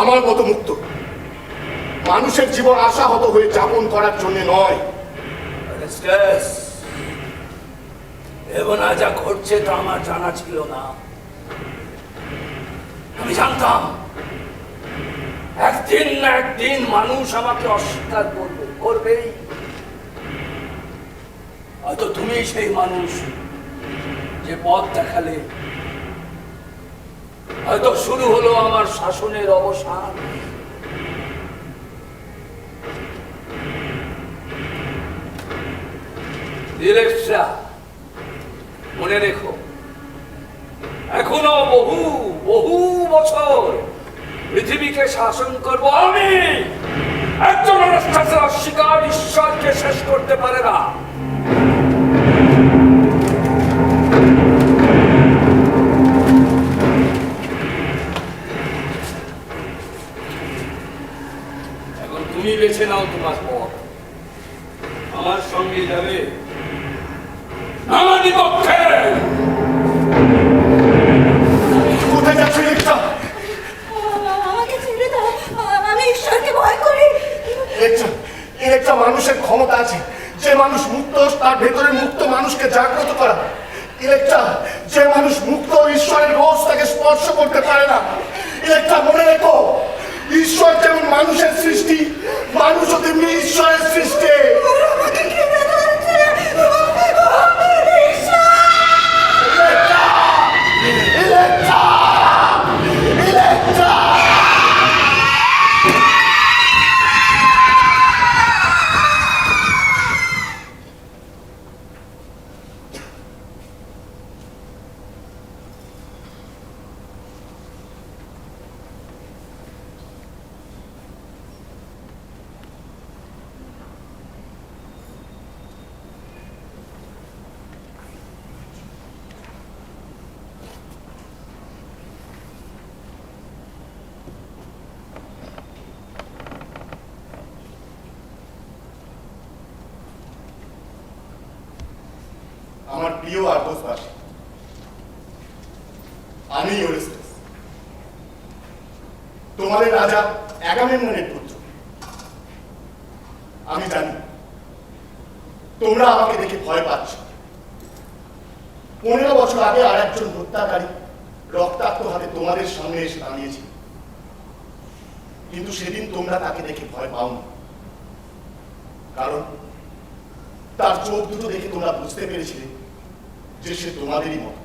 আমার মতো মুক্ত। মানুষের জীবন আশাহত হয়ে যাপন করার জন্য নয়। অরেস্টাস, এবং যা ঘটছে তা আমার জানা ছিল না। আমি জানতাম একদিন না একদিন মানুষ আমাকে অস্বীকার করবেই। হয়তো তুমি সেই মানুষ যে পথ দেখালে। হয়তো শুরু হলো আমার শাসনের অবসান। ডিরেক্টরা, মনে রেখো, এখনো বহু বহু বছর পৃথিবীকে শাসন করব আমি। একজন অরেস্টাসের অস্বীকার ঈশ্বরকে শেষ করতে পারে না। এখন তুমি বেছে নাও তোমার পথ। আমার সঙ্গে যাবে আমার বিপক্ষে। কোথায় যাচ্ছ ইলেকট্রা? আমাকে ছেড়ে দাও, আমি ঈশ্বরকে ভয় করি। ইলেকট্রা, মানুষের ক্ষমতা আছে। যে মানুষ মুক্ত, তার ভেতরে মুক্ত মানুষকে জাগ্রত করা। ইলেকট্রা, যে মানুষ মুক্ত, ঈশ্বরের রোজ তাকে স্পর্শ করতে পারে না। ইলেকট্রা, মনে রেখো, ঈশ্বর যেমন মানুষের সৃষ্টি, মানুষও তেমনি ঈশ্বরের সৃষ্টি। আমাকে ঘৃণা করছে। Electra, Electra. আমার প্রিয় আর্গসবাসী, আমি ওরেস্টাস, তোমাদের রাজা অ্যাগামেমননের পুত্র। আমি জানি তোমরা আমাকে দেখে ভয় পাচ্ছ। 15 বছর আগে আর একজন হত্যাকারী রক্তাক্ত হাতে তোমাদের সামনে এসে দাঁড়িয়েছে, কিন্তু সেদিন তোমরা তাকে দেখে ভয় পাও না। কারণ তার চোখ দুটো দেখে তোমরা বুঝতে পেরেছিলে যে সে তোমাদেরই মতো।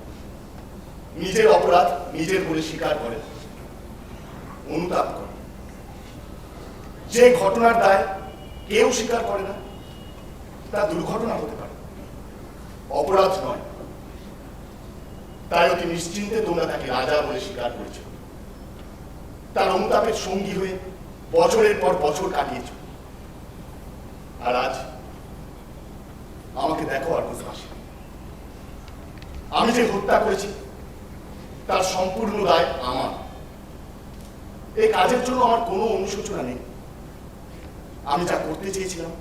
নিজের অপরাধ নিজের বলে স্বীকার করে, অনুতাপ করে। যে ঘটনার দায় কেউ স্বীকার করে না, তা দুর্ঘটনা হতে পারে, অপরাধ নয়। তাই অতি নিশ্চিন্তে তোমরা তাকে রাজা বলে স্বীকার করেছ। তার অনুতাপের সঙ্গী হয়ে বছরের পর বছর কাটিয়েছ। আর আজ আমাকে দেখো আর্গসবাসী, আমি যে হত্যা করেছি তার সম্পূর্ণ দায় আমার। এই কাজের জন্য আমার কোনো অনুশোচনা নেই। আমি যা করতে চেয়েছিলাম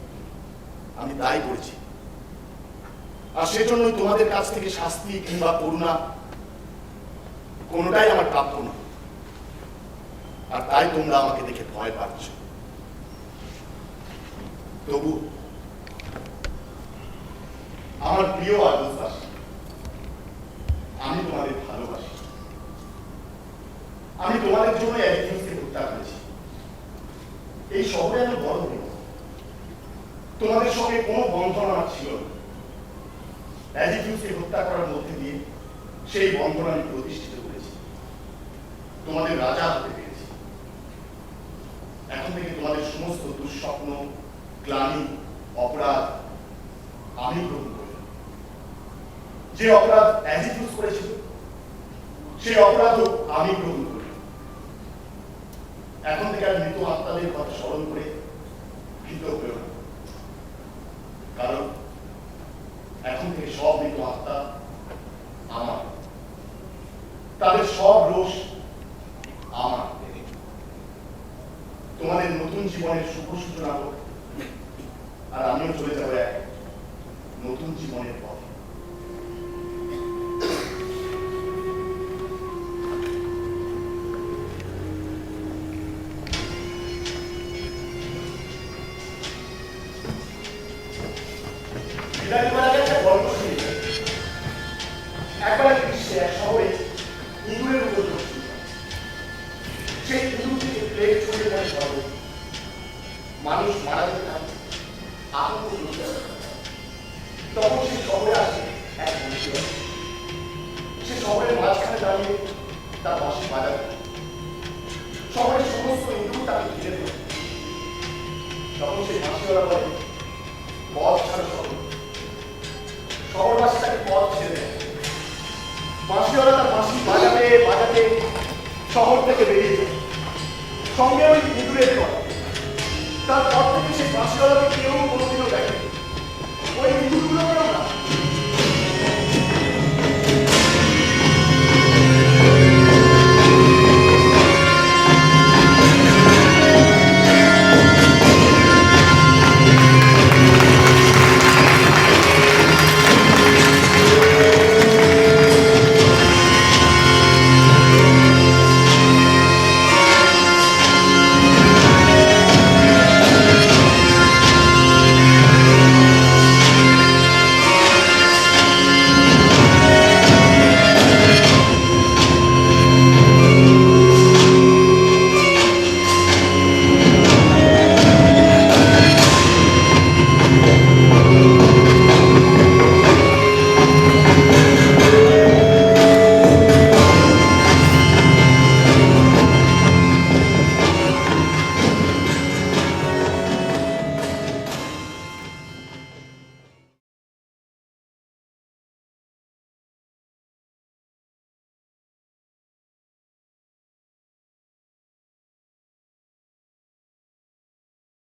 আমি তাই করেছি, আর সেজন্যই তোমাদের কাছ থেকে শাস্তি কিংবা করুণা কোনোটাই আমার প্রাপ্য না। আর তাই তোমরা আমাকে দেখে ভয় পাচ্ছ। তবু আমার প্রিয় আর্যবাসী, আমি তোমাদের ভালোবাসি। আমি তোমাদের জন্য অ্যাডিকিউসকে হত্যা করেছি। এই শহরে আমি বড় হই, তোমাদের সঙ্গে কোনো বন্ধন আমার ছিল না। অ্যাডিকিউসকে হত্যা করার মধ্যে দিয়ে সেই বন্ধন আমি প্রতিষ্ঠিত করেছি, তোমাদের রাজা হতে পেরেছি। এখন থেকে তোমাদের সমস্ত দুঃস্বপ্ন, গ্লানি, অপরাধ আমি গ্রহণ করি। যে অপরাধ অ্যাজিটিউস করেছিল সেই অপরাধও আমি গ্রহণ করি। এখন থেকে আর মৃত আত্মাদের কথা স্মরণ করে ভীত হয়েও না, কারণ এখন থেকে সব মৃত আত্মা আমার, তাদের সব রোষ আমার। তোমাদের নতুন জীবনের শুভ সূচনা হোক, আর আমিও চলে যাবো এক নতুন জীবনের পথে। একবার গ্রীষ্মে এক শহরে ইঁদুরের উপর সেই ইঁদুর থেকে প্লেগ ছড়িয়ে পড়ে শহরে। মানুষ মারা যেতে থাকে, আতঙ্ক শুরু হয়। তখন সেই শহরে আসে এক মন্ত্রী। সে শহরের মাঝখানে দাঁড়িয়ে তার বাঁশি বাজাবে। শহরের সমস্ত ইঁদুর তাকে ঘিরে দেবে। তখন সেই বাঁশিওয়ালা বলে, পথ ছাড়ো শহর। শহরবাসী তাকে পথ ছেড়ে দেয়। বাঁশিওয়ালা তার বাঁশি বাজাতে বাজাতে শহর থেকে বেরিয়ে যায়, সঙ্গে ওই ইঁদুরের দল। তারপর থেকে সেই বাঁশিওয়ালাকে